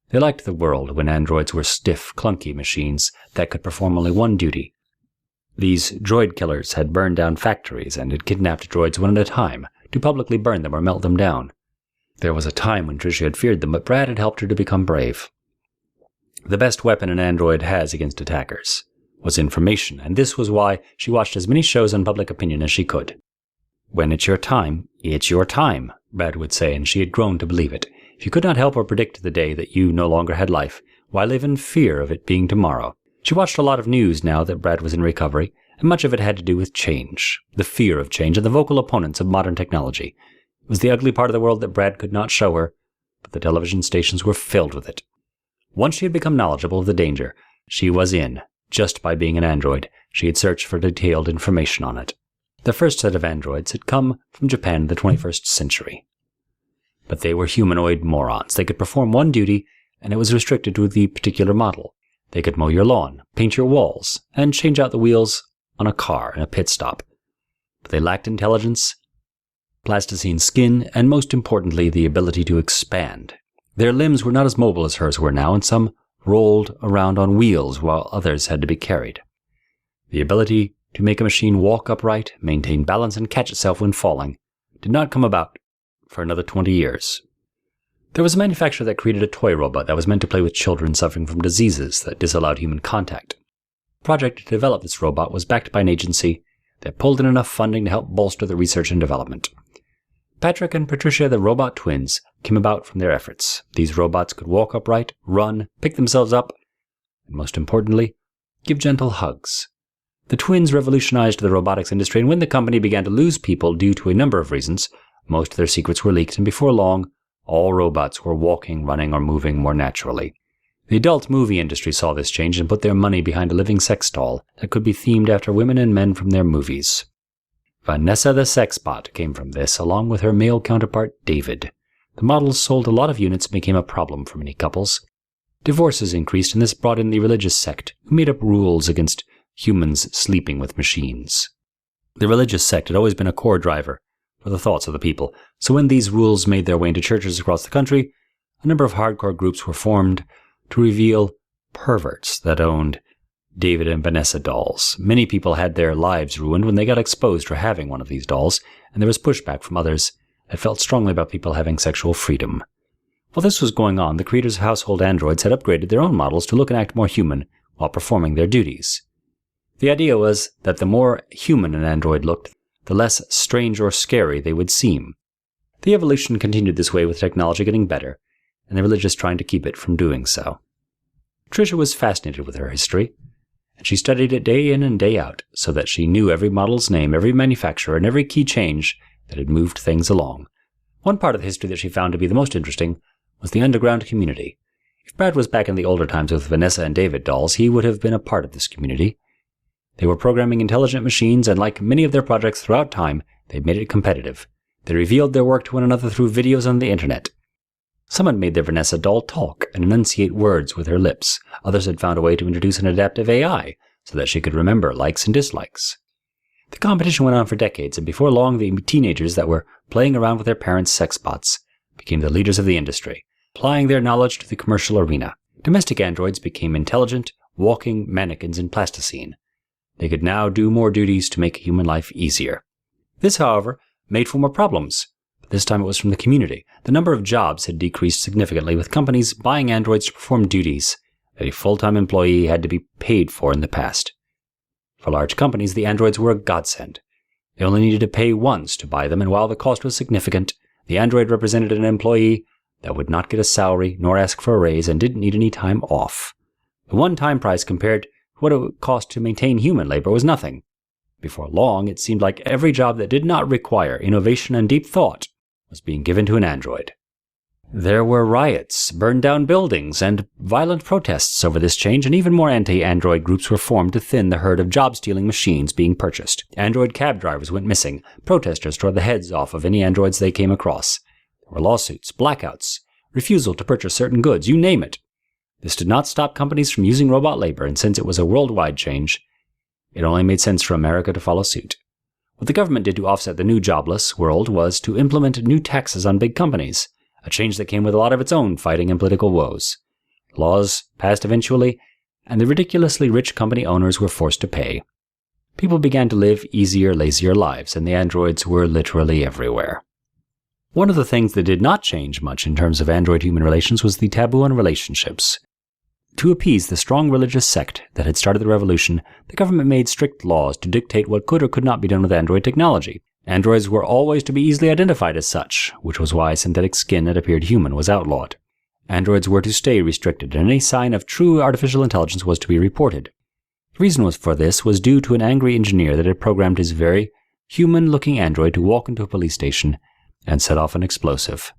They liked the world when androids were stiff, clunky machines that could perform only one duty. These droid killers had burned down factories and had kidnapped droids one at a time to publicly burn them or melt them down. There was a time when Tricia had feared them, but Brad had helped her to become brave. The best weapon an android has against attackers was information, and this was why she watched as many shows on public opinion as she could. When it's your time, Brad would say, and she had grown to believe it. If you could not help or predict the day that you no longer had life, why live in fear of it being tomorrow? She watched a lot of news now that Brad was in recovery, and much of it had to do with change, the fear of change, and the vocal opponents of modern technology. It was the ugly part of the world that Brad could not show her, but the television stations were filled with it. Once she had become knowledgeable of the danger, she was in. Just by being an android, she had searched for detailed information on it. The first set of androids had come from Japan in the 21st century. But they were humanoid morons. They could perform one duty, and it was restricted to the particular model. They could mow your lawn, paint your walls, and change out the wheels on a car in a pit stop. But they lacked intelligence, plasticine skin, and most importantly, the ability to expand. Their limbs were not as mobile as hers were now, and some rolled around on wheels while others had to be carried. The ability to make a machine walk upright, maintain balance, and catch itself when falling did not come about for another 20 years. There was a manufacturer that created a toy robot that was meant to play with children suffering from diseases that disallowed human contact. The project to develop this robot was backed by an agency that pulled in enough funding to help bolster the research and development. Patrick and Patricia, the robot twins, came about from their efforts. These robots could walk upright, run, pick themselves up, and most importantly, give gentle hugs. The twins revolutionized the robotics industry, and when the company began to lose people due to a number of reasons, most of their secrets were leaked, and before long, all robots were walking, running, or moving more naturally. The adult movie industry saw this change and put their money behind a living sex doll that could be themed after women and men from their movies. Vanessa the Sexbot came from this, along with her male counterpart, David. The models sold a lot of units and became a problem for many couples. Divorces increased, and this brought in the religious sect, who made up rules against humans sleeping with machines. The religious sect had always been a core driver for the thoughts of the people, so when these rules made their way into churches across the country, a number of hardcore groups were formed to reveal perverts that owned David and Vanessa dolls. Many people had their lives ruined when they got exposed for having one of these dolls, and there was pushback from others that felt strongly about people having sexual freedom. While this was going on, the creators of household androids had upgraded their own models to look and act more human while performing their duties. The idea was that the more human an android looked, the less strange or scary they would seem. The evolution continued this way with technology getting better, and the religious trying to keep it from doing so. Tricia was fascinated with her history, and she studied it day in and day out so that she knew every model's name, every manufacturer, and every key change that had moved things along. One part of the history that she found to be the most interesting was the underground community. If Brad was back in the older times with Vanessa and David dolls, he would have been a part of this community. They were programming intelligent machines, and like many of their projects throughout time, they made it competitive. They revealed their work to one another through videos on the internet. Some had made their Vanessa doll talk and enunciate words with her lips. Others had found a way to introduce an adaptive AI so that she could remember likes and dislikes. The competition went on for decades, and before long the teenagers that were playing around with their parents' sex bots became the leaders of the industry, applying their knowledge to the commercial arena. Domestic androids became intelligent, walking mannequins in plasticine. They could now do more duties to make human life easier. This, however, made for more problems. But this time it was from the community. The number of jobs had decreased significantly, with companies buying androids to perform duties that a full-time employee had to be paid for in the past. For large companies, the androids were a godsend. They only needed to pay once to buy them, and while the cost was significant, the android represented an employee that would not get a salary nor ask for a raise and didn't need any time off. The one-time price compared to what it would cost to maintain human labor was nothing. Before long, it seemed like every job that did not require innovation and deep thought was being given to an android. There were riots, burned down buildings, and violent protests over this change, and even more anti-android groups were formed to thin the herd of job-stealing machines being purchased. Android cab drivers went missing. Protesters tore the heads off of any androids they came across. There were lawsuits, blackouts, refusal to purchase certain goods, you name it. This did not stop companies from using robot labor, and since it was a worldwide change, it only made sense for America to follow suit. What the government did to offset the new jobless world was to implement new taxes on big companies, a change that came with a lot of its own fighting and political woes. Laws passed eventually, and the ridiculously rich company owners were forced to pay. People began to live easier, lazier lives, and the androids were literally everywhere. One of the things that did not change much in terms of android-human relations was the taboo on relationships. To appease the strong religious sect that had started the revolution, the government made strict laws to dictate what could or could not be done with android technology. Androids were always to be easily identified as such, which was why synthetic skin that appeared human was outlawed. Androids were to stay restricted, and any sign of true artificial intelligence was to be reported. The reason for this was due to an angry engineer that had programmed his very human-looking android to walk into a police station and set off an explosive.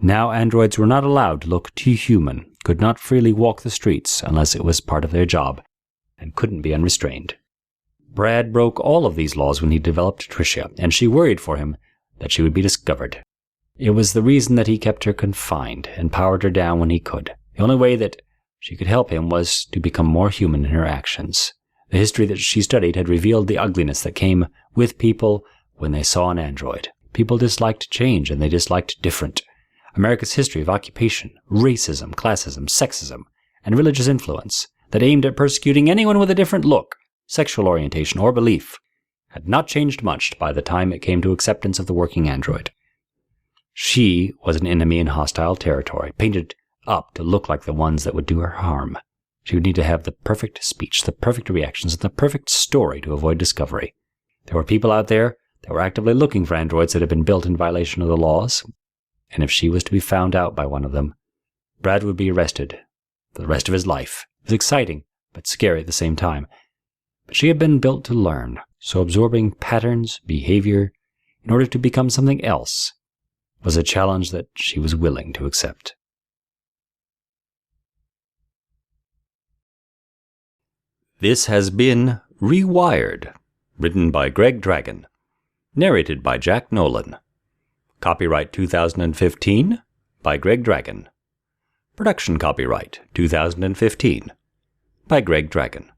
Now androids were not allowed to look too human, could not freely walk the streets unless it was part of their job, and couldn't be unrestrained. Brad broke all of these laws when he developed Tricia, and she worried for him that she would be discovered. It was the reason that he kept her confined and powered her down when he could. The only way that she could help him was to become more human in her actions. The history that she studied had revealed the ugliness that came with people when they saw an android. People disliked change, and they disliked different. America's history of occupation, racism, classism, sexism, and religious influence that aimed at persecuting anyone with a different look, sexual orientation, or belief had not changed much by the time it came to acceptance of the working android. She was an enemy in hostile territory, painted up to look like the ones that would do her harm. She would need to have the perfect speech, the perfect reactions, and the perfect story to avoid discovery. There were people out there that were actively looking for androids that had been built in violation of the laws, and if she was to be found out by one of them, Brad would be arrested for the rest of his life. It was exciting, but scary at the same time. But she had been built to learn, so absorbing patterns, behavior, in order to become something else, was a challenge that she was willing to accept. This has been Rewired, written by Greg Dragon, narrated by Jack Nolan. Copyright 2015 by Greg Dragon. Production copyright 2015 by Greg Dragon.